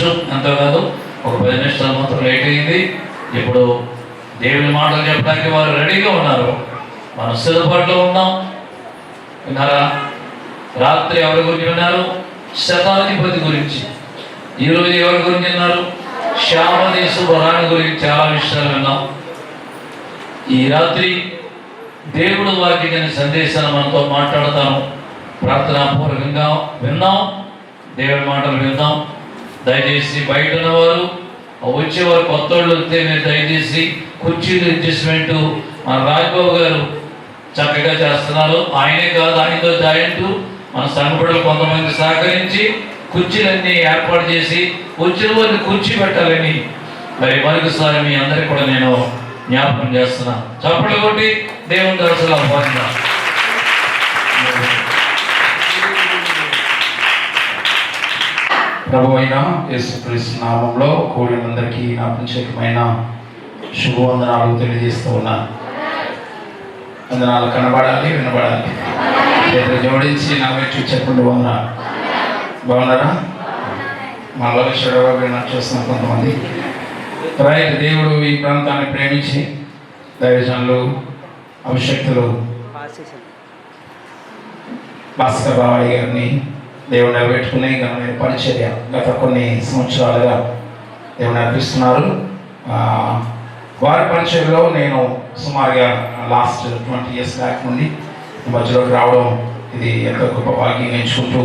నిమిషం ఎంతో కాదు, ఒక 10 నిమిషాలు మాత్రం లేట్ అయింది. ఇప్పుడు దేవుని మాటలు చెప్పడానికి వారు రెడీగా ఉన్నారు. మనం సిద్ధపాటులో ఉన్నాం. విన్నారా? రాత్రి ఎవరి గురించి విన్నారు? శతాధిపతి గురించి. ఈరోజు ఎవరి గురించి విన్నారు? శ్యామదేశపు రాణి గురించి చాలా విషయాలు విన్నాం. ఈ రాత్రి దేవుడు వారికి సందేశాన్ని మనతో మాట్లాడతాను. ప్రార్థనాపూర్వకంగా విన్నాం, దేవుడి మాటలు విందాం. దయచేసి బయట ఉన్నవారు, వచ్చేవారు కొత్త వాళ్ళు వస్తే మీరు దయచేసి కుర్చీలు అడ్జస్ట్మెంటు మన రాజ్బాబు గారు చక్కగా చేస్తున్నారు. ఆయనే కాదు, ఆయనతో జాయింట్ మన సంఘపడలు కొంతమంది సహకరించి కుర్చీలన్నీ ఏర్పాటు చేసి వచ్చిన వారిని కుర్చీ పెట్టాలని మరి మరొకసారి మీ అందరికీ కూడా నేను జ్ఞాపకం చేస్తున్నాను. చప్పట్లు కొట్టి దేవుని దర్శనం ఆహ్వానిద్దాం. ప్రభు అయిన యేసుక్రీస్తు నామంలో కూడినందరికీ నా ప్రత్యేకమైన శుభవందనాలు తెలియజేస్తూ ఉన్నాను. వందనాలు కనబడాలి, వినబడాలి. చేతులు జోడించి నా వైపు చెప్పండి వందనాలు. బాగున్నారా? మళ్ళీ చెడవ చూస్తున్నాం కొంతమంది. రైట్. దేవుడు ఈ ప్రాంతాన్ని ప్రేమించి దైవజనులు, అభిషక్తులు భాస్కర్ బాబాయ్ గారిని దేవుడు నిలబెట్టుకుని ఘనమైన పరిచర్య గత కొన్ని సంవత్సరాలుగా దేవుడు నడిపిస్తున్నారు. వారి పరిచర్యలో నేను సుమారుగా లాస్ట్ 20 years బ్యాక్ నుండి మధ్యలోకి రావడం ఇది ఎంతో గొప్ప భాగ్యంగా ఎంచుకుంటూ,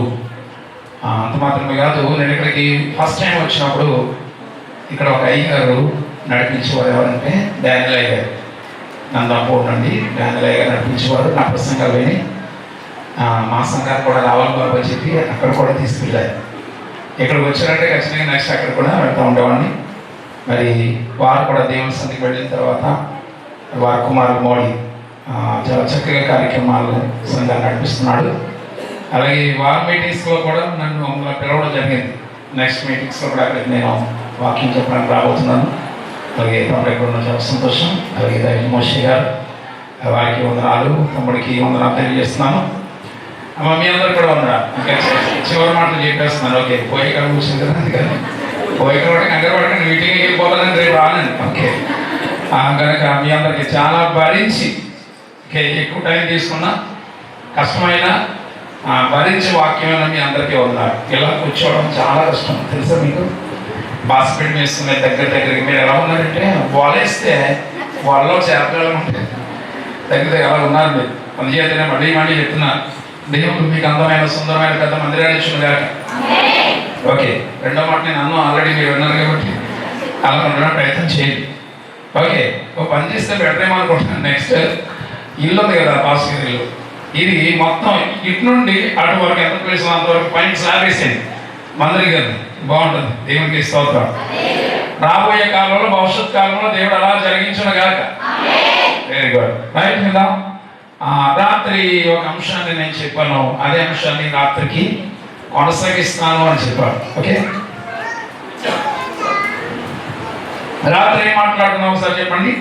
అంత మాత్రమే కాదు, నేను ఇక్కడికి ఫస్ట్ టైం వచ్చినప్పుడు ఇక్కడ ఒక అయ్యగారు నడిపించేవారు. ఎవరంటే డానిలయ్య గారు, నందాపూర్ నుండి డానిలయ్య గారు నడిపించేవారు. నా ప్రసంగాలు విని మా సంఘానికి కూడా రావాలి బాబు అని చెప్పి అక్కడ కూడా తీసుకెళ్ళారు. ఇక్కడికి వచ్చారంటే ఖచ్చితంగా నెక్స్ట్ అక్కడ కూడా వెళ్తూ ఉండేవాడిని. మరి వారు కూడా దేవుని సన్నిధికి వెళ్ళిన తర్వాత వారి కుమారుడు మోడీ చాలా చక్కగా కార్యక్రమాలు సంఘాన్ని నడిపిస్తున్నాడు. అలాగే వారి మీటింగ్స్లో కూడా నన్ను పిలవడం జరిగింది. నెక్స్ట్ మీటింగ్స్లో కూడా అక్కడికి నేను వాక్యం చెప్పడానికి రాబోతున్నాను. అలాగే తమ్ముడు ఎక్కడ ఉన్న చాలా సంతోషం. అలాగే దైవ మోషి గారు, వారికి వందనాలు, తమ్ముడికి వందనాలు తెలియజేస్తున్నాను. మీ అందరు కూడా ఉన్నారు. ఇంకా చివరి మాటలు చెప్పేస్తున్నాను. ఓకే, పోయి కాడ కూర్చుంది కదా, అందుకని పోయి కూడా కంగారు పడకండి, మీటింగ్కి వెళ్ళిపోతానని రేపు రానండి. ఓకే, కనుక మీ అందరికి చాలా భరించి ఎక్కువ టైం తీసుకున్నా కష్టమైన భరించి వాక్యమైన మీ అందరికీ ఉన్నారు. ఇలా కూర్చోవడం చాలా కష్టం తెలుసా మీకు? బాస్కెట్ వేస్తున్నాయి దగ్గరికి. మీరు ఎలా ఉన్నారంటే బాలేస్తే వాళ్ళలో చేరగలమంటే దగ్గర ఎలా ఉన్నారు మీరు. అందుచేతనే మళ్ళీ చెప్తున్నారు, దేవుడు మీకు అందమైన సుందరమైన పెద్ద మందిరాలు ఇచ్చిన గాక. ఓకే, రెండో మాట నేను అన్నం ఆల్రెడీ మీరు విన్నారు కాబట్టి అలా ఉండడం ప్రయత్నం చేయండి. ఓకే, ఒక పని చేస్తే బెటర్ ఏమో అనుకుంటున్నాను. నెక్స్ట్ ఇల్లు ఉంది కదా, పాస్టర్ ఇల్లు, ఇది మొత్తం ఇటు నుండి అటు వరకు ఎంత ప్లేస్ అంతవరకు పైన స్లాబ్ వేసేయండి. మందిరం కదా, బాగుంటుంది. దేవునికి స్తోత్రం. రాబోయే కాలంలో, భవిష్యత్ కాలంలో దేవుడు అలా జరిగించును గాక. Very good. రైట్ మీద రాత్రి ఒక అంశాన్ని నేను చెప్పాను, అదే అంశాన్ని రాత్రికి కొనసాగిస్తాను అని చెప్పాను. ఓకే, రాత్రి ఏం మాట్లాడుతున్నావు ఒకసారి చెప్పండి.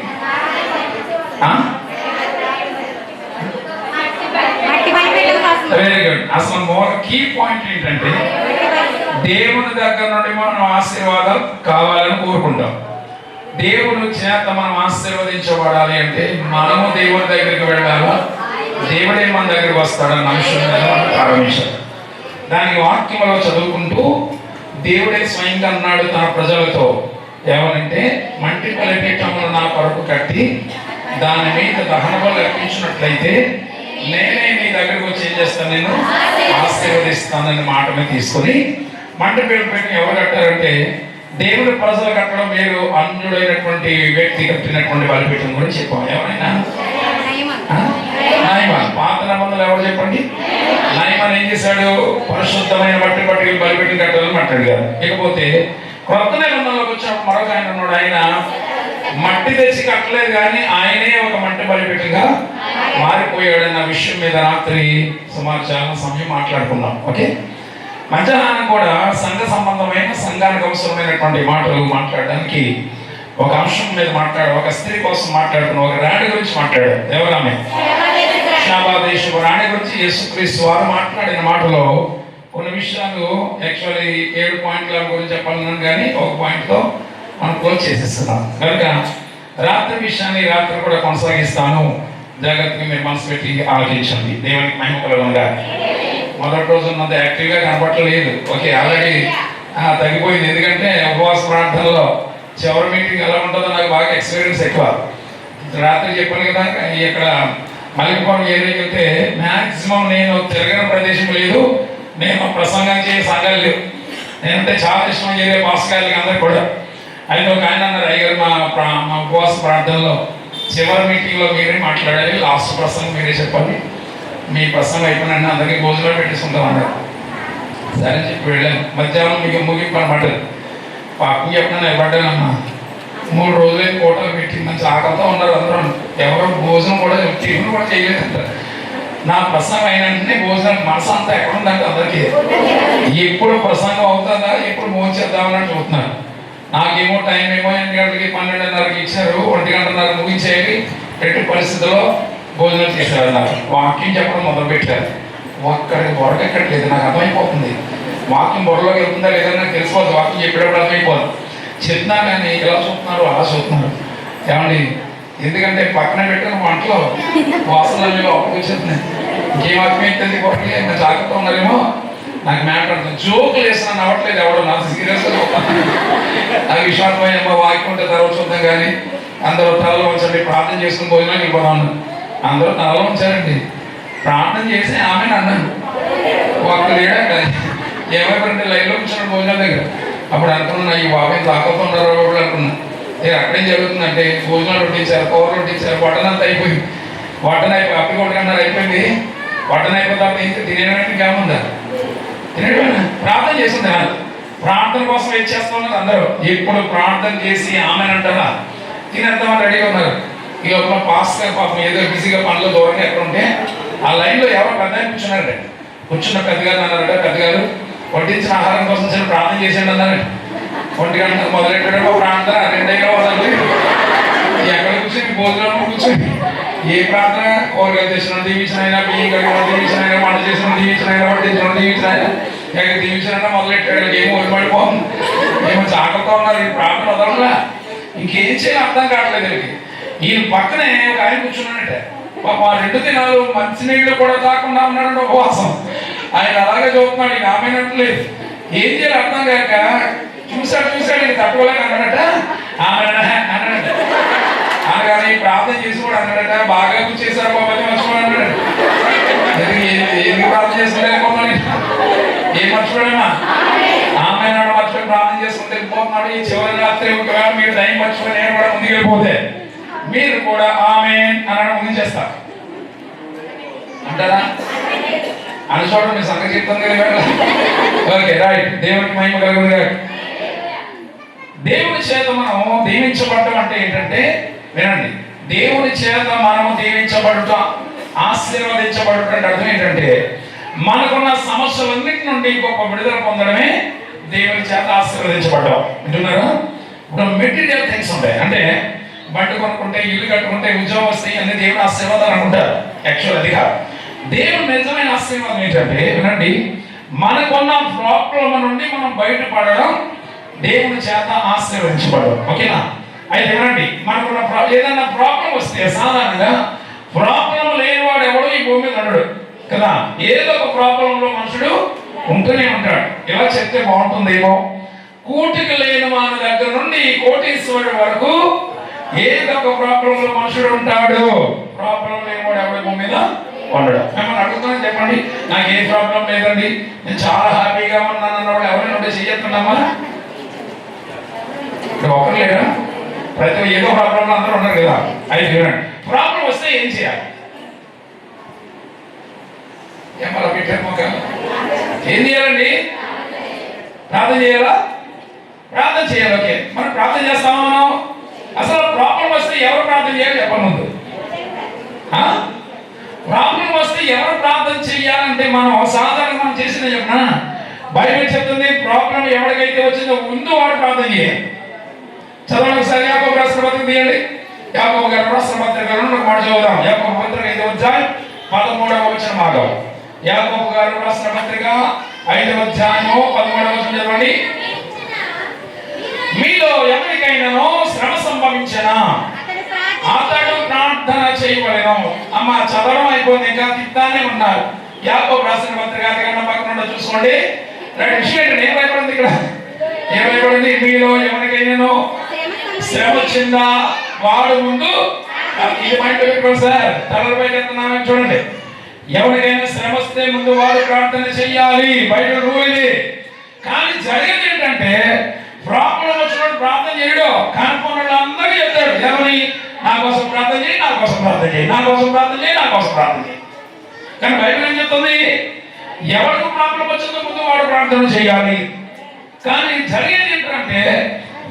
Very good. అసలు మోర్ కీ పాయింట్ ఏంటంటే దేవుని దగ్గర నుండి మనం ఆశీర్వాదాలు కావాలని కోరుకుంటాం. దేవుని చేత మనం ఆశీర్వదించబడాలి అంటే మనము దేవుని దగ్గరికి వెళ్ళాలా, దేవుడే మన దగ్గరికి వస్తాడన్న అంశం మీద మనం ప్రారంభించాలి. దానికి వాక్యంలో చదువుకుంటూ దేవుడే స్వయంగా అన్నాడు తన ప్రజలతో, ఏమనంటే మంటి బలిపీఠమును నా కొరకు కట్టి దాని మీద దహన బలి అర్పించినట్లయితే నేనే నీ దగ్గరకు వచ్చి ఏం చేస్తాను, నేను ఆశీర్వదిస్తానని మాటని తీసుకొని మంటి బలిపీఠం ఎవరు కట్టారంటే దేవుడి ప్రజలు కట్టడం వేరు, అన్యుడైనటువంటి వ్యక్తి కట్టినటువంటి బలిపీఠం గురించి చెప్పాం. ఎవరైనా నయమాన్, పాత నిబంధనలు ఎవరు చెప్పండి? నయమాన్ ఏం చేశాడు? పరిశుద్ధమైన మట్టి బలిపీఠం కట్టాలని మాట్లాడు కదా. ఇకపోతే కొత్త నిబంధనలోకి వచ్చినప్పుడు మరొక ఆయన ఉన్నాడు. ఆయన మట్టి తెచ్చి కట్టలేదు కానీ ఆయనే ఒక మట్టి బలిపీఠంగా మారిపోయాడన్న విషయం మీద రాత్రి సుమారు చాలా సమయం మాట్లాడుకున్నాం. ఓకే, మధ్యాహ్నం కూడా సంఘ సంబంధమైన, సంఘానికి అవసరమైనటువంటి మాటలు మాట్లాడడానికి ఒక అంశం మీద ఒక స్త్రీ కోసం మాట్లాడుకున్న ఒక రాణి గురించి మాట్లాడారు. ఎవరామె? శాబాదేశపు రాణి గురించి యేసుక్రీస్తు వారు మాట్లాడిన మాటలో కొన్ని విషయాలు యాక్చువల్లీ 7 పాయింట్ల గురించి చెప్పాలన్నాను, కానీ ఒక పాయింట్తో మనం క్లోజ్ చేసేస్తున్నాం కనుక రాత్రి విషయాన్ని రాత్రి కూడా కొనసాగిస్తాను. జాగ్రత్తగా మీరు మనసు పెట్టి ఆలోచించండి. దేవునికి మహిమ కలుగునుగా. మొదటి రోజు ఉన్నంత యాక్టివ్గా కనపడలేదు. ఓకే, ఆల్రెడీ తగ్గిపోయింది. ఎందుకంటే ఉపవాస ప్రార్థనలో చివరి మీటింగ్ ఎలా ఉంటుందో నాకు బాగా ఎక్స్పీరియన్స్ ఎక్కువ. రాత్రి చెప్పాను కదా, ఇక్కడ మల్లిపురం ఏరియాకి వెళ్తే మ్యాక్సిమం నేను తిరగని ప్రదేశం లేదు, నేను ప్రసంగం చేసే సంఘాలు లేవు. నేనంటే చాలా ఇష్టం ఏరియా పాస్కాలకి అందరికి కూడా. అయితే ఒక ఆయన అన్నారు, అయ్యారు మా ఉపవాస ప్రార్థనలో చివరి మీటింగ్లో మీరే మాట్లాడాలి, లాస్ట్ ప్రసంగం మీరే చెప్పాలి, మీ ప్రసంగం అయిపోయినండి అందరికీ భోజనాలు పెట్టేసుకుంటాం అన్నారు. సరే చెప్పి వెళ్ళాను. మధ్యాహ్నం మీకు ముగింపు అనమాట. పాపం చెప్పిన నిలబడ్డానమ్మా. 3 రోజులే కోటలు పెట్టి మంచి ఆకలితో ఉన్నారు అందరూ. ఎవరో భోజనం కూడా టిఫిన్ కూడా చేయలేదంటారు. నా ప్రసంగం అయిన వెంటనే భోజనం మనసు అంతా ఎక్కడ ఉందంటే అందరికీ ఎప్పుడు ప్రసంగం అవుతుందా, ఎప్పుడు భోజనం చేద్దామని చూస్తున్నారు. నాకేమో టైం ఏమో 8 గంటలకి 12:30కి ఇచ్చారు, 1 గంటన్నర ముగించేయాలి. ఎట్టి పరిస్థితుల్లో భోజనం చేశారు. నాకు వాక్యం చెప్పడం మొదలుపెట్టారు. ఒక్కడికి బొరకెక్కట్లేదు. నాకు అర్థమైపోతుంది వాక్యం బొరలోకి వెళ్తుందా లేదా నాకు తెలిసిపోతుంది. వాక్యం చెప్పేటప్పుడు అర్థమైపోదు. చెప్తున్నా కానీ ఇలా చూస్తున్నారు అలా చూస్తున్నారు. ఏమండి, ఎందుకంటే పక్కన పెట్టిన వంటలో వాసనలు లోపలికి వచ్చేస్తున్నాయి. ఇంకేం వాక్యం ఏంటంటే బొరకే జాగ్రత్త ఉన్నారేమో. నాకు మ్యాటర్ అంటుంది. జోకులు వేస్తున్నాను అవ్వట్లేదు ఎవడో, నాకు సీరియస్గా చూస్తాను. అది విషాదమైన వాక్యం ఉంటే తర్వాత చూద్దాం. కానీ అందరూ తలలో ఉంచండి, ప్రార్థన చేసుకుని భోజనానికి వెళ్ళిపోదాం. అందరూ తలలో ఉంచారండి. ప్రార్థన చేసి ఆమెను అన్నాను, ఒక్క లేడా కదా ఏమైపోయింది లైన్లో కూర్చున్నాడు భోజనాల దగ్గర. అప్పుడు అనుకున్నా, ఈ బాబాయ్ తాకతో ఉన్నారు కూడా అనుకున్నా. నేను అక్కడేం జరుగుతుందంటే భోజనాలు వడ్డించారు, కూరలు వడ్డించారు, వడ్డనంతా అయిపోయింది. వడ్డన అయిపోయి అప్పటి 1 గంటన్నర అయిపోయింది. వడ్డన అయిపోయిన తర్వాత ఇంకా తినేయడానికి ఏముందా, తినేయడం ప్రార్థన చేసింది. ప్రార్థన కోసం వెయిట్ చేస్తున్నారు అందరూ. ఎప్పుడు ప్రార్థన చేసి ఆమెనంటారా తినేద్దామని రెడీగా ఉన్నారు. ఈ లోపల పాస్గా పాపం ఏదో బిజీగా పనులు దూరంగా ఎక్కడ ఉంటే ఆ లైన్లో ఎవరో పెద్ద కూర్చున్నారట. కూర్చున్న పెద్దగారు అన్నారట, పెద్దగారు వడ్డించిన ఆహారం కోసం సరే ప్రార్థన చేసేయండి అన్నారట. 1 గంట మొదలెట్టడం ప్రార్థన 2 అయినా వదలదు. ఎక్కడ కూర్చొని భోజనం కూర్చొని ఏ ప్రార్థన కూరగాయలు తెచ్చిన దీవించిన అయినా, బియ్యం కడిగిన దీవించిన అయినా, వంట చేసిన దీవించిన అయినా, వడ్డించిన దీవించిన అయినా, ఎక్కడ దీవించిన మొదలెట్టాడు. ఏమో వదిలిపడిపోతుంది. ఏమో జాగ్రత్త ఉన్నారు. ఈ ప్రార్థన వదలలా. ఇంకేం చేయాలి అర్థం కావట్లేదు వీళ్ళకి. ఈయన పక్కనే ఒక ఆయన కూర్చున్నాడట. పాప 2 దినాలు మంచినీళ్ళు కూడా తాకుండా ఉన్నాడు ఉపవాసం. ఆయన అలాగే చూస్తున్నాడు. ఈయన ఆమెనట్లేదు. ఏం చేయాలి అర్థం కాక చూశాడు ఈయన తట్టుకోలేక అన్నాడట, ఆమె అన్నాడట. అనగానే ప్రార్థన చేసి కూడా అన్నాడట, బాగా కూర్చేశారు బాబాయ్ మర్చిపోయి అన్నాడు. ఎందుకు ప్రార్థన చేసుకుంటే ఏం మర్చిపోయామా, ఆమె నాడు మర్చిపోయి ప్రార్థన చేసుకుంటే వెళ్ళిపోతున్నాడు. ఈ చివరి రాత్రి ఒకవేళ మీరు టైం మర్చిపోయి నేను కూడా ముందుకు వెళ్ళిపోతే మీరు కూడా ఆమేన్ అనడం ముగించేస్తారు అంటారా అని చూడండి. మీ సంగతి చెప్తాను కదా. Okay right. దేవునికి మహిమ కలుగునుగా. దేవుని చేత మనం దీవించబడటం అంటే ఏంటంటే, వినండి, దేవుని చేత మనము దీవించబడుట, ఆశీర్వదించబడుట అంటే అర్థం ఏంటంటే మనకున్న సమస్యలన్నిటి నుండి గొప్ప విడుదల పొందడమే దేవుని చేత ఆశీర్వదించబడ్డాం. వింటున్నారా? ఇప్పుడు మెటీరియల్ థింగ్స్ ఉంటాయి. అంటే బండి కొనుక్కుంటే, ఇల్లు కట్టుకుంటే, ఉద్యోగం వస్తాయి, అన్ని దేవుని ఆశీర్వాదాలు అనుకుంటారు. యాక్చువల్ అది కాదు. దేవుని నిజమైన ఆశీర్వాదం ఏంటంటే, వినండి, మనకున్న ప్రాబ్లం నుండి మనం బయటపడడం దేవుని చేత ఆశీర్వదించబడడం. ఓకేనా? అయితే వినండి, మనకున్న ఏదైనా ప్రాబ్లం వస్తే సాధారణంగా ప్రాబ్లం లేనివాడు ఎవడు ఈ భూమి మీద ఉండడు కదా. ఏదో ఒక ప్రాబ్లంలో మనుషుడు ఉంటూనే ఉంటాడు. ఇలా చెప్తే బాగుంటుందేమో. కూటికి లేని మన దగ్గర నుండి కోటీశ్వరుడు వరకు ఏదో ఒక ప్రాబ్లంలో మనుషుడు ఉంటాడు. ప్రాబ్లం లేనివాడు ఎవరి భూమి మీద ఉండడు. మిమ్మల్ని అడుగుతున్నాను, చెప్పండి, నాకు ఏ ప్రాబ్లం లేదండి, నేను చాలా హ్యాపీగా ఉన్నాను అన్నవాడు ఎవరైనా ఉంటే చెయ్యొస్తున్నామా? ఇక్కడ ఒకరు లేరా? ప్రతి ఏదో ప్రాబ్లంలో అందరూ ఉన్నారు కదా. అయితే చూడండి, ప్రాబ్లం వస్తే ఏం చేయాలి? ఏమలా పెట్టారు? ఏం చేయాలండి? ప్రార్థన చేయాలా? ప్రార్థన చేయాలి. ఓకే, మనం ప్రార్థన చేస్తామా? మనం అసలు ప్రాబ్లం వస్తే ఎవరు ప్రార్థన చేయాలి చెప్పండి ముందు. ప్రాబ్లం వస్తే ఎవరు ప్రార్థన చేయాలంటే మనం సాధారణంగా మనం చేసిందే చెప్పిన బైబిల్ చెప్తుంది, ప్రాబ్లం ఎవరికైతే వచ్చిందో ముందు వాడు ప్రార్థన చేయాలి. చదవండి ఒకసారి. యాకోబు రాసిన పత్రిక తీయండి. యాకోబు గారు రాసిన పత్రిక 2 మాట చదువుదాం. యాకోబు పత్రిక 5వ అధ్యాయం 13వ వచనం ఆగం. యాకోబు గారు రాసిన పత్రిక 5వ అధ్యాయము 13వ వచనం చదవండి. మీలో ఎవరికైనానో శ్రమ సంభవించినా అతడు ప్రార్థన చేయవలెను. అమ్మ చదవడం అయిపోయింది, ఇంకా తిట్టానే ఉన్నారు. యాకోబు రాసిన పత్రిక అధికరణ పక్కన చూసుకోండి. విషయం ఏంటంటే ఏం భయపడింది ఇక్కడ? ఏం భయపడింది? మీలో ఎవరికైనానో శ్రమ వచ్చిందా వాడు ముందు, ఇది మైండ్ పెట్టుకోండి సార్, తలపై ఎత్తున్నామని చూడండి. ఎవరికైనా శ్రమ వస్తే ముందు వాడు ప్రార్థన చెయ్యాలి, బయట రూల్ ఇది. కానీ జరిగేది ఏంటంటే ప్రాబ్లం వచ్చినప్పుడు ప్రార్థన చేయడు, కనుక్కున్న అందరికీ చెప్తాడు, ఎవరి నా కోసం ప్రార్థన చేయి, నా కోసం ప్రార్థన చేయి, నా కోసం ప్రార్థన చేయి, నా కోసం ప్రార్థన చేయి. కానీ బైబిల్ ఏం చెప్తుంది? ఎవరికి ప్రాబ్లం వచ్చిందో ముందు వాడు ప్రార్థన చేయాలి. కానీ జరిగేది ఏంటంటే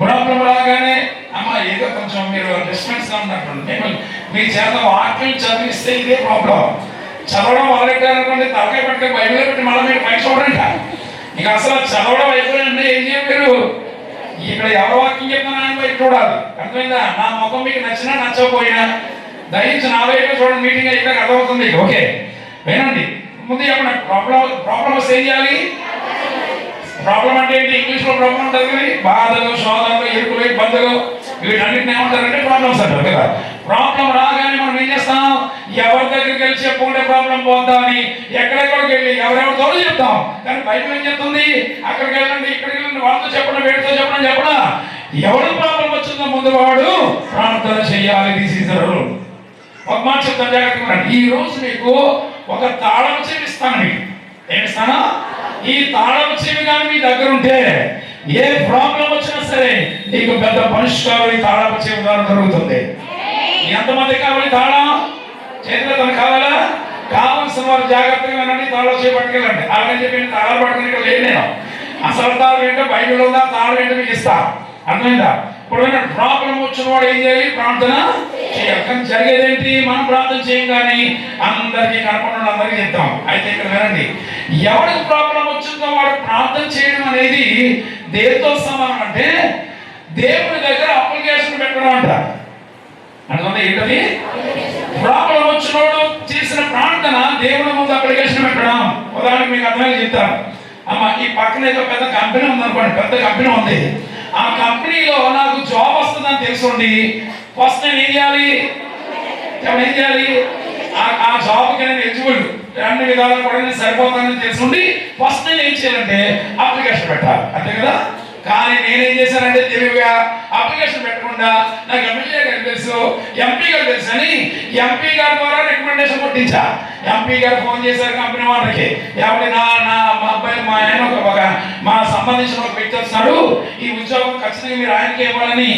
ప్రాబ్లం రాగానే అమ్మ ఏదో కొంచెం మీరు రెస్పాన్స్ గా ఉన్నట్టు మీ చేత వాక్యం చదివిస్తే ఇదే ప్రాబ్లం. చదవడం మొదలెట్టారనుకోండి, తలకాయ పట్టుకొని బైబిల్ పెట్టి మళ్ళీ మీరు పైకి చూడండి. ఇక అసలు చదవడం అయిపోయిందంటే ఏం చెప్పారు? ఇక్కడ ఎవరి వాక్యం చెప్తున్నా అని బయట చూడాలి. అర్థమైందా? నా ముఖం మీకు నచ్చినా నచ్చకపోయినా దయించి నా వైపు చూడండి. మీటింగ్ అయితే అర్థమవుతుంది. ఓకే వినండి. ముందు చెప్పండి, ప్రాబ్లం వస్తే ఏం చేయాలి? ప్రాబ్లం అంటే ఏంటి? ఇంగ్లీష్ లో ప్రాబ్లం ఉంటుంది కదా, బాధలు, శోధనలు, ఇరుకులు, ఇబ్బందులు, వీటన్నిటిని ఏమంటారంటే ప్రాబ్లమ్స్ అంటారు కదా. ప్రాబ్లం రాగానే మనం ఏం చేస్తాం? ఎవరి దగ్గరికి వెళ్ళి చెప్పుకుంటే ప్రాబ్లం పోద్దా అని ఎక్కడెక్కడికి వెళ్ళి ఎవరెవరితో చెప్తాం. కానీ బైబిల్ ఏం చెప్తుంది? అక్కడికి వెళ్ళండి, ఇక్కడికి వెళ్ళండి, వాళ్ళతో చెప్పండి, వీటితో చెప్పండి చెప్పడా. ఎవరికి ప్రాబ్లం వచ్చిందో ముందు వాడు ప్రార్థన చేయాలి. This is the rule. ఒక మాట చెప్తాను, జాగ్రత్తగా. ఈ రోజు మీకు ఒక తాళం చెవి ఇస్తాను. మీకు ఏమిస్తానా? ఈ తాళం చెవి కానీ మీ దగ్గర ఉంటే ఏ ప్రాబ్లం వచ్చినా సరే నీకు పెద్ద పరిష్కారం ఈ తాళం చెవి ద్వారా జరుగుతుంది. ఎంతమంది కావాలి తాళం? చేతిలో తను కావాలా? కావాల్సిన వారు జాగ్రత్తగా వినండి, తాళం చెవి పట్టుకెళ్ళండి. అలాగని చెప్పి తాళాలు పట్టుకుని ఇక్కడ లేదు. నేను అసలు తాళం ఏంటో బైబిల్ ఉందా, తాళం ఏంటో మీకు ఇస్తా. అర్థమైందా? ఇప్పుడు ప్రాబ్లం వచ్చిన వాడు ఏం చేయాలి? ప్రార్థన చేయాలి. కానీ జరిగేది ఏంటి? మనం ప్రార్థన చేయం కానీ అందరికీ కనపడిన అందరికీ చెప్తాం. అయితే ఇక్కడ వినండి, ఎవరికి ప్రాబ్లం వచ్చిందో వాడు ప్రార్థన చేయడం అనేది దేనితో సమానం అంటే దేవుని దగ్గర అప్లికేషన్ పెట్టడం అంటారు. అందువల్ల ఏంటది? ప్రాబ్లం వచ్చినోడు చేసిన ప్రార్థన దేవుని ముందు అప్లికేషన్ పెట్టడం. ఉదాహరణకు మీకు అర్థమైంది చెప్తాను. అమ్మ ఈ పక్కన ఏదో పెద్ద కంపెనీ ఉందనుకోండి, పెద్ద కంపెనీ ఉంది. ఆ కంపెనీలో నాకు జాబ్ వస్తుందని తెలుసుకోండి, ఫస్ట్ నేను ఏం చేయాలి? ఏం చేయాలి? ఆ జాబ్కి నేను ఎలిజిబుల్, అన్ని విధాలు కూడా నేను సరిపోతానని తెలుసుకోండి, ఫస్ట్ నేను ఏం చేయాలంటే అప్లికేషన్ పెట్టాలి. అంతే కదా? కానీ నేనేం చేశానంటే తెలివిగా అప్లికేషన్ పెట్టకుండా నాకు ఎమ్మెల్యే గారు తెలుసు, ఎంపీ గారు తెలుసు అని ఎంపీ గారి ద్వారా రికమెండేషన్ కొట్టించా. ఎంపీ గారు ఫోన్ చేశారు కంపెనీ వాళ్ళకి, ఎవరి మా అబ్బాయి మా ఆయన మా సంబంధించిన ఒక వ్యక్తి వస్తున్నాడు, ఈ ఉద్యోగం ఖచ్చితంగా మీరు ఆయనకి ఇవ్వాలని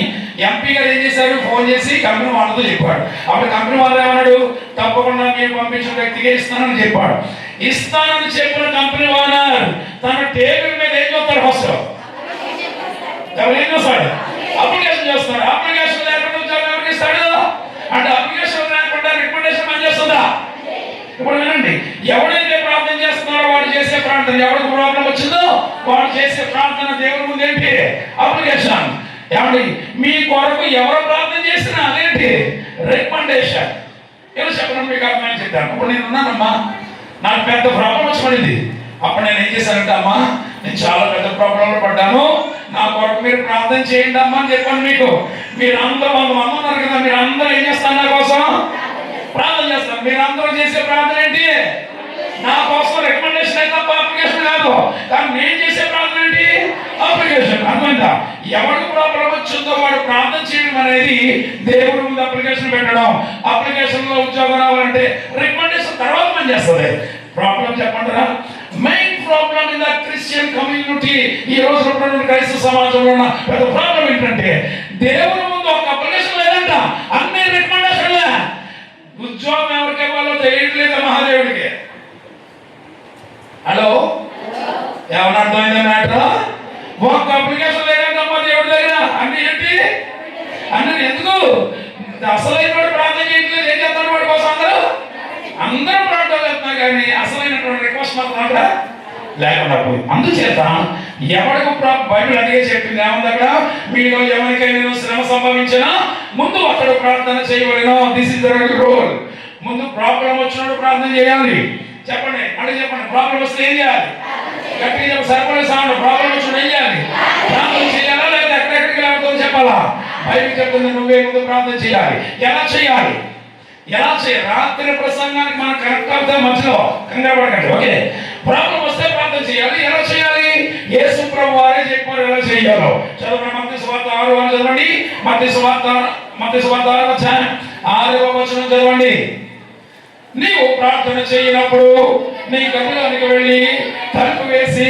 ఎంపీ గారు ఏం చేశారు? ఫోన్ చేసి కంపెనీ వాళ్ళతో చెప్పాడు. అప్పుడు కంపెనీ వాళ్ళు ఏమన్నాడు? తప్పకుండా మీరు పంపించిన వ్యక్తికే ఇస్తానని చెప్పాడు. ఇస్తానని చెప్పిన కంపెనీ ఓనర్ తన టేబుల్ మీద ఏం చూస్తాడు? ఫస్ట్ ఏం చూస్తాడు? అప్లికేషన్ చేస్తాడు. అప్లికేషన్ లేకుండా ఉద్యోగం ఎవరికి ఇస్తాడు? అంటే అప్లికేషన్ లేకుండా రికమెండేషన్ పనిచేస్తుందా? ఇప్పుడు వినండి, ఎవడైతే ప్రార్థన చేస్తున్నాడో వాడు చేసే ప్రార్థన, ఎవరికి ప్రాబ్లం వచ్చిందో వాడు చేసే ప్రార్థన దేవుని ముందు ఏంటి? అప్లికేషన్. ఏమండి మీ కొరకు ఎవరు ప్రార్థన చేసినా అదేంటి? రికమెండేషన్. ఏదో చెప్పడం మీకు అర్థమని చెప్పాను. ఇప్పుడు నేను ఉన్నానమ్మా, నాకు పెద్ద ప్రాబ్లం వచ్చి పడింది. అప్పుడు నేను ఏం చేశానంటే, అమ్మా నేను చాలా పెద్ద ప్రాబ్లంలో పడ్డాను, నా కొరకు మీరు ప్రార్థన చేయండి అమ్మా అని చెప్పాను. మీకు మీరు అందరూ 100 మంది ఉన్నారు కదా, మీరు అందరూ ఏం చేస్తారు? నా కోసం ప్రార్థన చేస్తారు. మీరు అందరూ చేసే ప్రార్థన ఏంటి? నా కోసం రికమెండేషన్ అయితే తప్ప అప్లికేషన్ కాదు. కానీ నేను చేసే ప్రార్థన ఏంటి? అప్లికేషన్. అర్థమైందా? ఎవరికి ప్రాబ్లం వచ్చిందో వాడు ప్రార్థన చేయడం అనేది దేవుడి ముందు అప్లికేషన్ పెట్టడం. అప్లికేషన్ లో ఉద్యోగం రావాలంటే రికమెండేషన్ తర్వాత పని చేస్తుంది. ప్రాబ్లం చెప్పంటారా? Main problem in the Christian community, ఈ రోజు క్రైస్తవ సమాజంలో ఉన్న పెద్ద ప్రాబ్లం ఏంటంటే దేవుని ముందు ఒక అప్లికేషన్ లేదంట, అన్ని రికమెండేషన్లే. ఉద్యోగం ఎవరికి ఇవ్వాలో తెలియట్లేదు మహాదేవుడికి. హలో, ఏమన్నా అర్థమైంది మ్యాటర్? ఒక అప్లికేషన్ లేదంటమ్మా దేవుడి దగ్గర. అన్ని ఏంటి? అన్ని ఎందుకు? అసలైన వాడు ప్రార్థన చేయట్లేదు. ఏం చేస్తాడు వాడి కోసం? అందరూ ప్రార్థన చేస్తున్నా కానీ అసలైనటువంటి రిక్వెస్ట్ మాత్రం లేకుండా పోయి. అందుచేత ఎవరికి బైబిల్ అడిగే చెప్పింది ఏముంది అక్కడ? మీలో ఎవరికైనా శ్రమ సంభవించినా ముందు అతడు ప్రార్థన చేయవలెను. This is the rule. ముందు ప్రాబ్లం వచ్చినప్పుడు ప్రార్థన చేయాలి. చెప్పండి, అంటే చెప్పండి. ప్రాబ్లం వస్తే ఏం చేయాలి? గట్టిగా చెప్పి సరిపడే సౌండ్. ప్రాబ్లం వచ్చిన ఏం చేయాలి? ప్రార్థన చేయాలా లేదా ఎక్కడెక్కడికి వెళ్ళాలో చెప్పాలా? బైబిల్ చెప్తుంది నువ్వే ముందు ప్రార్థన చేయాలి. ఎలా చేయాలి? ఎలా చేయాలి? రాత్రి ప్రసంగానికి మనం కరెక్ట్ అవుతాం, మధ్యలో కంగారు పడకండి. ఓకే, ప్రాబ్లం వస్తే ప్రార్థన చేయాలి. ఎలా చేయాలి? యేసు ప్రభు వారే చెప్పారు ఎలా చేయాలో. చదవండి, మత్తయి సువార్త 6 చదవండి. మత్తయి సువార్త 6 చదవండి. నీవు ప్రార్థన చేయనప్పుడు నీ గదిలోనికి వెళ్ళి తలుపు వేసి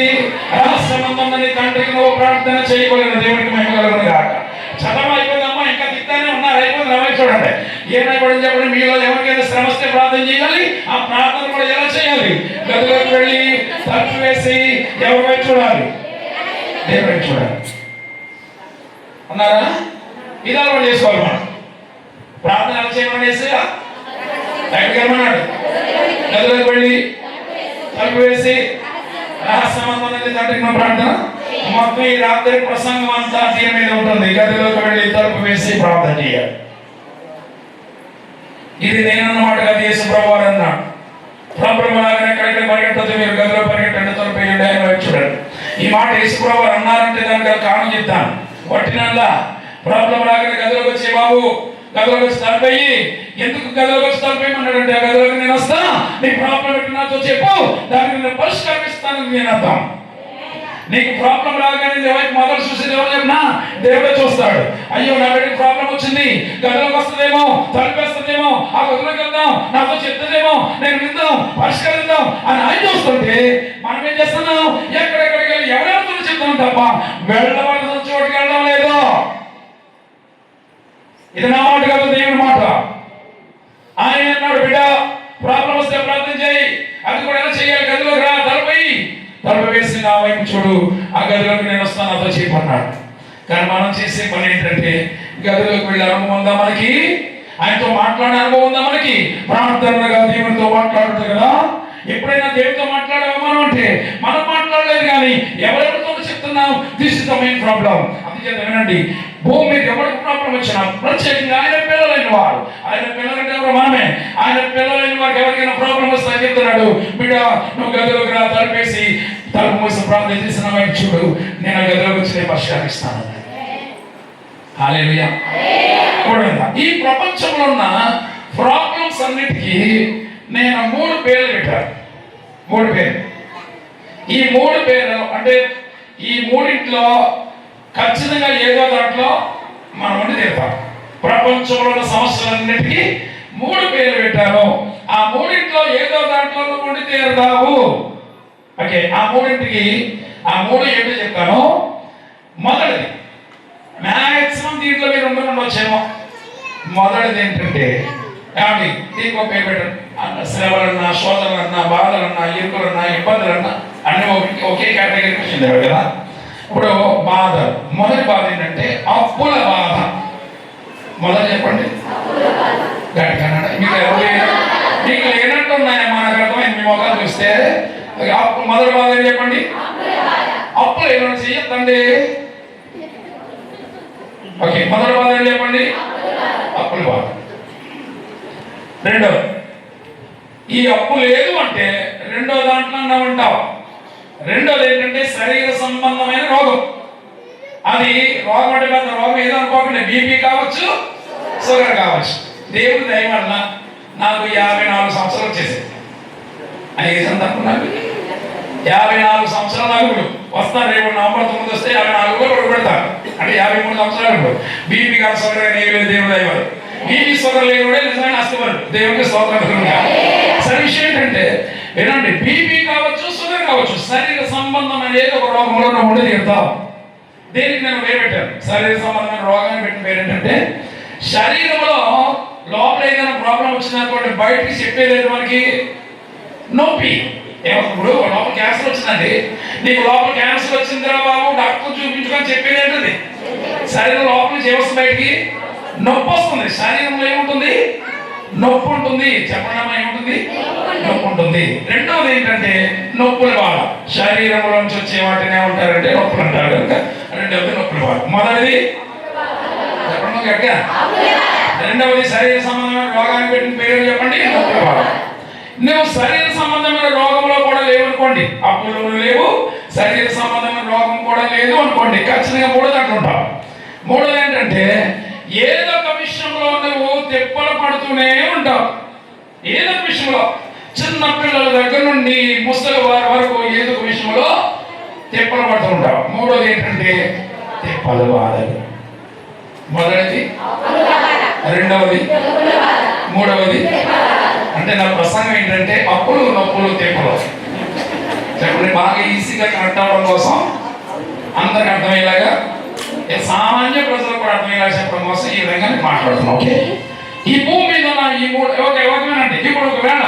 రహస్యమందున్న నీ తండ్రికి నువ్వు ప్రార్థన చేయగలిగిన దేవుడికి మహిమ కలుగును గాక. చదవం అయిపోయిందమ్మా, ఇంకా తిట్టానే ఉన్నారు. అయిపోయింది, రమై చూడండి. ఏమైపోయింది చెప్పండి. మీలో ఎవరికైనా శ్రమ వస్తే ప్రార్థన చేయాలి. ఆ ప్రార్థన కూడా ఎలా చేయాలి? గదిలోకి వెళ్ళి తలుపు వేసి ఎవరి వైపు చూడాలి? దేవుడి వైపు చూడాలి. అన్నారా? ఇది అలవాటు చేసుకోవాలి మనం. ప్రార్థన ఎలా చేయమనేసి బయటకెళ్ళమన్నాడు. గదిలోకి వెళ్ళి తలుపు వేసి రహస్యమందున్నది తండ్రికి నువ్వు ప్రార్థన. మొత్తం ఈ రాత్రి ప్రసంగం అంతా దీని మీద ఉంటుంది. గదిలోకి వెళ్ళి తలుపు వేసి ప్రార్థన చేయాలి. ఇది నేనన్నమాట కాదు, యేసు ప్రభు వారు అన్నాడు. ప్రాబ్లం లాగానే ఎక్కడెక్కడ పరిగెట్టదు, మీరు గదిలో పరిగెట్టండి, తలుపు వేయండి, ఆయన వైపు చూడండి. ఈ మాట యేసు ప్రభు వారు అన్నారంటే దానికి కారణం చెప్తాను. వట్టినల్లా ప్రాబ్లం లాగానే గదిలోకి వచ్చే బాబు, గదిలోకి వచ్చి తలపయ్యి, ఎందుకు గదిలోకి వచ్చి తలపేయమన్నాడంటే ఆ గదిలోకి నేను వస్తా, నీ ప్రాబ్లం పెట్టి నాతో చెప్పు, దానికి నేను పరిష్కరిస్తానని నేను అర్థం. నీకు ప్రాబ్లం రాగానే దేవుడికి మొదలు చూసేది ఎవరు చెప్పినా దేవుడే చూస్తాడు. అయ్యో నా బిడ్డకి ప్రాబ్లం వచ్చింది, గదిలోకి వస్తుందేమో, తలపేస్తుందేమో, ఆ గదిలోకి వెళ్దాం, నాతో చెప్తుందేమో, నేను విందాం, పరిష్కరిద్దాం అని ఆయన చూస్తుంటే మనం ఏం చేస్తున్నాం? ఎక్కడెక్కడికి వెళ్ళి ఎవరెవరితో చెప్తాం తప్ప వెళ్ళవలసిన చోటుకి వెళ్ళడం లేదు. ఇది నా మాట కాదు, దేవుని మాట. ఆయన అన్నాడు, బిడ్డ ప్రాబ్లం వస్తే ప్రార్థన చేయి. అది కూడా ఎలా చేయాలి? గదిలోకి రా, తలుపు వేసి నా వైపు చూడు, ఆ గదిలోకి నేను వస్తాను, నాతో చెప్పన్నాడు. కానీ మనం చేసే పని ఏంటంటే గదిలోకి వెళ్ళే అనుభవం ఉందా మనకి? ఆయనతో మాట్లాడే అనుభవం ఉందా మనకి? ప్రార్థనగా దేవునితో మాట్లాడుతుంది కదా. ఎప్పుడైనా దేవుడితో మాట్లాడామా మనం అంటే మనం మాట్లాడలేదు, కానీ ఎవరెవరితో చెప్తున్నాం? This is the main problem. అందుచేత వినండి, భూమి మీద ఎవరికి ప్రాబ్లం వచ్చినా ప్రత్యేకంగా ఆయన పిల్లలైన వారు, ఆయన పిల్లలంటే ఎవరు? మనమే. ఆయన పిల్లలైన వారికి ఎవరికైనా ప్రాబ్లం వస్తే చెప్తున్నాడు, బిడ్డ నువ్వు గదిలోకి రా, తలుపేసి తలుపు మూసి ప్రార్థన చేసిన వైపు చూడు, నేను ఆ గదిలోకి వచ్చి నేను పరిష్కరిస్తాను. హల్లెలూయా. ఈ ప్రపంచంలో ఉన్న ప్రాబ్లమ్స్ అన్నిటికీ నేను 3 పేర్లు పెట్టాను. 3 పేర్లు. ఈ 3 పేర్లు అంటే ఈ మూడింట్లో ఖచ్చితంగా ఏదో దాంట్లో మనం ఉండి తీరుతాం. ప్రపంచంలో ఉన్న సమస్యలన్నిటికీ 3 పేర్లు పెట్టాను. ఆ మూడింట్లో ఏదో దాంట్లో ఉండి తీరుతావు. ఓకే, ఆ మూడింటికి ఆ 3 ఏంటో చెప్తాను. మొదటిది మ్యాక్సిమం దీంట్లో మీరు ఉండవచ్చేమో. మొదటిది ఏంటంటే ఏమండి, దీనికి ఒక పేరు పెట్టండి. శ్రవలన్నా, శోధనలన్నా, బాధలన్నా, ఇరుకులన్నా, ఇబ్బందులన్నా అన్ని ఒకే కేటగిరీకి చెందేవాడు కదా. ఇప్పుడు బాధ, మొదటి బాధ ఏంటంటే అప్పుల బాధ. మొదలు చెప్పండి గట్టిగా. మీకు మీకు లేనట్టు ఉన్నాయా? మనకు అర్థమైంది, మీ మొక్కలు చూస్తే. మొదటి బాధ ఏం చెప్పండి? అప్పులు ఏమైనా చెయ్యొద్దండి. ఓకే, మొదటి బాధ ఏం చెప్పండి? అప్పుల బాధ. రెండో, ఈ అప్పు లేదు అంటే రెండో దాంట్లో ఉంటావు. రెండోది ఏంటంటే శరీర సంబంధమైన రోగం. అది రోగం అంటే పెద్ద రోగం ఏదో అనుకోకండి, బీపీ కావచ్చు, షుగర్ కావచ్చు. దేవుడి దయ వల్ల నాకు 54 సంవత్సరాలు వచ్చేసాయి. ఐదు సందర్భం 54 సంవత్సరాలు నాకు ఇప్పుడు వస్తాను. రేపు నవంబర్ 9 వస్తే 54 పెడతాను, అంటే 53 సంవత్సరాలు. బీపీ కాదు, షుగర్ కానీ ఏమి లేదు, దేవుడి దయ వల్ల. బీపీ షుగర్ లేకుండా నిజమైన అస్తమాలు, దేవుడికి స్తోత్రం. సరే, విషయం ఏంటంటే వినండి, బీపీ కావచ్చు, షుగర్ కావచ్చు, శరీర సంబంధమైన ఏదో ఒక రోగంలో నువ్వు ఉండి తీరుతావు. దేనికి నేను పేరు పెట్టాను? శరీర సంబంధమైన రోగాన్ని పెట్టిన పేరు ఏంటంటే, శరీరంలో లోపల ఏదైనా ప్రాబ్లం వచ్చిందనుకోండి, బయటికి చెప్పేది మనకి నొప్పి. ఇప్పుడు లోపల క్యాన్సర్ వచ్చిందండి, నీకు లోపల క్యాన్సర్ వచ్చిందిరా బాబు, డాక్టర్ చూపించుకొని చెప్పేది ఏంటది? శరీరం లోపల నుంచి ఏమొస్తుంది? బయటికి నొప్పి వస్తుంది. శరీరంలో ఏముంటుంది? నొప్పి ఉంటుంది. చెప్పండి, ఏముంటుంది? నొప్పి ఉంటుంది. రెండవది ఏంటంటే నొప్పుల బాధ. శరీరంలో నుంచి వచ్చే వాటిని ఏమంటారంటే నొప్పులు అంటారు కనుక రెండవది నొప్పుల బాధ. మొదటిది చెప్పండి గట్టిగా. రెండవది శరీర సంబంధమైన రోగాన్ని పెట్టిన పేరు చెప్పండి, నొప్పుల బాధ. నువ్వు శరీర సంబంధమైన రోగంలో కూడా లేవనుకోండి, అప్పులు లేవు, శరీర సంబంధమైన రోగం కూడా లేదు అనుకోండి, ఖచ్చితంగా మూడోది అంటుంటావు. మూడోది ఏంటంటే ఏదో ఒక విషయంలో నువ్వు తిప్పలు పడుతూనే ఉంటావు. ఏదో ఒక విషయంలో, చిన్న పిల్లల దగ్గర నుండి ముసలి వారి వరకు ఏదో ఒక విషయంలో తిప్పలు పడుతూ ఉంటావు. మూడోది ఏంటంటే తిప్పలు బాధలు. మొదటిది, రెండవది, మూడవది. అంటే నా ప్రసంగం ఏంటంటే అప్పులు, నొప్పులు, తిప్పలు. చెప్పండి, బాగా ఈజీగా కనెక్ట్ అవ్వడం కోసం, అందరికి అర్థమయ్యేలాగా, సామాన్య ప్రజలకు కూడా అర్థమయ్యేలా చెప్పడం కోసం ఈ విధంగా నేను మాట్లాడుతున్నాను. ఓకే, ఈ భూమి మీద ఉన్న ఈ మూడు ఓకేనండి. ఇప్పుడు ఒకవేళ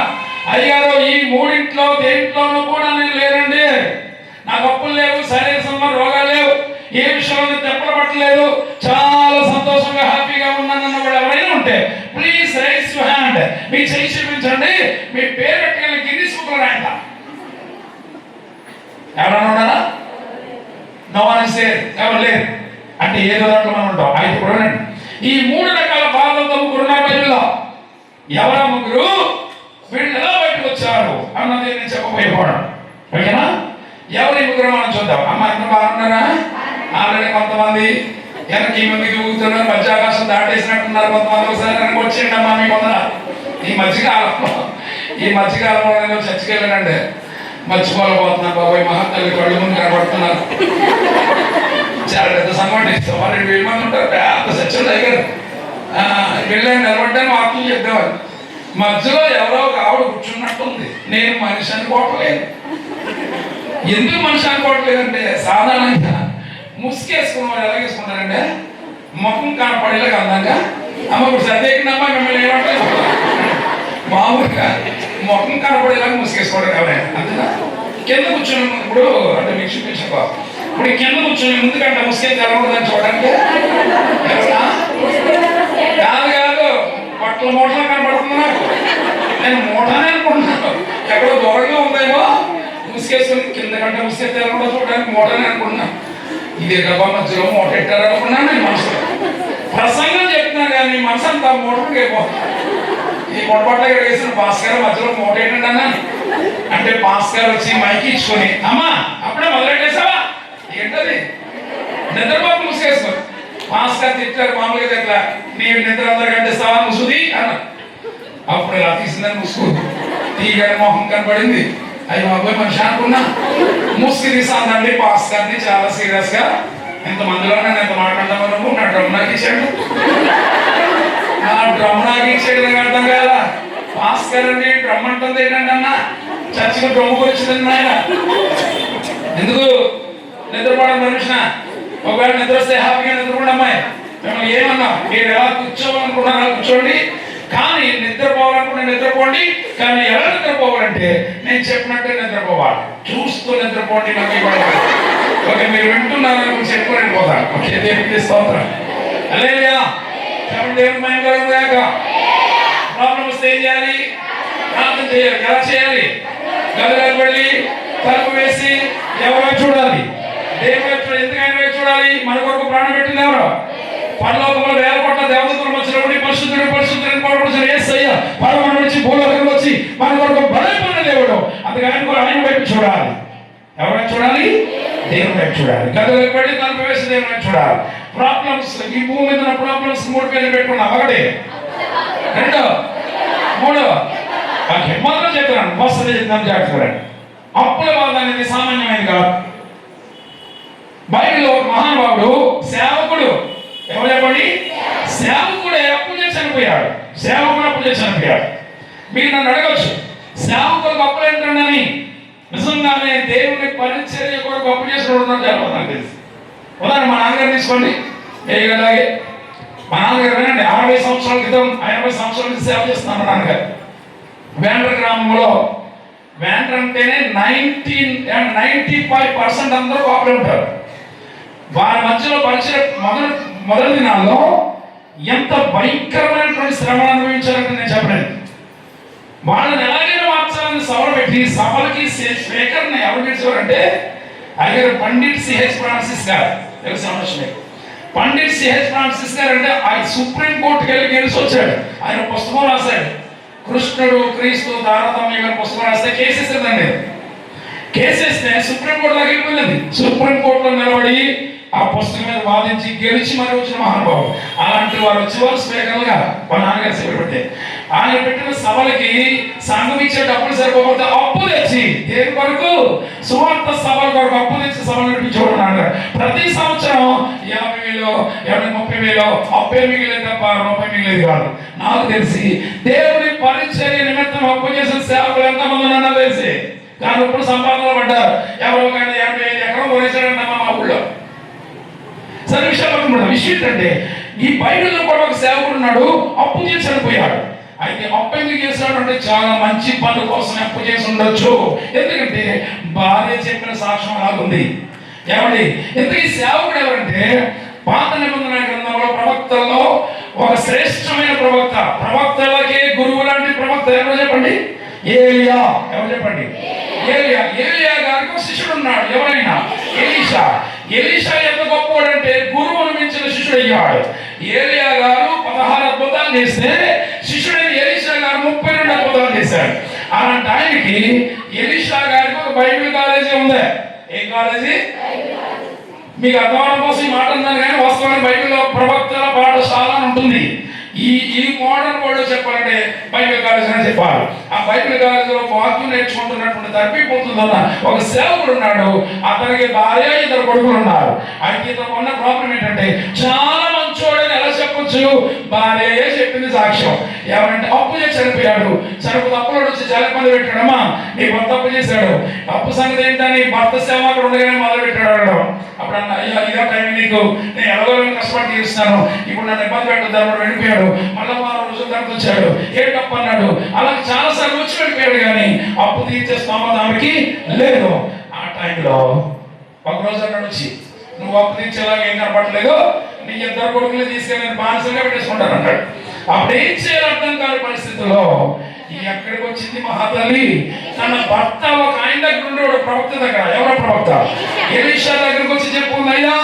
అయ్యారో ఈ మూడింట్లో దేంట్లోనూ కూడా నేను లేనండి, నాకు అప్పులు లేవు, శరీర సంబంధ రోగాలు లేవు, ఏ విషయంలో తెప్పలు పట్టలేదు, చాలా సంతోషంగా హ్యాపీగా ఉన్నానన్న వాళ్ళు ఎవరైనా ఉంటే ప్లీజ్ రైస్ యువర్ హ్యాండ్. మీ చేయి చూపించండి, మీ పేరు పెట్టుకెళ్ళి గిన్నిస్ బుక్లో రాయంట. ఎవరైనా ఉన్నారా? నో వన్ సేర్, ఎవరు లేరు. అంటే ఏదో దాంట్లో మనం ఉంటాం. అయితే కూడా ఈ మూడు రకాల బాధలతో ముగ్గురు ఉన్నారు బైబిల్లో. ఎవరా ముగ్గురు, వీళ్ళు ఎలా బయటకు వచ్చారు అన్నది నేను చెప్పబోయేవాడు. ఓకేనా? ఎవరి ముగ్గురు మనం చూద్దాం. అమ్మ ఎంత బాగున్నారా? ఆల్రెడీ కొంతమంది వెనక్కి ముందుకు ఊగుతున్నారు, మధ్యాకాశం దాటేసినట్టున్నారు. కొంతమంది ఒకసారి వెనక్కి వచ్చేయండి అమ్మా. మీ కొందర ఈ మధ్యకాలంలో నేను చర్చికి వెళ్ళానండి, మర్చిపోలేకపోతున్నాను బాబాయ్. మహాతల్లి కళ్ళు ముందు కనబడుతున్నారు. చాలా పెద్ద సంఘం ఇస్తాం, 2,000 మంది ఉంటారు, పెద్ద సత్యం దగ్గర వెళ్ళాను. నిలబడ్డాను, వాక్యం చెప్పేవారు. మధ్యలో ఎవరో ఒక ఆవిడ కూర్చున్నట్టుంది. నేను మనిషి అనుకోవట్లేదు. ఎందుకు మనిషి అనుకోవట్లేదంటే, సాధారణంగా ముసుకేసుకున్న వాళ్ళు ఎలా వేసుకుంటారంటే ముఖం కనపడేలాగా అందంగా. అమ్మ ఇప్పుడు సర్దేకిందమ్మా మిమ్మల్ని ఏమంటారు, మామూలుగా ముఖం కనపడేలాగా ముసుకేసుకోవడం ఎవరైనా అంతేనా? కింద కూర్చొని ఇప్పుడు అంటే మీకు చూపించకో, ఇప్పుడు కింద కూర్చొని ముందుకంటే ముసుకేం తెలవదని చూడడానికి కాదు, బట్టల మూటలో కనపడుతున్నా. నేను మూటనే అనుకుంటున్నాను, ఎక్కడో దూరంగా ఉందేమో ముసుకేసుకుని కింద కంటే ముసుకే తెలవకుండా చూడడానికి మూటనే అనుకుంటున్నాను. ఇది డబ్బా మధ్యలో మూట పెట్టారనుకున్నాను నేను మనసులో. ప్రసంగం చెప్తున్నాను కానీ మనసు అంతా మూటకి అయిపోతుంది. ఈ పొడబట్ల వేసిన భాస్కర్ మధ్యలో మూట ఏంటండి అన్నాను. అంటే భాస్కర్ వచ్చి మైకి ఇచ్చుకొని, అమ్మా అప్పుడే మొదలెట్టేసావా ఏంటది, నిద్రపోతు ముసుకేసుకో. భాస్కర్ తిట్టారు మామూలుగా, ఎట్లా నీవు నిద్ర అందరు గంటేస్తావా ముసుది అన్న. అప్పుడు ఇలా తీసిందని ముసుగు తీయగానే మొహం కనపడింది. అయ్యి బాబోయ్ మనిషి అనుకున్నా. ముసుగు తీసానండి భాస్కర్ని చాలా సీరియస్ గా. ఇంతమందిలో నేను ఎంత మాట్లాడదామను, నా డ్రమ్ నాకు ఇచ్చాడు. నా డ్రమ్ నాకు ఇచ్చాడు, నాకు అర్థం కాదా. భాస్కర్ అండి డ్రమ్ అంటుంది ఏంటంటే అన్న, చర్చికి డ్రమ్ వచ్చిందండి ఆయన. ఎందుకు నిద్రపోవడం మనిషిన? ఒకవేళ నిద్ర వస్తే హ్యాపీగా నిద్రపోండి అమ్మాయి. మిమ్మల్ని ఏమన్నా, మీరు ఎలా కూర్చోవాలనుకున్నారో అలా కూర్చోండి, కానీ నిద్రపోవాలనుకుంటే నిద్రపోండి. కానీ ఎలా నిద్రపోవాలంటే నేను చెప్పినట్టే నిద్రపోవాలి. చూస్తూ నిద్రపోండి. ఓకే, మీరు వింటున్నారని చెప్పుకొని పోతాను. ఓకే, దేవునికి స్తోత్రం. హల్లెలూయా. దేవుని మహిమ కలుగుగాక. ప్రాబ్లం వస్తే ఏం చేయాలి? ప్రార్థన చేయాలి. ఎలా చేయాలి? గదిలోకి వెళ్ళి తలుపు వేసి ఎవరో చూడాలి, దేవుడు ఎందుకైనా వేసి చూడాలి. మన కొరకు ప్రాణం పెట్టింది ఎవరో? పరలోకంలో 1000 కోట్ల దేవతల మధ్యలో ఉండి పరిశుద్ధుడు పరిశుద్ధుడు పడవలసిన యేసయ్య పరమ నుంచి భూలోకంలో వచ్చి మన కొరకు బలైపోయిన దేవుడు. అందుకే ఆయన వైపు చూడాలి. ఎవరైనా చూడాలి? దేవుని వైపు చూడాలి. గదిలోకి వెళ్ళి తలుపు వేసి దేవుని వైపు చూడాలి. ప్రాబ్లమ్స్, ఈ భూమి మీద ఉన్న ప్రాబ్లమ్స్ 3 పేర్లు పెట్టుకున్నాం. 1, 2, 3. ఓకే, మొదలు చెప్తున్నాను, వస్తుంది చెప్తాను, జాగ్రత్త. అప్పుల బాధ అనేది సామాన్యమైనది కాదు. బైబిల్లో ఒక మహానుభావుడు సేవకుడు, ఎవరు చెప్పండి? సేవకుడే అప్పు చేసి చనిపోయాడు. సేవకుడు అప్పు చేసి చనిపోయాడు. మీరు నన్ను అడగచ్చు, సేవకులకు అప్పులు ఏంటండి? నిజంగానే దేవుని పరిచర్య కొరకు అప్పు చేసిన నాకు తెలుసు. ఉదాహరణ మా నాన్నగారు తీసుకోండి. అలాగే మా నాన్నగారు వినండి, 60 సంవత్సరాల క్రితం 80 సంవత్సరాల క్రితం సేవ చేస్తున్నాను. మా నాన్నగారు వేండ్ర గ్రామంలో, వేండ్ర అంటేనే 95% అందరూ కాపులు ఉంటారు. వారి మధ్యలో పరిచయం మొదటి దినాల్లో ఎంత భయంకరమైనటువంటి శ్రమను అనుభవించారంటే నేను చెప్పలేదు. వాళ్ళని ఎలాగైనా మార్చాలని సభలు పెట్టి సభలకి స్పీకర్ని ఎవరు పిలిచేవారంటే అయ్యారు పండిట్ సిహెచ్ ఫ్రాన్సిస్ గారు. తెలుసు సమస్య. పండిట్ సిహెచ్ ఫ్రాన్సిస్ గారు అంటే ఆయన సుప్రీం కోర్టుకి వెళ్ళి గెలిచి వచ్చాడు. ఆయన పుస్తకం రాశాడు, కృష్ణుడు క్రీస్తు తారతమ్యం పుస్తకం రాస్తే కేసేస్తుందండి. కేసేస్తే సుప్రీంకోర్టు దాకా వెళ్ళిపోయింది. సుప్రీంకోర్టులో నిలబడి ఆ పుస్తకం మీద వాదించి గెలిచి మరి వచ్చిన మహానుభావుడు. అలాంటి వారు వచ్చేవారు స్పీకర్లుగా వాళ్ళ నాన్నగారు సేవ పెడితే ఆయన పెట్టిన సభలకి సంఘం ఇచ్చే డబ్బులు సరిపోతే అప్పు తెచ్చి దేని కొరకు సువార్త సభల కొరకు అప్పు తెచ్చి సభలు నడిపించేవాడు నాన్నగారు. ప్రతి సంవత్సరం 50,000 30,000 అప్పే మిగిలేదు తప్ప రూపాయి మిగిలేదు కాదు. నాకు తెలిసి దేవుని పరిచర్య నిమిత్తం అప్పు చేసిన సేవకులు ఎంతమంది ఉన్నారో తెలిసి కానీ ఇప్పుడు సంపాదనలో పడ్డారు. ఎవరో కానీ 55 ఎకరం కొనేసాడంటే మా ఊళ్ళో. సరే విషయం ఏంటంటే ఈ బైబిల్లో కూడా ఒక సేవకుడు ఉన్నాడు, అప్పు చేసి చనిపోయాడు. అయితే అప్పు ఎందుకు చేశాడు అంటే చాలా మంచి పనుల కోసం అప్పు చేసి ఉండొచ్చు. ఎందుకంటే భార్య చెప్పిన సాక్ష్యం అలాగుంది. ఏమండి ఎందుకు ఈ సేవకుడు ఎవరంటే పాత నిబంధన గ్రంథంలో ప్రవక్తల్లో ఒక శ్రేష్టమైన ప్రవక్త, ప్రవక్తలకే గురువు లాంటి ప్రవక్త ఎవరో చెప్పండి? ఏలియా. ఎవరు చెప్పండి? ఏలియా. ఏలియా గారికి ఒక శిష్యుడు ఉన్నాడు. ఎవరైనా? ఎలీషా. ఎలీషా ఎంత గొప్పవాడంటే గురువును మించిన శిష్యుడు అయ్యాడు. ఏలియా గారు 16 అద్భుతాలు చేస్తే శిష్యుడైన ఎలీషా గారు 32 అద్భుతాలు చేశాడు. అలాంటి ఆయనకి ఎలీషా గారికి ఒక బైబిల్ కాలేజీ ఉంది. ఏం కాలేజీ? మీకు అర్థమవడం కోసం ఈ మాట అన్నాను కానీ వాస్తవానికి బైబిల్లో ప్రవక్తల పాఠశాల అని ఉంటుంది. ఈ మోడర్న్ వరల్డ్ చెప్పాలంటే బైబిల్ కాలేజ్ అని చెప్పాలి. ఆ బైబిల్ కాలేజీలో వాక్యం నేర్చుకుంటున్నటువంటి తప్పిపోతుందన్న ఒక సేవకుడు ఉన్నాడు. అతనికి భార్య 2 కొడుకులు ఉన్నారు. అయితే ఇతను ఉన్న ప్రాబ్లం ఏంటంటే చాలా మంచోడని ఎలా చెప్పొచ్చు? భార్య చెప్పింది సాక్ష్యం. ఏమంటే అప్పు చేసి చనిపోయాడు. చనిపోతే అప్పులో వచ్చి చాలా మంది పెట్టాడమ్మా నీ భర్త అప్పు చేశాడు, అప్పు సంగతి ఏంటని భర్త సేవ అక్కడ ఉండగానే మొదలు పెట్టాడు. అప్పుడు అన్న అయ్యా ఇదే టైం నీకు నేను ఎలాగో కష్టపడి తీరుస్తాను, ఇప్పుడు నన్ను ఇబ్బంది పెట్టద్దాం వెళ్ళిపోయాడు. మళ్ళీ 6 రోజుల తర్వాత వచ్చాడు, ఏ తప్పు అన్నాడు. అలాగే చాలా సార్లు వచ్చి వెళ్ళిపోయాడు కానీ అప్పు తీర్చే స్తోమత ఆమెకి లేదు. ఆ టైంలో ఒకరోజు అన్నాడు వచ్చి నువ్వు అప్పు తీర్చేలాగా ఏం కనపడలేదు, నీ 2 కొడుకులు తీసుకెళ్ళి నేను బానిసలుగా పెట్టేసుకుంటాను అన్నాడు. అప్పుడు ఏం చేయాలి అర్థం కాని పరిస్థితుల్లో ఎక్కడికి వచ్చింది మహాతల్లి? తన భర్త ఒక ఆయన దగ్గర ఉండేవాడు, ప్రవక్త దగ్గర. ఎవరో ప్రవక్త? ఎలీషా దగ్గరకు వచ్చి చెప్పుకుంది, అయ్యా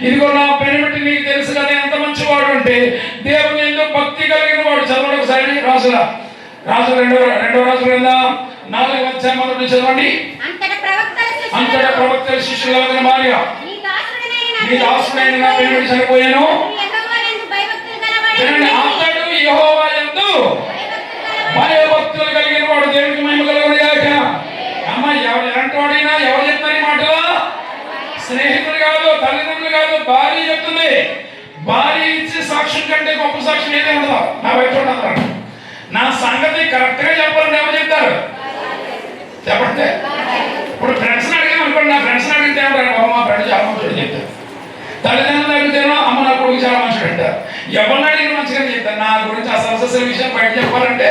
ఇదిగో నా పెనిమిటి నీకు తెలుసు కదా ఎంత మంచివాడు అంటే దేవుని ఎందుకు భక్తి కలిగిన వాడు. చదవండి ఒకసారి రాజుల 2వ గ్రంథం 4వ అధ్యాయం మొదటి నుంచి చదవండి. అంతటా ప్రవక్తల శిష్యుల భార్య నీ దాసుడైన నా పెనిమిటి చనిపోయాను, అంతడు యెహోవా యందు భయభక్తులు కలిగిన వాడు, దేవునికి మహిమ కలుగునుగాక. అమ్మ ఎలాంటి వాడైనా ఎవరు చెప్తారు ఈ మాటలు? స్నేహితుడు కాదు, తల్లిదండ్రులు కాదు, భార్య చెప్తుంది. భార్య ఇచ్చే సాక్ష్యం కంటే గొప్ప సాక్ష్యం ఏదే ఉండదు. నా వైపు అంటారు నా సంగతి కరెక్ట్ గా చెప్పాలంటే ఎవరు చెప్తారు చెప్పండి. ఇప్పుడు ఫ్రెండ్స్ అడిగాను అనుకోండి, నా ఫ్రెండ్స్ అడిగితే ఏమంటారు? మా ఫ్రెండ్ చాలా మంచిగా చెప్తారు. తల్లిదండ్రులు అడిగితేనో అమ్మ నా కొడుకు చాలా మంచిగా అంటారు. ఎవరిని అడిగిన మంచిగా చెప్తారు. నా గురించి అసలు విషయం బయట చెప్పాలంటే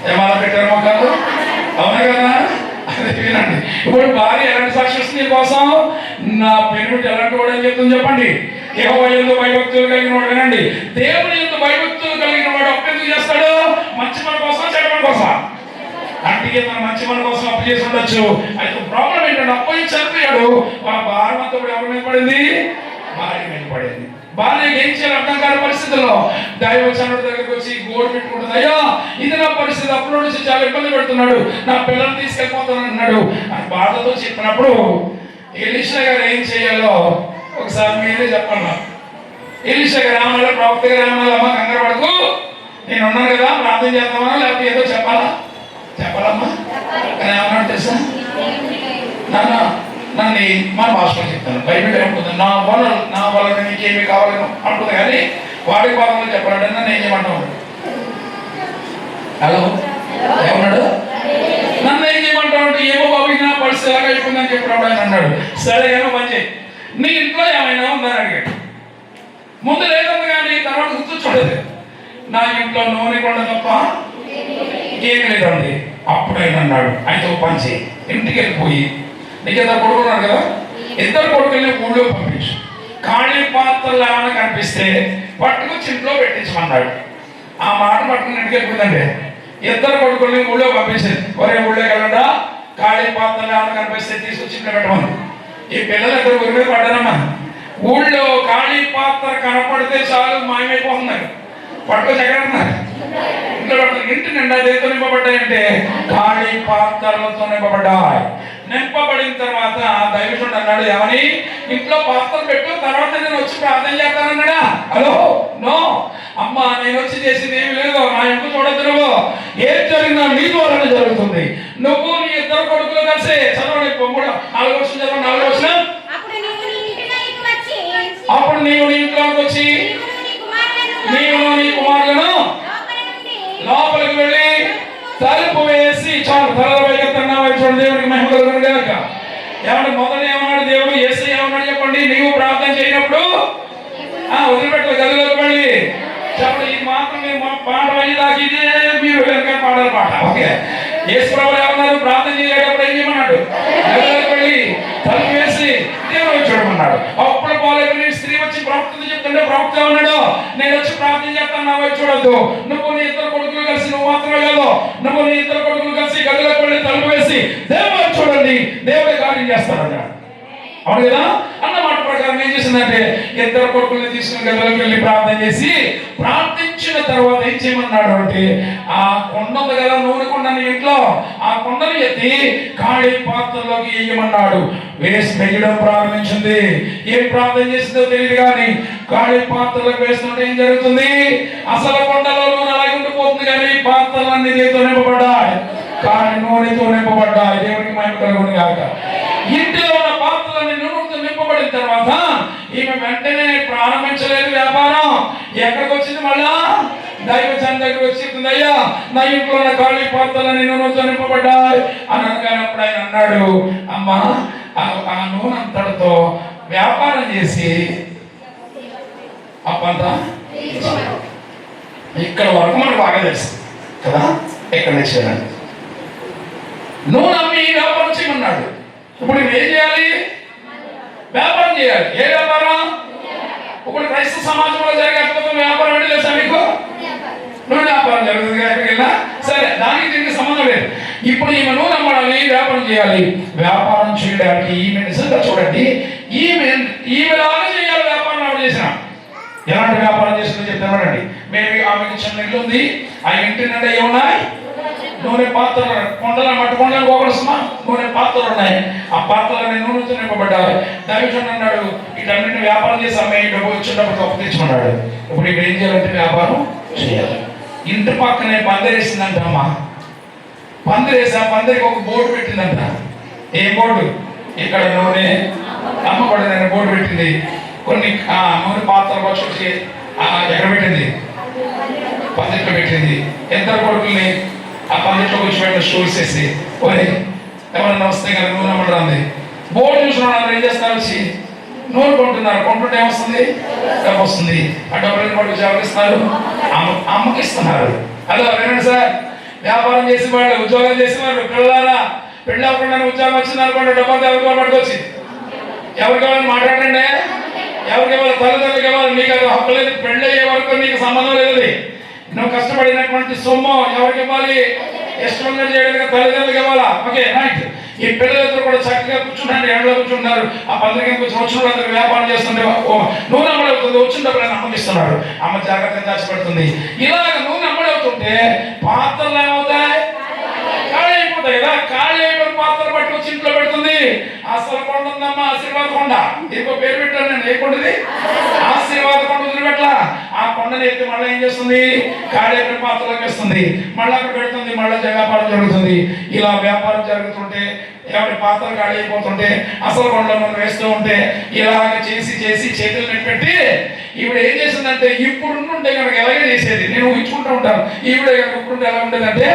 ఏమన్నా పెట్టారు మొక్కలు? అవునా కదా? అదే వినండి. ఇప్పుడు భార్య ఎలాంటి సాక్షి వస్తుంది కోసం? నా పెనిమిటి ఎలాంటి వాడు అని చెప్తుంది చెప్పండి. యెహోవా యందు భయభక్తులు కలిగిన వాడు. వినండి, దేవుని యందు భయభక్తులు కలిగిన వాడు అప్పు ఎందుకు చేస్తాడు? మంచి మన కోసం, చెడ్డ మన కోసం. అంటే తన మంచి మన కోసం అప్పు చేసి ఉండొచ్చు. అయితే ప్రాబ్లం ఏంటంటే అప్పు ఇచ్చి చనిపోయాడు. ఆ భారం అంతా ఎవరి మీద పడింది? భార్య మీద పడింది. భార్య ఏం చేయాలి అర్థం కాని పరిస్థితుల్లో దైవచనుడి దగ్గరికి వచ్చి గోడు పెట్టుకుంటుంది, అయ్యా ఇది నా పరిస్థితి, అప్పులో నుంచి చాలా ఇబ్బంది పెడుతున్నాడు, నా పిల్లల్ని తీసుకెళ్ళిపోతాను అన్నాడు అని బాధతో చెప్పినప్పుడు ఎలీషా గారు ఏం చేయాలో ఒకసారి మీరే చెప్పాలి. ఎలీషా గారు ఏమన్నా? ప్రవక్త గారు ఏమన్నా? అమ్మ కంగారు పడకు, నేను ఉన్నాను కదా, ప్రార్థన చేద్దామా లేకపోతే ఏదో చెప్పాలమ్మా కానీ ఏమన్నా తెలుసా? నన్ను మన భాషలో చెప్తాను. బైబిల్ ఏమంటుంది? నా వల్ల నీకేమి కావాలను అంటుంది కానీ వాడి భాగంలో చెప్పాలంటే నన్ను ఏం చేయమంటావు? హలో ఏమన్నాడు? నన్ను ఏం చేయమంటావు అంటే ఏమో బాబు నా పరిస్థితి ఎలాగ అయిపోయిందని చెప్పినప్పుడు ఆయన అన్నాడు, సరే ఏమో పని చేయి, నీ ఇంట్లో ఏమైనా ఉందని అడిగాడు. ముందు లేదంది కానీ తర్వాత గుర్తు చూడదు. నా ఇంట్లో నూనె కొండ తప్ప ఏమి లేదండి. అప్పుడు ఆయన అన్నాడు, ఆయనతో పని చేయి, ఇంటికి వెళ్ళిపోయి నీకు 2 కొడుకులు ఉన్నారు కదా, 2 కొడుకుల్ని ఊళ్ళో పంపించు, ఖాళీ పాత్రలు ఏమైనా కనిపిస్తే పట్టుకొచ్చి ఇంట్లో పెట్టించమన్నాడు. ఆ మాట పట్టుకుని ఇంటికి వెళ్ళిపోయిందండి. 2 కొడుకుల్ని ఊళ్ళో పంపించింది. ఒరే ఊళ్ళో వెళ్ళడా, ఖాళీ పాత్రలు ఏమైనా కనిపిస్తే తీసుకొచ్చి ఇంట్లో పెట్టమని. ఈ పిల్లలు 2 ఊరి మీద పడ్డారమ్మా. ఊళ్ళో ఖాళీ పాత్ర కనపడితే చాలు మాయమైపోతున్నారు, పట్టుకొచ్చి ఎక్కడ ఉన్నారు? ఇంటి నిండా దేంతో నింపబడ్డాయంటే ఖాళీ పాత్రలతో నింపబడ్డాయి. నింపబడిన తర్వాత దైవజనుడు అన్నాడు, ఏమని? ఇంట్లో పాత్రలు పెట్టు, తర్వాత నేను వచ్చి ప్రార్థన చేస్తానన్నాడా? హలో, నో అమ్మా, నేను వచ్చి చేసింది ఏమి లేదు, నా ఇంట్లో చూడద్దు. నువ్వు ఏం జరిగినా నీ ద్వారానే జరుగుతుంది. నువ్వు నీ ఇద్దరు కొడుకులు కలిసి చదవండి, 4వ వచనం చదవండి. 4వ వచనం. అప్పుడు నీవు నీ ఇంట్లోకి వచ్చి నీవు నీ కుమారులను లోపలికి వెళ్ళి తలుపు వేసి, చాలు తలపైకెత్తన్నావు. చూడండి, దేవునికి మహిమ కలుగును గాక. ఏమన్నా మొదట ఏమన్నాడు దేవుడు? యేసయ్య ఏమన్నాడు చెప్పండి? నీవు ప్రార్థన చేయనప్పుడు వదిలిపెట్టాలి, గదిలోకి వెళ్ళి చెప్పండి. ఇది మాత్రం మీరు పాట అయ్యేదాకా ఇదే మీరు వెనక పాడాలి పాట. ఓకే, యేసు ప్రభువు ఏమన్నారు? ప్రార్థన చేసేటప్పుడు ఏం చేయమన్నాడు? గదిలోకి వెళ్ళి తలుపు వేసి దేవుడు చూడమన్నాడు. అప్పుడు పోలేని స్త్రీ వచ్చి ప్రవక్త చెప్తుంటే ప్రవక్త ఉన్నాడు, నేను వచ్చి ప్రార్థన చేస్తాను, నా వైపు చూడద్దు. నువ్వు నీ ఇద్దరు కొడుకులు కలిసి, నువ్వు మాత్రమే కాదు, నువ్వు నీ ఇద్దరు కొడుకులు కలిసి గదిలోకి వెళ్ళి తలుపు వేసి దేవుడు చూడండి, దేవుడే కార్యం చేస్తాడన్నాడు. అవును కదా? అన్న మాట ప్రకారం ఏం చేసిందంటే ఇద్దరు కొడుకుల్ని తీసుకుని గదిలోకి వెళ్ళి ప్రార్థన చేసి, ప్రార్థించిన తర్వాత ఏం చేయమన్నాడు అంటే, ఆ కొండ ఉంది కదా, నూనె కొండని ఇంట్లో, ఆ కొండని ఎత్తి ఖాళీ పాత్రలోకి వేయమన్నాడు. వేయడం ప్రారంభించింది. ఏం ప్రార్థన చేసిందో తెలియదు కానీ ఖాళీ పాత్రలకు వేస్తుంటే ఏం జరుగుతుంది? అసలు కొండలో నూనె అలాగే ఉండిపోతుంది, కానీ పాత్రలన్నీ దీంతో నింపబడ్డాయి, కానీ నూనెతో నింపబడ్డాయి. దేవునికి మహిమ కలుగును గాక. ఇంటిలో ఉన్న పాత్రలన్నీ నూనెతో నింపబడిన తర్వాత ఈమె వెంటనే ప్రారంభించలేదు వ్యాపారం. ఎక్కడికి వచ్చింది? మళ్ళా దైవజన్ దగ్గర వచ్చి, అయ్యా నా ఇంట్లో ఉన్న ఖాళీ పాత్రలన్నీ నూనెతో నింపబడ్డాయి అని అనగానప్పుడు ఆయన అన్నాడు, అమ్మా ఆ నూనె అంతటితో వ్యాపారం చేసి అప్పంతా ఇక్కడ వరకు మనకు బాగా తెలుసు కదా, ఎక్కడ తెచ్చానండి నూనె అమ్మి వ్యాపారం చేయమన్నాడు. ఇప్పుడు ఏం చేయాలి? వ్యాపారం చేయాలి. ఏ వ్యాపారం? ఇప్పుడు క్రైస్తవ సమాజంలో జరిగే అద్భుతం వ్యాపారం అంటే తెలుసా మీకు? నూనె వ్యాపారం జరుగుతుంది. ఎక్కడికి వెళ్ళినా సరే, దానికి దీనికి సంబంధం లేదు. ఇప్పుడు ఈమె నూనె అమ్మడాలి, వ్యాపారం చేయాలి. వ్యాపారం చేయడానికి ఈమె నిజంగా చూడండి, ఈమెలాగా చేయాలి వ్యాపారం. ఆవిడ చేసిన ఎలాంటి వ్యాపారం చేస్తుందో చెప్తానండి. మేము ఆమెకి చిన్న ఇల్లు ఉంది, ఆ ఇంటి నిండా ఏమున్నాయి? నూనె పాత్రలు, కొండల మట్టి కొండలు పోగొడుస్తున్నా నూనె పాత్రలు ఉన్నాయి. ఆ పాత్రలని నూనెతో నింపబడ్డారు. దైవజనుడు అన్నాడు, వీటన్నింటిని వ్యాపారం చేసి అమ్మాయి డబ్బు వచ్చినప్పుడు అప్పు తెచ్చుకున్నాడు. ఇప్పుడు ఇక్కడ ఏం చేయాలంటే వ్యాపారం చేయాలి. ఇంటి పక్కనే పందిరేసిందంట అమ్మ. పందిరేసి ఆ పందిరికి ఒక బోర్డు పెట్టిందంట. ఏ బోర్డు? ఇక్కడ నూనె అమ్మబడిందని బోర్డు పెట్టింది. కొన్ని నూనె పాత్రలు వచ్చి ఎక్కడ పెట్టింది? పందిట్లో పెట్టింది. ఎంత కొడుకుల్ని ఆ పందిట్లో కూర్చోబెట్టిన స్టూల్స్ వేసి, ఓరే ఎవరైనా వస్తే కదా నూనె అమ్మడం. బోర్డు చూసిన వాళ్ళు ఏం చేస్తారు? వచ్చి నూనె కొంటున్నారు. కొంటుంటే ఏమొస్తుంది? డబ్బు వస్తుంది. ఆ డబ్బులను పట్టుకు ఎవరిస్తారు? అమ్మకి ఇస్తున్నారు. హలో వినండి సార్, వ్యాపారం చేసేవాళ్ళు, ఉద్యోగం చేసేవాళ్ళు, పిల్లలారా పెళ్ళి అవ్వకుండా ఉద్యోగం వచ్చింది అనుకోండి, డబ్బులు ఎవరికి పట్టుకొచ్చి ఎవరికి ఇవ్వాలని మాట్లాడండి. ఎవరికి ఇవ్వాలి? తల్లిదండ్రులకు ఇవ్వాలి. నీకు అది హక్కు లేదు. పెళ్ళి అయ్యే వరకు నీకు సంబంధం లేదు. నువ్వు కష్టపడినటువంటి సొమ్ము ఎవరికి ఇవ్వాలి? ఇష్టంగా చేయడానికి తల్లిదండ్రులకు ఇవ్వాలా? Okay right. ఈ పిల్లలిద్దరు కూడా చక్కగా కూర్చుంటారు, ఎండలో కూర్చుంటారు. ఆ పందిరికి కూర్చొని వచ్చిన వాళ్ళందరూ వ్యాపారం చేస్తుంటే నూనె అమ్మడవుతుంది. వచ్చిన డబ్బులను అమ్మకిస్తున్నారు. అమ్మ జాగ్రత్తగా దాచిపెడుతుంది. ఇలాగ నూనె అమ్మడవుతుంటే పాత్రలు ఏమవుతాయి? ఖాళీ అయిపోతాయి కదా. ఖాళీ అయిపోయిన పాత్రలు పట్టి వచ్చి ఇంట్లో పెడుతుంది. అసలు కొండ ఉందమ్మా, ఆశీర్వాద కొండ. ఇంకో పేరు పెట్టాను నేను. ఏ కొండది? ఆశీర్వాద కొండ. వదిలిపెట్లా. ఆ కొండని ఎత్తి మళ్ళీ ఏం చేస్తుంది? ఖాళీ అయిపోయిన పాత్రలకు వేస్తుంది. మళ్ళీ అక్కడ పెడుతుంది. మళ్ళీ వ్యాపారం జరుగుతుంది. ఇలా వ్యాపారం జరుగుతుంటే, ఎవరి పాత్రలు ఖాళీ అయిపోతుంటే, అసలు కొండలో మనం వేస్తూ ఉంటే, ఇలాగ చేసి చేసి చేతులు నెట్పెట్టి ఈవిడ ఏం చేసిందంటే, ఇప్పుడు ఉంటే కనుక ఎలాగే చేసేది నేను ఊహించుకుంటూ ఉంటాను. ఈవిడ ఇప్పుడు ఎలా ఉండేదంటే,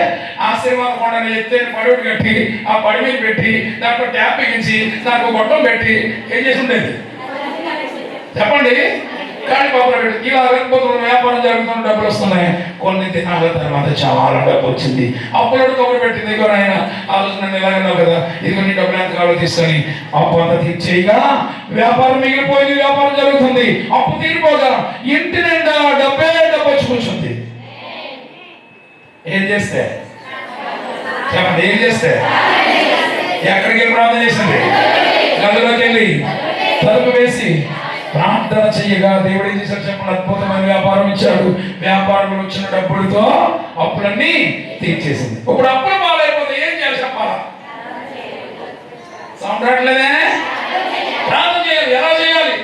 ఆశీర్వాద కొండని ఎత్తేని పడివిడి కట్టి ఆ పడి మీద పెట్టి దాంట్లో ట్యాప్ బిగించి దానికి గొట్టం పెట్టి ఏం చేసి ఉండేది చెప్పండి? ఖాళీ పాత్ర పెట్టి ఇలా అరకపోతున్న వ్యాపారం జరుగుతున్న డబ్బులు వస్తున్నాయి. కొన్ని దినాల తర్వాత చాలా డబ్బు వచ్చింది. అప్పులో కబురు పెట్టింది, ఇదిగో ఆయన ఆలోచన ఎలాగన్నావు కదా, ఇదిగో నీ డబ్బులు ఎంత కావాలో తీసుకొని అప్పు అంతా తీర్చేయగా వ్యాపారం మిగిలిపోయింది. వ్యాపారం జరుగుతుంది. అప్పు తీరిపోగా ఇంటి నిండా డబ్బే డబ్బు వచ్చి కూర్చుంది. ఏం చేస్తే చెప్పండి? ఏం చేస్తే? ఎక్కడికి వెళ్ళి ప్రార్థన చేసింది? గదిలోకి వెళ్ళి తలుపు వేసి ప్రార్థన చేయగా దేవుడు ఏం చేశాడు చెప్పండి, అద్భుతమైన వ్యాపారం ఇచ్చాడు. వ్యాపారంలో వచ్చిన డబ్బులతో అప్పులన్నీ తీర్చేసింది. ఇప్పుడు అప్పులు పాలైపోతే ఏం చేయాలి చెప్పాలా? సౌండ్ రావట్లేదే? ప్రార్థన చేయాలి. ఎలా చేయాలి?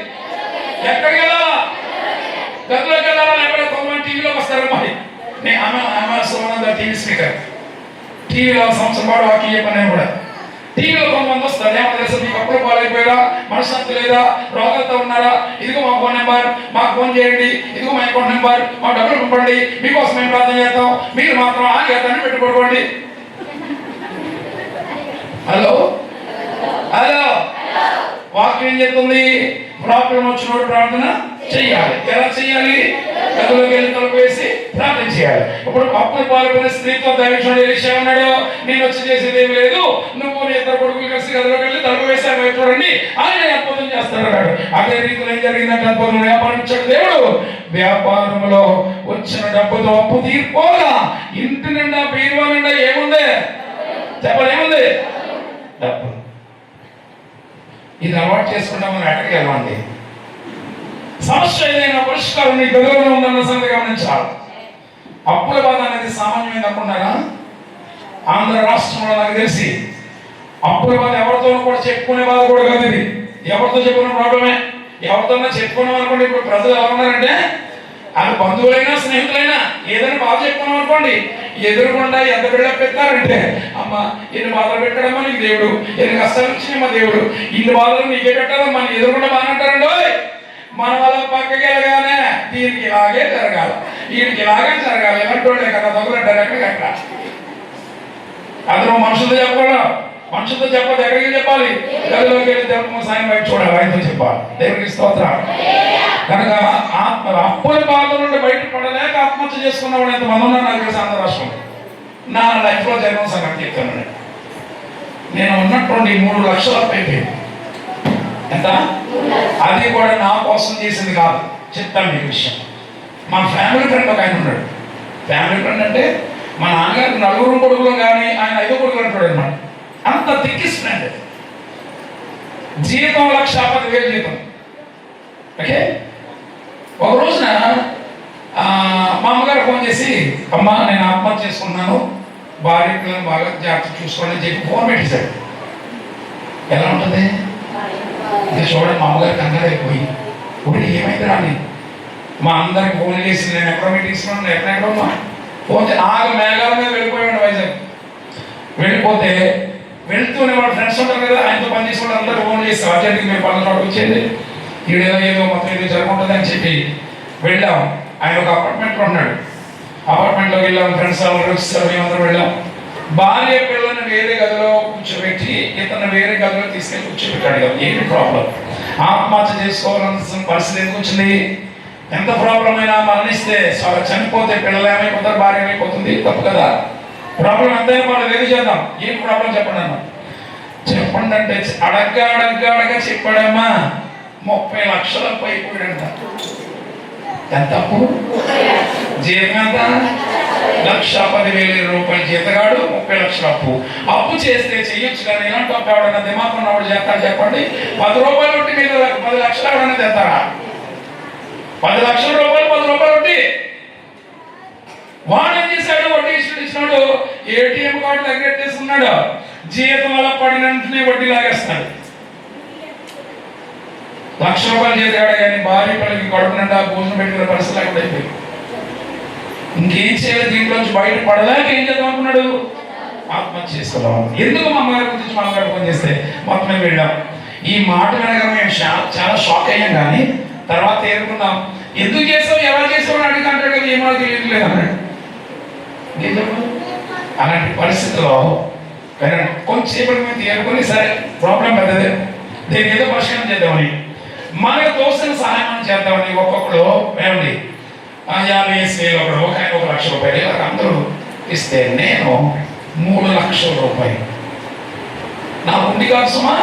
ఎక్కడికి వెళ్ళాలా? గదిలోకి వెళ్ళాలా? లేకపోతే కొంతమంది టీవీలోకి వస్తారు. మరి నేను టీవీ స్పీకర్, టీవీలో సంవత్సరం పాటు వాకి పని కూడా టీవీలో కొంతమంది వస్తారు. ఏమో తెలుసా, మీకు అప్పులు పాలైపోయారా, మనశ్శాంతి లేదా, రోగాలతో ఉన్నారా, ఇదిగో మా ఫోన్ నెంబర్, మాకు ఫోన్ చేయండి, ఇదిగో మా అకౌంట్ నెంబర్, మా డబ్బులు పంపండి, మీకోసం మేము ప్రార్థన చేస్తాం, మీరు మాత్రం ఆ చేతాన్ని పెట్టుకోండి. హలో హలో, వాక్యం ఏం చెప్తుంది? ప్రాబ్లం వచ్చినప్పుడు ప్రార్థన చెయ్యాలి. ఎలా చెయ్యాలి? గదిలోకి వెళ్ళి తలుపు వేసి ప్రార్థన చేయాలి. ఇప్పుడు అప్పులు పాల్గొనే స్త్రీతో దైవజనుడు ఎలీషా ఉన్నాడు, నేను వచ్చి చేసేది ఏమి లేదు, నువ్వు నీ ఇద్దరు కొడుకులు కలిసి గదిలోకి వెళ్ళి తలుపు వేసి చూడండి, ఆయన అద్భుతం చేస్తాడు అన్నాడు. అదే రీతిలో ఏం జరిగిందంటే అద్భుతం వ్యాపారం ఇచ్చాడు దేవుడు. వ్యాపారంలో వచ్చిన డబ్బుతో అప్పు తీర్పోగా ఇంటి నిండా బీరువా నిండా ఏముంది చెప్పండి, ఏముంది? డబ్బు. ఇది అలవాటు చేసుకుంటాం, మనం ఎక్కడికి వెళ్ళండి. సమస్య ఏదైనా పరిష్కారం నీ గదిలో ఉందన్న సంగతి గమనించాలి. అప్పుల బాధ అనేది సామాన్యమైన అనుకుంటారా? ఆంధ్ర రాష్ట్రంలో నాకు తెలిసి అప్పుల బాధ ఎవరితోనూ కూడా చెప్పుకునే బాధ కూడా కాదు. ఇది ఎవరితో చెప్పుకునే ప్రాబ్లమే. ఎవరితోనో చెప్పుకున్నాం అనుకోండి, ఇప్పుడు ప్రజలు ఎలా ఉన్నారంటే, అది బంధువులైనా స్నేహితులైనా ఏదైనా బాధ చెప్పుకున్నాం అనుకోండి, ఎదురుకుండా ఎంత బిల్డప్ పెడతారంటే, అమ్మ ఎన్ని బాధలు పెట్టడమ్మా నీకు దేవుడు, ఎన్ని కష్టాలు ఇచ్చినమ్మా దేవుడు, ఇన్ని బాధలు నీకే పెట్టాలమ్మా, నీ ఎదురుకుండా బాగా అంటారండి. మన వాళ్ళ పక్కకి వెళ్ళగానే దీనికి ఇలాగే జరగాలి, వీడికి ఇలాగే జరగాలి, ఎలాంటి వాళ్ళే కదా తగులంటారు ఎక్కడికక్కడ. అందరూ మనుషులతో చెప్పకూడదు, మనుషులతో చెప్పదు, ఎక్కడికి చెప్పాలి? గదిలోకి వెళ్ళి దేవుడు సాయం వైపు చూడాలి, ఆయనతో చెప్పాలి. దేవుడికి స్తోత్రం. కనుక అప్పుల బాధ నుండి బయటపడలేక ఆత్మహత్య చేసుకున్నవాడు ఎంతమంది ఉన్నారు నాకు తెలిసి ఆంధ్ర రాష్ట్రంలో. నా లైఫ్లో జరిగిన సంగతి చెప్తాను. నేను ఉన్నటువంటి 3 లక్షల అయిపోయింది. ఎంత? అది కూడా నా కోసం చేసింది కాదు. చెప్తాను మీకు విషయం. మా ఫ్యామిలీ ఫ్రెండ్ ఒక ఆయన ఉన్నాడు. ఫ్యామిలీ ఫ్రెండ్ అంటే మా నాన్నగారు 4 కొడుకులు కానీ ఆయన 5 కొడుకులు అంటాడు అనమాట. అంత థిక్కిస్ ఫ్రెండ్. జీతం 1,10,000 జీతం. ఓకే, ఒక రోజున మా అమ్మగారు ఫోన్ చేసి, అమ్మ నేను ఆత్మహత్య చేసుకున్నాను, భార్య పిల్లలను బాగా జాగ్రత్త చూసుకోండి అని చెప్పి ఫోన్ పెట్టేశాడు. ఎలా ఉంటుంది? ఇంకా చూడండి, మా అమ్మగారు కంగారు అయిపోయి, ఇప్పుడు ఏమైంది రాని మా అందరికి ఫోన్ చేసి, నేను ఎక్కడ మీటింగ్స్లో ఎక్కడెక్కడో ఫోన్ ఆగు మేఘాల మీద వెళ్ళిపోయాడు వైజాగ్. వెళ్ళిపోతే వెళ్తూనే వాడు ఫ్రెండ్స్ ఉంటారు కదా, ఆయనతో పనిచేసే వాళ్ళు అందరూ ఫోన్ చేసి, అర్జెంట్కి మీరు పనులు చోటు వచ్చేది, ఈడేదో ఏదో మొత్తం ఏదో జరుగుతుంది అని చెప్పి వెళ్ళాం. ఆయన ఒక అపార్ట్మెంట్లో ఉన్నాడు. అపార్ట్మెంట్లోకి వెళ్ళాం, ఫ్రెండ్స్ అందరూ వచ్చేసారు, మేమందరూ వెళ్ళాం. భార్య పిల్లల్ని వేరే గదిలో కూర్చోబెట్టి ఇతను వేరే గదిలో తీసుకెళ్ళి కూర్చోబెట్టాడు. ఏంటి ప్రాబ్లం? ఆత్మహత్య చేసుకోవాల్సిన పరిస్థితి ఎందుకు వచ్చింది? ఎంత ప్రాబ్లం అయినా మరణిస్తే చనిపోతే పిల్లలు ఏమైపోతారు, భార్య ఏమైపోతుంది, తప్పు కదా. ప్రాబ్లం ఎంతైనా వాళ్ళు ఏది చేద్దాం. ఏం ప్రాబ్లం చెప్పండి అన్న. చెప్పండి అంటే అడగ్గా చెప్పాడమ్మా, 30 లక్షల పైపోయాడంట. ఎంత అప్పు? జీతం ఎంత? 1,10,000 రూపాయలు జీతగాడు, 30 లక్షల అప్పు. అప్పు చేస్తే చెయ్యొచ్చు కానీ ఎలాంటి అప్పు ఎవడన్నా దిమాగ్ ఉన్నవాడు చేస్తాడు చెప్పండి? 10 రూపాయలు వడ్డీ మీద 10 లక్షలు ఎవడన్నా తెస్తారా? 10 లక్షల రూపాయలు 10 రూపాయలు వడ్డీ. వాడు ఏం చేశాడు? వడ్డీ ఇచ్చినాడు, ఏటీఎం కార్డు తగ్గట్టేస్తున్నాడు, జీతం అలా పడిన వెంటనే వడ్డీ లాగేస్తున్నాడు. 1,00,000 రూపాయలు చేసాడు కానీ భార్య పిల్లలకి కడుపునంట భోజనం పెట్టిన పరిస్థితి లేకుండా అయిపోయింది. ఇంకేం చేయాలి? దీంట్లోంచి బయట పడలేక ఏం చేద్దాం అనుకున్నాడు? ఆత్మహత్య చేసుకుందాం. ఎందుకు మా అమ్మగారి గురించి మా అమ్మగారు ఫోన్ చేస్తే మొత్తం వెళ్ళాం. ఈ మాట వినగా మేము చాలా షాక్ అయ్యాం. కానీ తర్వాత తేరుకున్నాం. ఎందుకు చేసావు, ఎలా చేసావు అని అడిగి అంటాడు కదా, ఏమో తెలియట్లేదు అన్నాడు. అలాంటి పరిస్థితిలో కొంచెంసేపటి మేము తేరుకొని, సరే ప్రాబ్లం పెద్దదే, దీన్ని ఏదో పరిష్కారం చేద్దామని, మనకు తోసిన సహాయం చేద్దామని ఒక్కొక్కడు ఏమండి 50,000 ఒకడు, ఒక 1,00,000 రూపాయలు ఇలా అందరూ ఇస్తే నేను 3 లక్షల రూపాయలు నా ఉండి కాదు సుమా.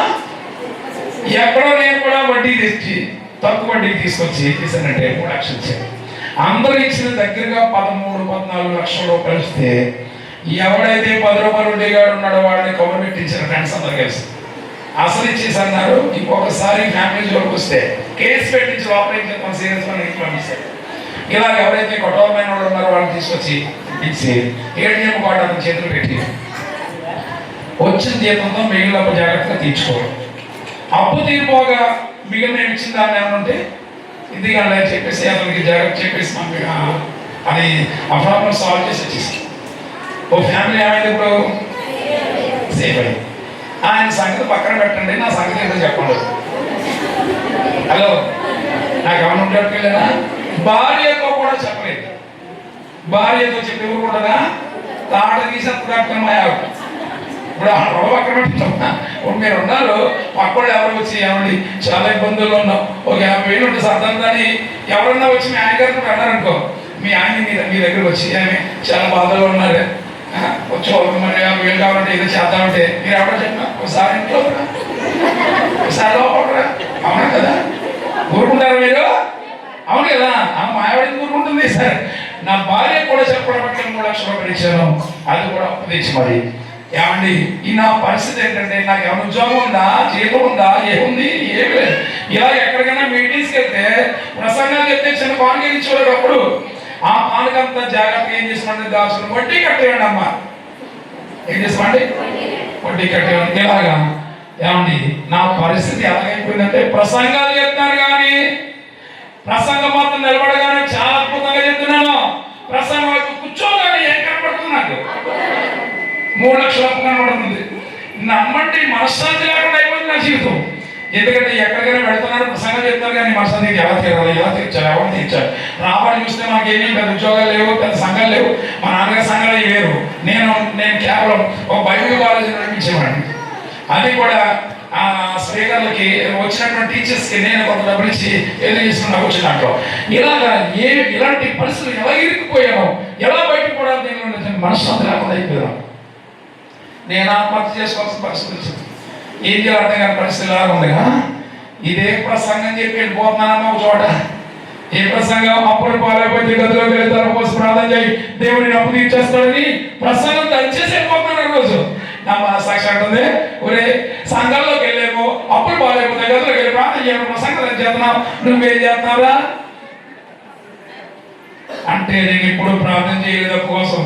ఎక్కడో నేను కూడా వడ్డీ తెచ్చి తక్కువ వడ్డీకి తీసుకొచ్చి తీసానంటే 3 లక్షలు ఇచ్చాను. అందరూ ఇచ్చిన దగ్గరగా 13-14 లక్షల రూపాయలు ఇస్తే ఎవడైతే 10 రూపాయలు వడ్డీగాడు ఉన్నాడో వాడిని కవర్ పెట్టించిన ఫ్రెండ్స్ అందరు కలిసి అసలు ఇచ్చేసి అన్నారు, ఇంకొకసారి ఫ్యామిలీ జోలికి వస్తే కేసు పెట్టించి లోపలికి సీరియస్ ఇంట్లో పంపిస్తారు. ఇలా ఎవరైతే కఠోరమైన వాళ్ళు ఉన్నారో వాళ్ళని తీసుకొచ్చి ఇచ్చి ఏటీఎం కార్డు అతని చేతులు పెట్టి వచ్చిన జీతంతో మిగిలిన అప్పు జాగ్రత్తగా తీర్చుకోవాలి. అప్పు తీరిపోగా మిగిలిన నేను ఇచ్చిన దాన్ని ఏమైనా ఉంటే ఇది కానీ చెప్పేసి అతనికి జాగ్రత్త చెప్పేసి మనకి అని ఆ ప్రాబ్లం సాల్వ్ చేసి వచ్చేసి ఓ ఫ్యామిలీ ఏమైంది ఇప్పుడు సేఫ్ అయింది. ఆయన సంగతి పక్కన పెట్టండి, నా సంగతి ఏదో చెప్పండి. హలో, నాకు ఏమైనా ఉండట్లేదా? భార్యతో కూడా చెప్పలేదు. భార్యతో చెప్పి ఊరుకుంటుందా? తాట తీసి అప్పుడు మా ఇప్పుడు ఆ గొడవ పక్కన పెట్టుకుంటా. ఇప్పుడు మీరు ఉన్నారు, పక్కడు ఎవరు వచ్చి ఏమండి చాలా ఇబ్బందుల్లో ఉన్నాం, ఒక 50,000 ఉంటే సర్దందని ఎవరన్నా వచ్చి మీ ఆయన గారితో అన్నారనుకో, మీ ఆయన మీ దగ్గరకు వచ్చి ఆమె చాలా బాధలో ఉన్నారు, వచ్చి మరి 50,000 కావాలంటే ఏదో చేద్దామంటే మీరు ఎవరో చెప్పినా ఒకసారి ఇంట్లో ఒకసారి లోపడరా. అవునా కదా? ఊరుకుంటారా మీరు? అవును కదా? ఆ మాయవాడికి ఊరుకుంటుంది. సరే, నా భార్య కూడా చెప్పడం బట్టి 3 లక్షలు ఇచ్చాను, అది కూడా అప్పు తెచ్చి మరి ఏమండి ఈ నా పరిస్థితి ఏంటంటే నాకు ఏమైనా ఉద్యోగం ఉందా, జీతం ఉందా, ఏముంది, ఏమి లేదు. ఇలా ఎక్కడికైనా మీటింగ్స్కి వెళ్తే ప్రసంగాలు చెప్తే చిన్న కానుక ఇచ్చేవాడు. అప్పుడు ఆ కానుకంతా జాగ్రత్తగా ఏం చేసినట్టు దాచుకుని వడ్డీ కట్టేయండి అమ్మ. ఏం చేసామండి? వడ్డీ కట్టేయండి. ఇలాగా ఏమండి నా పరిస్థితి ఎలాగైపోయిందంటే ప్రసంగాలు చెప్తాను కానీ ప్రసంగం మాత్రం నిలబడగానే చాలా అద్భుతంగా చెప్తున్నాను. ప్రసంగం కూర్చోగానే ఏం కనపడుతుంది? నాకు 3 లక్షల అప్పు కనబడుతుంది. నమ్మండి మనశ్శాంతి లేకుండా అయిపోయింది నా జీవితం. ఎందుకంటే ఎక్కడికైనా వెళ్తున్నారు, ప్రసంగం చెప్తారు కానీ మనశ్శాంతికి ఎలా తీరాలి, ఎలా తీర్చాలి, ఎవరు తీర్చాలి. రాబడి చూస్తే మాకు ఏమీ పెద్ద ఉద్యోగాలు లేవు, పెద్ద సంఘాలు లేవు, మా నాన్నగారి సంఘాలు వేరు. నేను కేవలం ఒక బైబిల్ కాలేజీ నడిపించేవాడిని. అది కూడా ఆ స్పీకర్లకి వచ్చినటువంటి టీచర్స్కి నేను కొంత డబ్బులు ఇచ్చి ఏదో చేసుకున్నా వచ్చినట్లు. ఇలాగా ఇలాంటి పరిస్థితులు ఎలా ఇరుక్కుపోయాను, ఎలా బయటకు కూడా నేను మనశ్శాంతి లేకుండా అయిపోయాను. నేను ఆత్మహత్య చేసుకోవాల్సిన పరిస్థితి వచ్చింది. ఏం చేయాలి అర్థం కాని పరిస్థితి ఎలా ఉందిగా. ఇదే ప్రసంగం చెప్పి వెళ్ళిపోతున్నానమ్మా ఒక చోట. ఏ ప్రసంగం? అప్పుడు పాలైపోతే గదిలోకి వెళ్తారు, కోసం ప్రార్థన చేయి, దేవుడిని అప్పు తీర్చేస్తాడని ప్రసంగం దయచేసి వెళ్ళిపోతున్నాను. రోజు నా మనసాక్షి అంటుంది, ఒరే సంఘంలోకి వెళ్ళేమో అప్పుడు పాలైపోతే గదిలోకి వెళ్ళి ప్రార్థన చేయడం, ప్రసంగం చేస్తున్నావు, నువ్వేం చేస్తున్నావురా అంటే నేను ఇప్పుడు ప్రార్థన చేయలేదు అప్పు కోసం.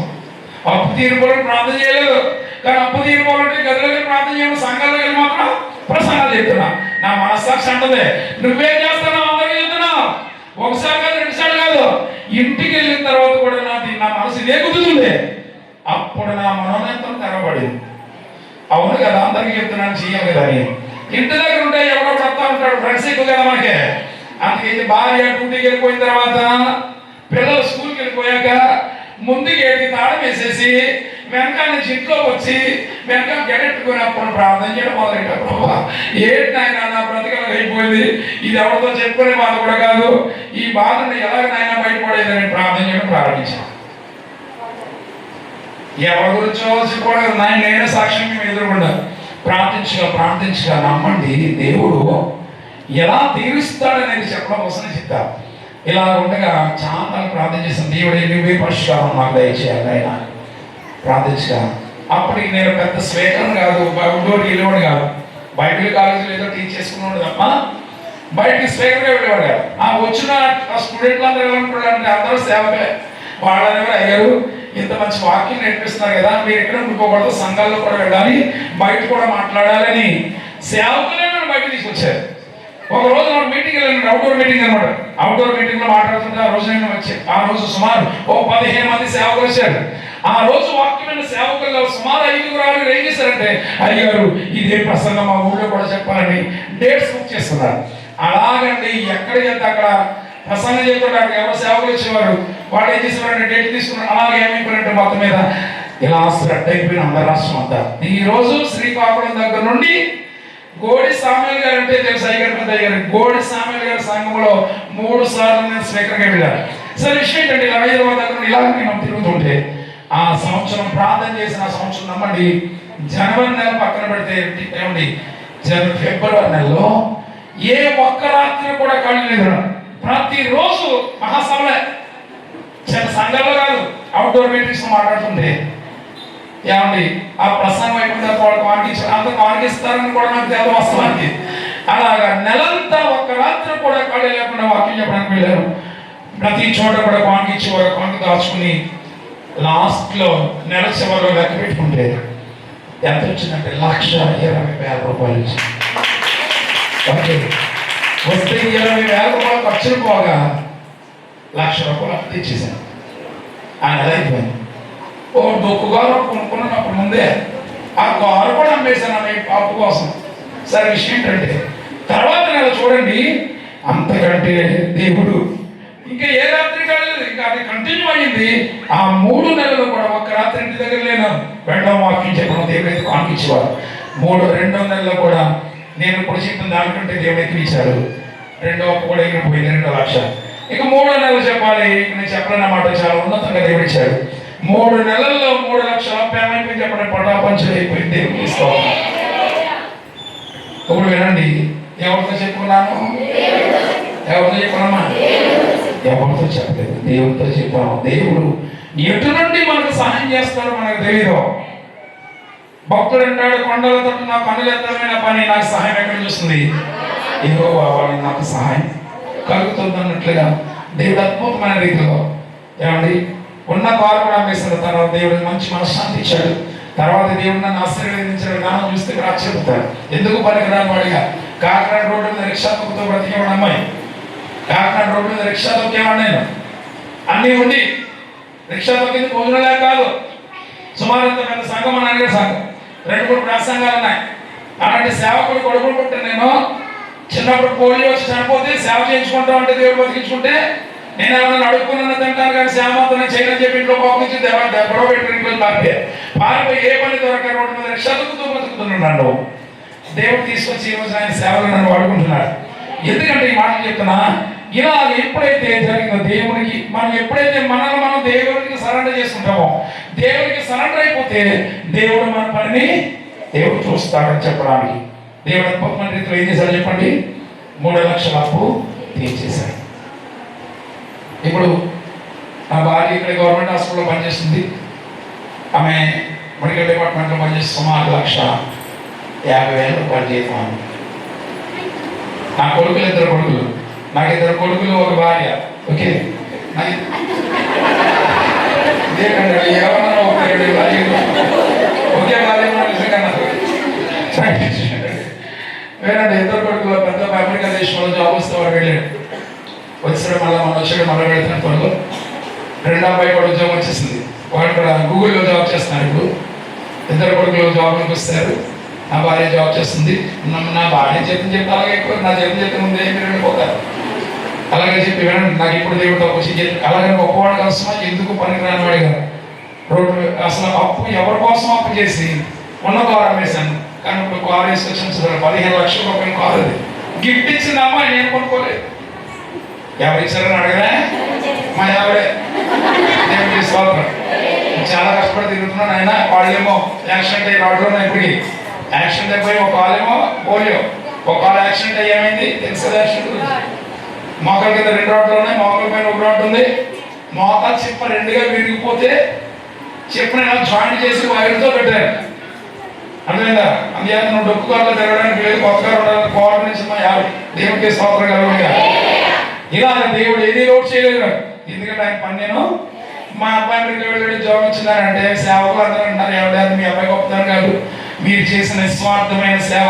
అప్పు తీరుకోవడం ప్రార్థన చేయలేదు, కానీ అప్పు తీరుకోవాలంటే గదిలోకి ప్రార్థన చేయడం, సంఘాలకు వెళ్ళి మాత్రం ప్రసంగాలు చెప్తున్నా. నా మనస్సాక్షి అంటదే, నువ్వేం చేస్తున్నావు, అందరూ చెప్తున్నావు. ఒకసారి కాదు, 2 సార్లు కాదు, ఇంటికి వెళ్ళిన తర్వాత కూడా నా మనసు ఇదే కుదురుతుంది. అప్పుడు నా మనోనేత్రం తెరవబడింది. అవును కదా, అందరికీ చెప్తున్నాను చెయ్యాలి కదా అని. ఇంటి దగ్గర ఉంటే ఎవరో వస్తా ఉంటాడు, ఫ్రెండ్స్ ఎక్కువ కదా మనకి. అందుకే భార్య డ్యూటీకి వెళ్ళిపోయిన తర్వాత, పిల్లలు స్కూల్కి వెళ్ళిపోయాక ముందుకి ఏది తాళం వేసేసి వెనకాల ఇంట్లో వచ్చి వెనకాల గడెట్టుకుని అప్పుడు ప్రార్థన చేయడం మొదలెట్టాడు. ఏంటి నాయన నా బ్రతకలు అయిపోయింది, ఇది ఎవరితో చెప్పుకునే బాధ కూడా కాదు, ఈ బాధను ఎలాగ నాయన బయటపడేదని ప్రార్థన చేయడం ప్రారంభించాను. ఎవరి గురించో చెప్పుకోవడం నాయన, నేనే సాక్ష్యం మేము ఎదురుకుండా ప్రార్థించగా నమ్మండి, దేవుడు ఎలా తీరుస్తాడనేది చెప్పడం కోసం చెప్తారు. ఇలా ఉండగా చాలా ప్రార్థన చేసిన దేవుడు నువ్వే పరిష్కారం నాకు దయచేయాలి ఆయన ప్రార్థించగా. అప్పటికి నేను పెద్ద స్వేకరణ కాదు, అవుట్డోర్ వెళ్ళేవాడు కాదు, బైబిల్ కాలేజీలో ఏదో టీచ్ చేసుకున్నాడు తప్ప బయటికి స్వేకర్గా వెళ్ళేవాడు కాదు. ఆ వచ్చిన స్టూడెంట్లు అందరూ ఏమనుకుంటారంటే అందరూ సేవలే. వాళ్ళని అయ్యారు, ఇంత మంచి వాక్యం నేర్పిస్తున్నారు కదా, మీరు ఎక్కడ ఉండిపోకూడదు, సంఘాల్లో కూడా వెళ్ళాలి, బయట కూడా మాట్లాడాలని సేవకులే నన్ను బయట తీసుకొచ్చారు. ఒక రోజు మనం మీటింగ్ వెళ్ళాను, అవుట్డోర్ మీటింగ్ అనమాట. అవుట్డోర్ మీటింగ్ లో మాట్లాడుతుంటే ఆ రోజు నేను వచ్చాను. ఆ రోజు సుమారు 15 మంది సేవకులు వచ్చారు. ఆ రోజు వాక్యమైన సేవకుల్లో సుమారు 5 ఏం చేశారంటే, అయ్యారు ఇదే ప్రసంగం మా ఊళ్ళో కూడా చెప్పాలని డేట్స్ బుక్ చేస్తున్నారు. అలాగండి ఎక్కడికి వెళ్తే అక్కడ ప్రసంగం చేస్తుంటే అక్కడ ఎవరు సేవకులు వచ్చేవారు, వాళ్ళు ఏం చేసేవారంటే డేట్ తీసుకున్నారు. అలాగే ఏమైపోయినట్టు మొత్తం మీద ఇలా స్ప్రెడ్ అయిపోయిన అందరు రాష్ట్రం అంతా. ఈ రోజు శ్రీకాకుళం దగ్గర నుండి గోడి సామ్యుల్ గారు అంటే తెలుసు, అయ్యగారు గోడి సామ్యుల్ గారి సంఘంలో 3 సార్లు నేను స్పీకర్గా వెళ్ళాను. సరే విషయం ఏంటంటే, ఇలా హైదరాబాద్ దగ్గర ఇలా నేను తిరుగుతుంటే ఆ సంవత్సరం ప్రార్థన చేసిన ఆ సంవత్సరం నమ్మండి, జనవరి నెల పక్కన పెడితే ఏమండి, ఫిబ్రవరి నెలలో ఏ ఒక్క రాత్రి కూడా ఖాళీ లేదు. ప్రతిరోజు మహాసభలే, చిన్న సంఘాల్లో కాదు, అవుట్డోర్ మీటింగ్స్ మాట్లాడుతుంటే ఏమండి ఆ ప్రసంగం అయిపోయిన వాళ్ళకి వాటికి అంత వాటిస్తారని కూడా నాకు తెలియదు వాస్తవానికి. అలాగా నెలంతా ఒక్క రాత్రి కూడా ఖాళీ లేకుండా వాక్యం చెప్పడానికి వెళ్ళారు. ప్రతి చోట కూడా కానుక ఇచ్చి ఒక కానుక దాచుకుని లాస్ట్లో నెల చివరిలో లెక్క పెట్టుకుంటే ఎంత వచ్చిందంటే 1,20,000 రూపాయలు వచ్చింది. ఓకే, వస్తే 20,000 రూపాయలు ఖర్చులు పోగా 1,00,000 రూపాయలు అప్పు తెచ్చేసాను. ఆ నెల అయిపోయింది. ఓ డొక్కు గారు కొనుక్కున్నాను అప్పుడు ముందే. ఆ కారు కూడా అమ్మేశాను అనే అప్పు కోసం. సరే, విషయం ఏంటంటే తర్వాత నెల చూడండి, అంతకంటే దేవుడు ఇంకా ఏ రాత్రి కాలేదు, ఇంకా అది కంటిన్యూ అయ్యింది. ఆ 3 నెలలు కూడా ఒక్క రాత్రి ఇంటి దగ్గర లేను, వెళ్ళడం వాక్యం చెప్పడం, దేవుడైతే కానిచ్చేవారు. 2 నెలలు కూడా నేను ఇప్పుడు చెప్పిన దానికంటే దేవుడు ఎక్కువ ఇచ్చాడు. 2వ అప్పు కూడా ఎగిరిపోయింది, 2 లక్షలు. ఇక 3వ నెలలు చెప్పాలి, నేను చెప్పలేనమాట, చాలా ఉన్నతంగా దేవుడు ఇచ్చాడు. 3 నెలల్లో 3 లక్షల అప్పు ఏమైపోయింది చెప్పండి, పటాపంచలు అయిపోయింది. దేవుడు తీసుకోవాలి. ఇప్పుడు వినండి, ఎవరితో చెప్పుకున్నాను? ఎవరితో చెప్పుకున్నామా? ఎవరితో చెప్పలేదు, దేవుడితో చెప్పాము. దేవుడు ఎటు నుండి మనకు సహాయం చేస్తాడో మనకు తెలియదు. భక్తుడు అంటాడు, కొండల తట్టు నా కనులెత్తమైన పని, నాకు సహాయం ఎక్కడ చూస్తుంది? యెహోవా వాడు నాకు సహాయం కలుగుతుంది అన్నట్లుగా దేవుడు అద్భుతమైన రీతిలో ఏమండి ఉన్న కారు కూడా అమ్మేసిన తర్వాత దేవుడికి మంచి మనశ్శాంతి ఇచ్చాడు. తర్వాత దేవుడు నన్ను ఆశీర్వదించిన విధానం చూస్తే ఇక్కడ ఆశ్చర్యపోతాడు. ఎందుకు పనికిరాని వాడిగా కాకినాడ రోడ్డు మీద రిక్షా తొక్కుతూ బ్రతికేవాడు అమ్మాయి. కాకినాడ రోడ్డు మీద రిక్షా తొక్కేవాడు నేను. అన్నీ ఉండి రిక్షా తొక్కింది భోజనలే కాదు, సుమారు అంత పెద్ద సంఘం అని అడిగే సంఘం, 2-3 ప్రసంగాలు ఉన్నాయి. అలాంటి సేవకుడు కొడుకులు పుట్టాను నేను. చిన్నప్పుడు పోలియో వచ్చి చనిపోతే సేవ చేయించుకుంటాం అంటే దేవుడు బతికించుకుంటే నేను ఏమన్నా అడుక్కున్న తింటాను కానీ సేవ మాత్రం చేయని చెప్పి ఇంట్లో పోపించి గొడవ పెట్టి ఇంట్లో పారిపోయి ఏ పని దొరక రోడ్డు మీద రిక్షా తొక్కుతూ బతుకుతున్నాడు. దేవుడు తీసుకొచ్చి ఈ రోజు ఆయన సేవలు నన్ను వాడుకుంటున్నాడు. ఎందుకంటే ఈ మాటలు చెప్తున్నా, ఇలా ఎప్పుడైతే జరిగిందో దేవునికి మనం ఎప్పుడైతే మనల్ని మనం దేవుడికి సరెండర్ చేసుకుంటామో, దేవుడికి సరెండర్ అయిపోతే దేవుడు మన పనిని దేవుడు చూస్తాడని చెప్పడానికి దేవుడు అద్భుతమైన రీతిలో ఏం చేశాడు చెప్పండి, 3 లక్షల అప్పు తీర్చేశాడు. ఇప్పుడు నా భార్య ఇక్కడ గవర్నమెంట్ హాస్పిటల్లో పనిచేస్తుంది. ఆమె మెడికల్ డిపార్ట్మెంట్లో పనిచేసి సుమారు 1,50,000 రూపాయలు జీతం. నా కొడుకులు 2 కొడుకులు, నాకు 2 కొడుకులు, ఒక భార్య. ఓకే, ఇదేకండి ఏమన్నా ఒకే భార్య వేరండి. 2 కొడుకులు పెద్ద అమెరికా దేశంలో జాబ్ వస్తే వాడు వెళ్ళాడు. వచ్చాడు, మళ్ళీ వచ్చాడు, మళ్ళీ వెళ్తున్నాడు త్వరలో. 2వ అబ్బాయి కూడా ఉద్యోగం వచ్చేసింది. వాడు కూడా గూగుల్లో జాబ్ చేస్తున్నాడు. ఇప్పుడు 2 కొడుకులు జాబ్కి వస్తారు. నా భార్య జాబ్ చేస్తుంది. నా భార్య చేతిని చెప్పి అలాగే ఎక్కువ, నా చేతిని చెప్పి ముందే మీరు వెళ్ళిపోతారు. అలాగే చెప్పి వినండి, నాకు ఇప్పుడు దేవుడు వచ్చి అలాగే గొప్పవాడు కలుస్తున్నా, ఎందుకు పనికిరాని వాడు కదా. రోడ్డు అసలు అప్పు ఎవరి కోసం అప్పు చేసి ఉన్న కారు వేశాను. కానీ ఇప్పుడు కారు వేసుకొచ్చిన 15 లక్షల రూపాయల కారు. అది గిఫ్ట్ ఇచ్చిందమ్మా, నేను కొనుక్కోలేదు. ఎవరు ఇచ్చారని అడగరా? మా ఎవరే. దేవుడు తీసుకోవాలి. చాలా కష్టపడి తిరుగుతున్నాను. ఆయన వాళ్ళేమో యాక్సిడెంట్ అయ్యి రావడం ఇప్పటికి యాక్సిడెంట్ అయిపోయి, ఒక కాలేమో పోలియో, ఒక కాలు యాక్సిడెంట్ అయ్యి ఏమైంది తెలుసు కదా. యాక్సిడెంట్ మోకాల కింద 2 రాడ్లు ఉన్నాయి, మోకాల పైన 1 రాడ్ ఉంది. మోకాలు చిప్ప 2గా విరిగిపోతే చిప్పని ఇలా జాయింట్ చేసి వైర్తో పెట్టారు. అర్థమైందా? అందుచేత నువ్వు డొక్కు కార్లో తిరగడానికి లేదు, కొత్తగా ఉండాలి. కోరం నుంచి దేవుడికి స్తోత్రం కలుగుగా. ఇలా దేవుడు ఏది లోటు చేయలేదు. ఎందుకంటే ఆయన పని నేను మా అబ్బాయి మీకు వెళ్ళి జాబ్ వచ్చిందానంటే సేవకులు అందరూ అంటారు, ఎవరైనా మీ అబ్బాయి గొప్పదని కాదు, మీరు చేసిన నిస్వార్థమైన సేవ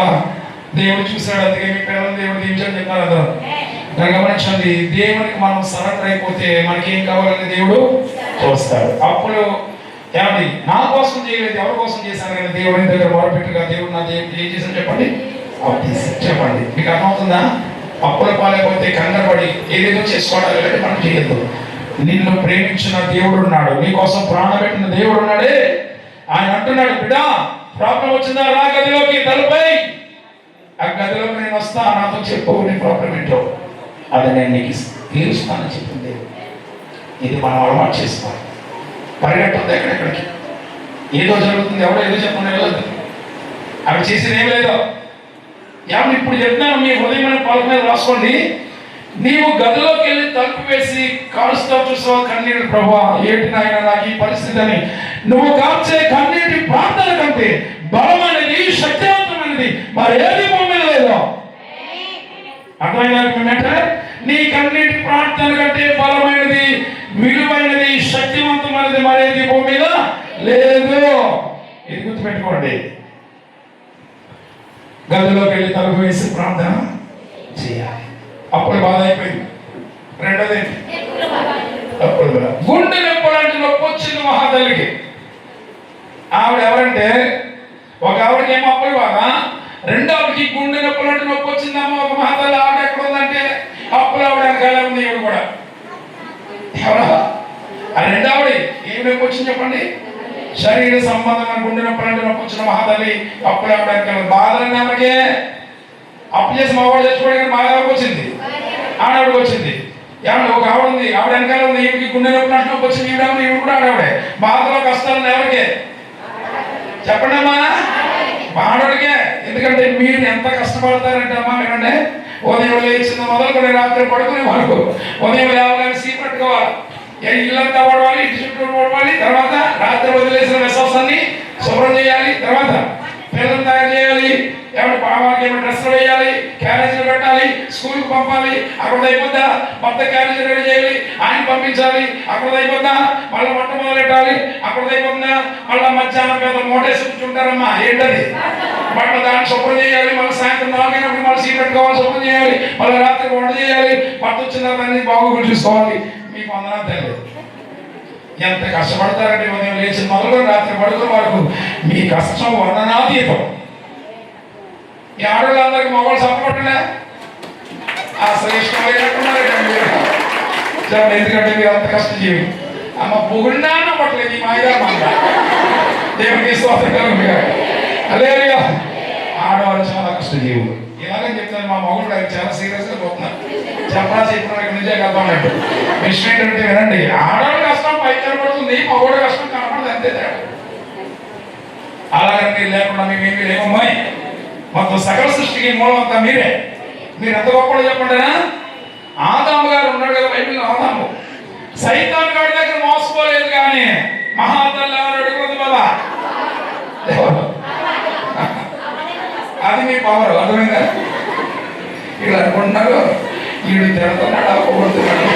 దేవుడు చూశాడు, అందుకే మీ పిల్లలు దేవుడు దీవించని చెప్పారు అందరూ. గమనించండి, దేవునికి మనం సరెండర్ అయిపోతే మనకేం కావాలని దేవుడు చూస్తాడు. అప్పుడు ఏమండి, నా కోసం చేయలేదు, ఎవరి కోసం చేశాను కానీ దేవుని దగ్గర మొరపెట్టుగా దేవుడు నా దేవుడు ఏం చేశాను చెప్పండి, చెప్పండి. మీకు అర్థమవుతుందా? అప్పుల పాలైపోతే కంగారుపడి ఏదేదో చేసుకోవడానికి మనం చేయొద్దు. నిన్ను ప్రేమించిన దేవుడు ఉన్నాడు, నీకోసం ప్రాణం పెట్టిన దేవుడు ఉన్నాడే. ఆయన అంటున్నాడు, బిడ్డా ప్రాబ్లం వచ్చిందా, రా గదిలోకి, తలుపై ఆ గదిలోకి నేను వస్తా, నాతో చెప్పు నీ ప్రాబ్లం ఏంటో, అది నేను నీకు తీరుస్తానని చెప్పింది. ఇది మనం అలవాటు చేసుకోవాలి. పరిగెట్టుంది ఎక్కడెక్కడికి, ఏదో జరుగుతుంది, ఎవడో ఏదో చెప్పకుండా వెళ్ళదు. అవి చేసేది ఏం లేదో. ఏమన్నా ఇప్పుడు చెప్తున్నాను, మీ హృదయమైన పలక మీద రాసుకోండి. నీవు గదిలోకి వెళ్ళి తలుపు వేసి కాలుస్తావు చూసావా కన్నీటి, ప్రభువా ఏంటి నాయన నాకు ఈ పరిస్థితి అని. నువ్వు కాల్చే కన్నీటి ప్రార్థన కంటే బలమైనది, శక్తివంతమైనది మరి ఏది భూమి మీద లేదో. అర్థమైందంటే నీ కన్నీటి ప్రార్థన కంటే బలమైనది, విలువైనది, శక్తివంతమైనది మరేది భూమి మీద లేదు. ఇది గుర్తుపెట్టుకోండి. గదిలోకి వెళ్ళి తలుపు వేసి ప్రార్థన చేయాలి. అప్పుడు బాధ అయిపోయింది. రెండోది అప్పుడు గుండె నొప్పి నొప్పి వచ్చింది మహాతల్లికి. ఆవిడ ఎవరంటే ఒక ఆవిడకి ఏమో అప్పుడు బాధ, రెండో ఆవిడకి గుండె నొప్పి నొప్పి వచ్చిందమ్మ. ఒక మహాతల్లి ఆవిడ ఎక్కడ ఉందంటే అప్పుడు ఆవిడ వెనకాల ఉంది. ఈవిడ కూడా ఎవరా ఆ రెండో ఆవిడ ఏమి నొప్పి వచ్చింది చెప్పండి? శరీర సంబంధమైన గుండె నొప్పి వచ్చిన మహాతల్లి అప్పుడు ఆవిడ వెనకాల. బాధలన్నీ ఆమెకే అప్పు చేసి మా వాడు చచ్చిపోయాడు. మా ఆవిడకి వచ్చింది, ఆడవిడికి వచ్చింది. ఏమంటే ఒక ఆవిడ ఉంది, ఆవిడ వెనకాల ఉంది. ఈవిడికి గుండె నొప్పి వచ్చింది. ఈవిడ కూడా ఆడవిడే. బాధలో కష్టాలు ఎవరికే చెప్పండి అమ్మా? మానవుడికే. ఎందుకంటే మీరు ఎంత కష్టపడతారంటే అమ్మా, వినండి, ఉదయం లేచింది మొదలుకొని రాత్రి పడుకునే వరకు ఉదయం లేవగానే సీట్ పట్టుకోవాలి, ఇల్లంతా పడవాలి, ఇంటి చుట్టూ పడవాలి, తర్వాత రాత్రి వదిలేసిన విశ్వాసాన్ని శుభ్రం చేయాలి, తర్వాత పిల్లలు తయారు చేయాలి, ఏమైనా పావాలకి ఏమైనా డ్రెస్సులు వేయాలి, క్యారేజీలు పెట్టాలి, స్కూల్కి పంపాలి. అక్కడ అయిపోద్దా భర్త క్యారేజీ రెడీ చేయాలి, ఆయన పంపించాలి. అక్కడ అయిపోద్దా మళ్ళీ వంట మొదలెట్టాలి. అక్కడ అయిపోతుందా మళ్ళీ మధ్యాహ్నం పేద మోటేసి కూర్చుంటారమ్మా. ఏంటది బట్ట దాన్ని శుభ్రం చేయాలి. మళ్ళీ సాయంత్రం 4 గంటలకు మళ్ళీ సీట్ పెట్టుకోవాలి, శుభ్రం చేయాలి. మళ్ళీ రాత్రి వంట చేయాలి. భర్త వచ్చిన దాన్ని బాగోగులు చూసుకోవాలి. మీకు వందనాలు తెలియదు ఎంత కష్టపడతారంటే ఉదయం లేచి మొదలు రాత్రి పడుకునే వరకు మీ కష్టం వర్ణనాతీతం. ఈ ఆడవాళ్ళందరికీ మొగలు సపోర్టులే అసలు ఇష్టం లేనట్టున్నారు. ఎందుకంటే మీరు అంత కష్టజీవి. అమ్మ పొగిడినా పట్టలేదు ఈ మాయగా మాట. దేవుడికి స్తోత్రం. అదే ఆడవాళ్ళు చాలా కష్టజీవులు. ఇలాగని చెప్తాను. మా మగడు చాలా సీరియస్గా పోతున్నారు. చెప్పడం నిజే కదా అన్నట్టు. విషయం ఏంటంటే వినండి, ఆడవాళ్ళ కష్టం పైకి కనపడుతుంది, మగోడు కష్టం కనపడదు, అంతే తేడా. అలాగని మీరు లేకుండా మేమేమి లేమమ్మాయి. మొత్తం సకల సృష్టికి మూలం అంతా మీరే. మీరు ఎంత గొప్పలో చెప్పండినా. ఆదాము గారు ఉన్నాడు కదా బైబిల్లో. ఆదాము సైతాన్ గారి దగ్గర మోసపోలేదు, కానీ మహాతల్లి ఎవరు అడుగుతుంది కదా, అది మీ పవర్. అర్థమైందా? వీళ్ళు అనుకుంటున్నారు వీడు తిడుతున్నాడు, అవ్వబడుతున్నాడు.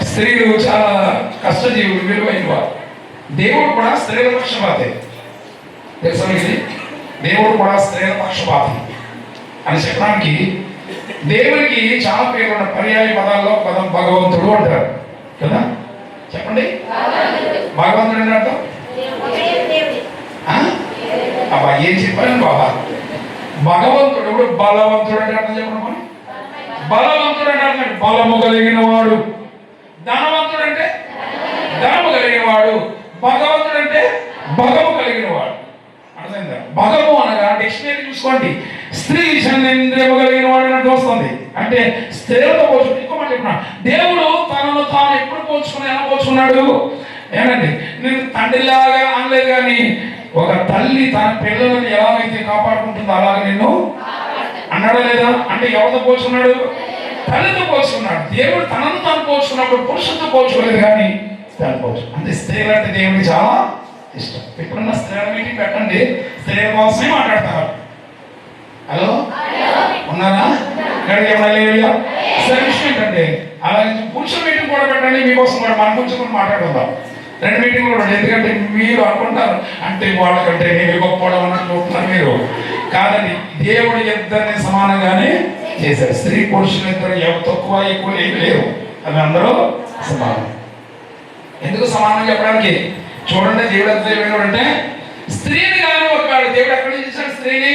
స్త్రీలు చాలా కష్టజీవులు, విలువైన వారు. దేవుడు కూడా స్త్రీల పక్షపాతి. తెలుసా ఇది? దేవుడు కూడా స్త్రీల పక్షపాతి అని చెప్పడానికి దేవునికి చాలా పేరు ఉన్న పర్యాయ పదాల్లో పదం భగవంతుడు అంటారు కదా. చెప్పండి, భగవంతుడు అంటే అర్థం అబ్బా ఏం చెప్పాను బాబా. భగవంతుడు ఇప్పుడు బలవంతుడు అంటే అర్థం చెప్పండి. బలవంతుడు అంటే అర్థం బలము కలిగిన వాడు. ధనవంతుడు అంటే ధనము కలిగిన వాడు. భగవంతుడు అంటే భగము కలిగిన వాడు. అర్థమైందా? భగము అనగా డిక్షనరీ చూసుకోండి, స్త్రీ చంద్రేంద్రియము కలిగిన వాడు అన్నట్టు వస్తుంది. అంటే స్త్రీలతో పోల్చుకుంటే ఇంకో మాట చెప్తున్నా, దేవుడు తనను తాను ఎప్పుడు పోల్చుకుని ఎలా పోల్చుకున్నాడు? ఏనండి, నేను తండ్రిలాగా అనలేదు, కానీ ఒక తల్లి తన పిల్లలను ఎలాగైతే కాపాడుకుంటుందో అలాగే నిన్ను అన్నాడా లేదా? అంటే ఎవరితో పోల్చుకున్నాడు? తల్లితో పోల్చుకున్నాడు. దేవుడు తనను తాను పోల్చుకున్నప్పుడు పురుషులతో పోల్చుకోలేదు, కానీ తను పోల్చు. అంటే స్త్రీలు అంటే దేవుడికి చాలా ఇష్టం. ఎప్పుడన్నా స్త్రీల మీటింగ్ పెట్టండి, స్త్రీల కోసమే మాట్లాడతారు. హలో ఉన్నారా? సరే విషయం ఏంటంటే అలాగే పురుషుల మీటింగ్ కూడా పెట్టండి, మీకోసం కూడా మన పురుషులు మాట్లాడుకుందాం. 2 మీటింగ్ కూడా. ఎందుకంటే మీరు అనుకుంటారు అంటే వాళ్ళకంటే నేను గొప్పవడం అన్నట్టు చూస్తున్నారు మీరు. కాదండి, దేవుడు ఇద్దరిని సమానంగానే చేశారు. స్త్రీ పురుషులు ఇద్దరు ఎవరు తక్కువ ఎక్కువ ఏమి లేవు, అవి అందరూ సమానం. ఎందుకు సమానం చెప్పడానికి? చూడండి, దేవుడు ఎంత దేవుడు అంటే స్త్రీని కానీ ఒకవాడు దేవుడు ఎక్కడ తీశాడు? స్త్రీని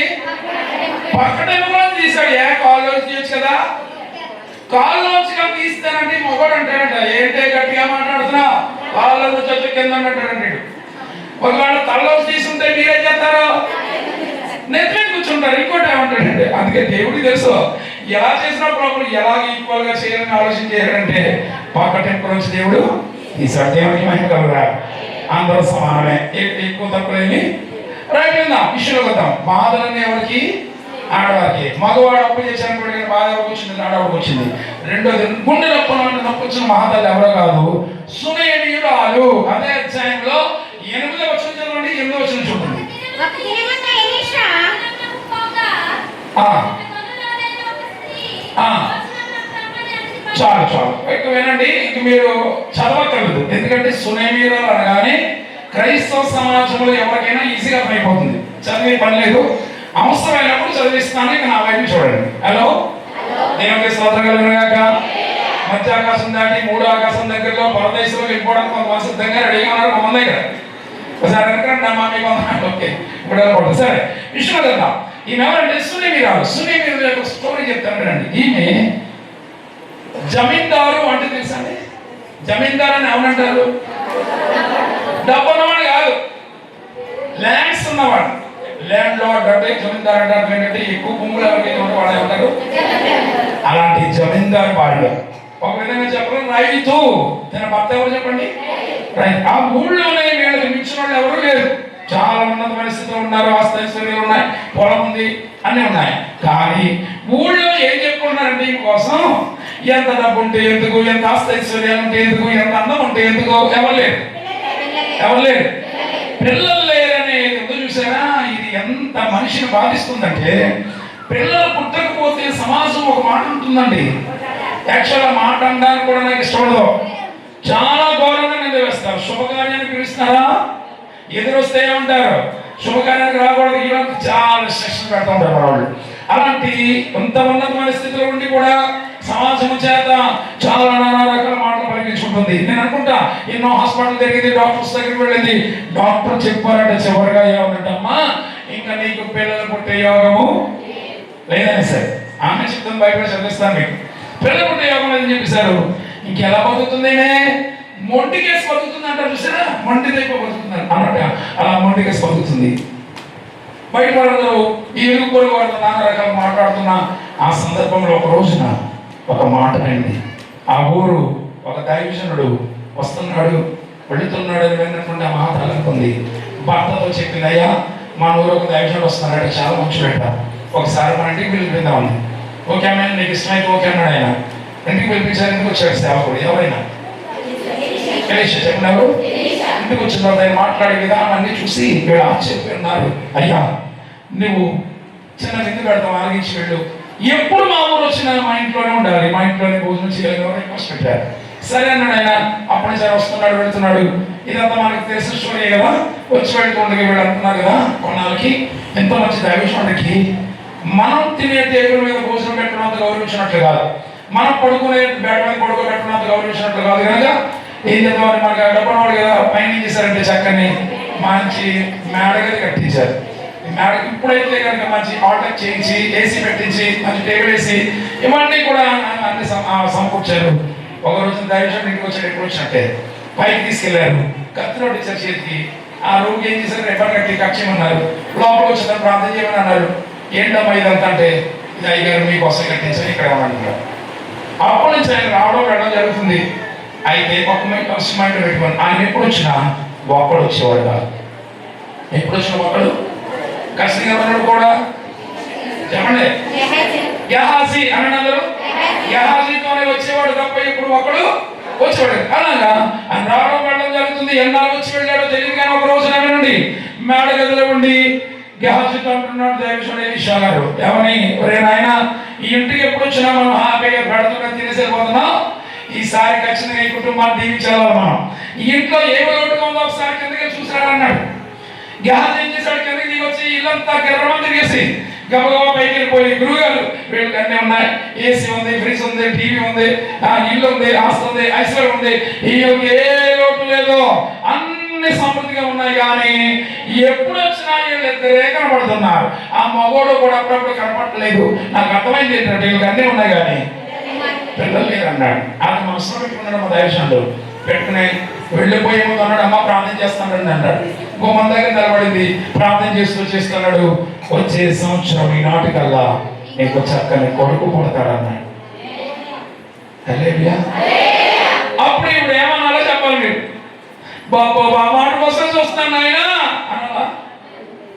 పక్కటేమో కూడా తీశాడు. కాల్లోంచి తీయచ్చు కదా. కాల్లోంచి కానీ తీస్తానంటే మొగడు అంటాడంట, ఏంటే గట్టిగా మాట్లాడుతున్నా, కాళ్ళలో చచ్చు కింద అంటాడంటే. ఒకవేళ తలలోంచి తీసుకుంటే మీరేం చేస్తారు? నెత్తి కూర్చుంటారు. ఇంకోటి ఏమంటాడంటే, అందుకే దేవుడికి తెలుసు ఎలా చేసిన ప్రాబ్లం ఎలాగ ఈక్వల్ గా చేయాలని ఆలోచన చేయాలంటే పక్క టెంపుల్ నుంచి దేవుడు తీశాడు. దేవుడికి మహిమ కలుగురా. అందరూ సమానమే, ఎక్కువ తక్కువలేని. రైట్ వెళ్దాం, విషయంలోకి వద్దాం. బాధలన్నీ ఎవరికి? ఆడవారికి. మగవాడు అప్పు చేశాను కూడా బాధ ఎవరికి వచ్చింది? ఆడవాడికి వచ్చింది. రెండోది గుండె నొప్పి వచ్చిన మహాతల్లి ఎవరో కాదు, సునయనీయురాలు. అదే అధ్యాయంలో 8వ వచనం చదవండి, 8వ వచనం చూడండి. చాలు చాలు ఇక వినండి. ఇంక మీరు చదవక్కర్లేదు, ఎందుకంటే సునేమీరాలు అనగానే క్రైస్తవ సమాజంలో ఎవరికైనా ఈజీగా అయిపోతుంది, చదివే పని లేదు. అవసరమైనప్పుడు చదివిస్తాను. ఇక నా వైపు చూడండి. హలో, దేవునికి స్తోత్రం కలుగునుగాక. మధ్య ఆకాశం దాటి మూడో ఆకాశం దగ్గరలో పరదేశంలో వెళ్ళిపోవడానికి కొంతమంది సిద్ధంగా రెడీగా ఉన్నారు. కొంతమంది దగ్గర ఒకసారి వెనకండి నా మామీ కొంతమంది. ఓకే, ఇప్పుడు వెళ్ళకూడదు. సరే, విషయంలో వెళ్దాం. ఈమె ఎవరంటే సునేమీరాలు. సునేమీరాలు యొక్క స్టోరీ చెప్తాను రండి. ఈమె జమీందారు అంటే తెలుసా అండి? జమీందారు అని ఏమనంటారు? డబ్బు ఉన్నవాడు కాదు, ల్యాండ్స్ ఉన్నవాడు. ల్యాండ్ లార్డ్ అంటే జమీందారు అంటారు. ఏంటంటే ఎక్కువ భూములు ఎవరికైతే ఉంటే వాళ్ళే ఉంటారు. అలాంటి జమీందారు భార్య, ఒక విధంగా చెప్పడం రైతు. తన భర్త ఎవరు చెప్పండి? రైతు. ఆ ఊళ్ళోనే వీళ్ళకి మించిన వాళ్ళు ఎవరు లేరు. చాలా ఉన్నత పరిస్థితులు ఉన్నారు, ఆస్తి ఉన్నాయి, పొలం ఉంది, అన్నీ ఉన్నాయి. కానీ ఊళ్ళో ఏం చెప్పుకుంటున్నారంటే కోసం ఎంత డబ్బు ఉంటే ఎందుకు, ఎంత ఆస్తి ఐశ్వర్యాలు ఉంటే ఎందుకు, ఎంత అందం ఉంటే ఎందుకు, ఎవరు లేరు, ఎవరు లేరు, పిల్లలు లేరనేది ఎందుకు చూసారా? ఇది ఎంత మనిషిని బాధిస్తుందంటే, పిల్లలు పుట్టకపోతే సమాజం ఒక మాట ఉంటుందండి. యాక్చువల్గా మాట అనడానికి కూడా నాకు ఇష్టపడదు. చాలా ఘోరంగా నిందవేస్తారు. శుభకార్యానికి పిలుస్తారా, ఎదురొస్తే ఏమంటారు? శుభకార్యానికి రాకూడదు, ఇలాంటి చాలా సెక్షన్ పెడతా ఉంటారు వాళ్ళు. అలాంటి ఎంత ఉన్నతమైన స్థితిలో ఉండి కూడా సమాజం చేత చాలా నానా రకాల మాటలు పలికించుకుంటుంది. నేను అనుకుంటా ఎన్నో హాస్పిటల్ తిరిగింది, డాక్టర్స్ దగ్గరికి వెళ్ళింది. డాక్టర్ చెప్పారంటే చివరిగా ఏమంటమ్మా, ఇంకా నీకు పిల్లలు పుట్టే యోగము లేదని సరే ఆమె చెప్తాను. బయట చదివిస్తాను మీకు. పిల్లలు పుట్టే యోగం లేదని చెప్పేశారు. ఇంకెలా బతుకుతుందేనే? మొండికేసి బతుకుతుంది అంటారు చూసారా? మొండి దగ్గర బతుకుతుంది అన్నట్ట. అలా మొండికేసి బతుకుతుంది. బయట వాళ్ళందరూ ఈ ఇరుగు పొరుగు వాళ్ళతో నానా రకాలు మాట్లాడుతున్న ఆ సందర్భంలో ఒక రోజున ఒక మాట అయింది. ఆ ఊరు ఒక దైవజనుడు వస్తున్నాడు, వెళుతున్నాడు అని విన్నటువంటి ఆ మాట అనుకుంది. భర్తతో చెప్పింది, అయ్యా మా ఊరు ఒక దైవజనుడు వస్తున్నాడు, చాలా మంచి పెట్ట, ఒకసారి మన ఇంటికి పిలిపిందామని. ఓకే అమ్మ, నీకు ఇష్టమైతే ఓకే అన్నాడు. ఆయన ఇంటికి పిలిపించారు. ఇంటికి వచ్చాడు సేవకుడు. ఎవరైనా ఎలీషా చెప్పినారు. ఇంటికి వచ్చిన తర్వాత ఆయన మాట్లాడే విధానం అన్ని చూసి వీళ్ళు ఆశ్చర్యపోయినారు. అయ్యా నువ్వు చిన్న విందు పెడతాం, ఆరగించి వెళ్ళు. ఎప్పుడు మా ఊరు వచ్చినా మా ఇంట్లోనే ఉండాలి, మా ఇంట్లోనే భోజనం చేయాలి రిక్వెస్ట్ పెట్టారు. సరే అన్నాడు ఆయన. అప్పటి సరే వస్తున్నాడు, వెళ్తున్నాడు. ఇదంతా మనకు తెలిసిన స్టోరీ కదా. వచ్చి వెళ్తుండగా వీళ్ళు అంటున్నారు కదా, కొన్నాళ్ళకి ఎంతో మంచి దైవజనుడికి మనం తినే టేబుల్ మీద భోజనం పెట్టినంత గౌరవించినట్లు కాదు, మనం పడుకునే బెడ్ మీద పడుకోబెట్టినంత గౌరవించినట్లు కాదు. కనుక ఏం చేద్దామని మనకు డబ్బున్నవాడు కదా, పైన ఏం చేశారంటే చక్కని మంచి మేడగది కట్టించారు. మేడ ఇప్పుడైతే కనుక మంచి ఆర్డర్ చేయించి, ఏసీ పెట్టించి, మంచి టేబుల్ వేసి ఇవన్నీ కూడా అన్ని సమకూర్చారు. ఒక రోజు దైవజనుడు ఇంటికి వచ్చాడు. ఎప్పుడు వచ్చినట్టే పైకి తీసుకెళ్లారు. కత్తిరోడ్ ఇచ్చారు చేతికి. ఆ రూమ్కి ఏం చేశారు, రెబ్బర్ కట్టి కట్ చేయమన్నారు. లోపలికి వచ్చిన ప్రార్థన చేయమని అన్నారు. ఏంటమ్మా ఇదంతా అంటే, ఇది అయ్యగారు మీకోసం కట్టించారు, ఇక్కడ ఏమన్నారు. అప్పటి నుంచి ఆయన రావడం వెళ్ళడం జరుగుతుంది. అయితే ఒక మైండ్ పెట్టుకోండి, ఆయన ఎప్పుడు వచ్చినా ఒక్కడు వచ్చేవాడు కాదు. ఎప్పుడు వచ్చిన ఒక్కడు కష్టంగా ఉన్నాడు కూడా. చెప్పండి, గెహాజీ అని అందరూ గెహాజీతోనే వచ్చేవాడు తప్ప ఇప్పుడు ఒకడు వచ్చేవాడు. అలాగా ఆయన రావడం వెళ్ళడం జరుగుతుంది. ఎన్నాళ్ళు వచ్చి వెళ్ళాడో తెలియదు. కానీ ఒక రోజున వినండి, మేడ గదిలో ఉండి గెహాజీతో అంటున్నాడు దైవజనుడు ఎలీషా గారు, ఏమని, ఒరే నాయన, ఈ ఇంటికి ఎప్పుడు వచ్చినా మనం హ్యాపీగా పెడుతున్నా తినేసేపోతున్నాం, ఈసారి ఖచ్చితంగా ఈ కుటుంబాన్ని దీవించాలి మనం. ఈ ఇంట్లో ఏమో ఒకటిగా ఉందో ఒకసారి కిందకి చూసాడన్నాడు. గెహాజీ ఏం చేశాడు, కిందకి దిగి వచ్చి ఇల్లంతా గిర్రమని తిరిగేసి గబగబా పైకి వెళ్ళిపోయి, గురువుగారు వీళ్ళకి అన్నీ ఉన్నాయి, ఏసీ ఉంది, ఫ్రిడ్జ్ ఉంది, టీవీ ఉంది, ఇల్లు ఉంది, ఆస్తి ఉంది, ఐశ్వర్యం ఉంది, ఈ ఏ లోటు లేదు, అన్ని సమృద్ధిగా ఉన్నాయి. కానీ ఎప్పుడు వచ్చినా వీళ్ళిద్దరే కనపడుతున్నారు. ఆ మగోడు కూడా అప్పుడప్పుడు కనపడలేదు. నాకు అర్థమైంది ఏంటంటే వీళ్ళకి అన్నీ ఉన్నాయి కానీ పిల్లలు లేరన్నాడు. ఆయన మనసులో పెట్టుకున్నాడు మా దైవజనుడు. పెట్టుకుని వెళ్ళిపోయే ముందు అన్నాడు, అమ్మ ప్రార్థన చేస్తానండి అన్నాడు. ఇంకో మన దగ్గర నిలబడింది, ప్రార్థన చేస్తున్నాడు. వచ్చే సంవత్సరం ఈనాటికల్లా నీకు చక్కని కొడుకు పుడతాడన్నాడు. అప్పుడు ఇప్పుడు ఏమన్నాలో చెప్పాలి మీరు. బాబా మాట కోసం చూస్తున్నాను ఆయన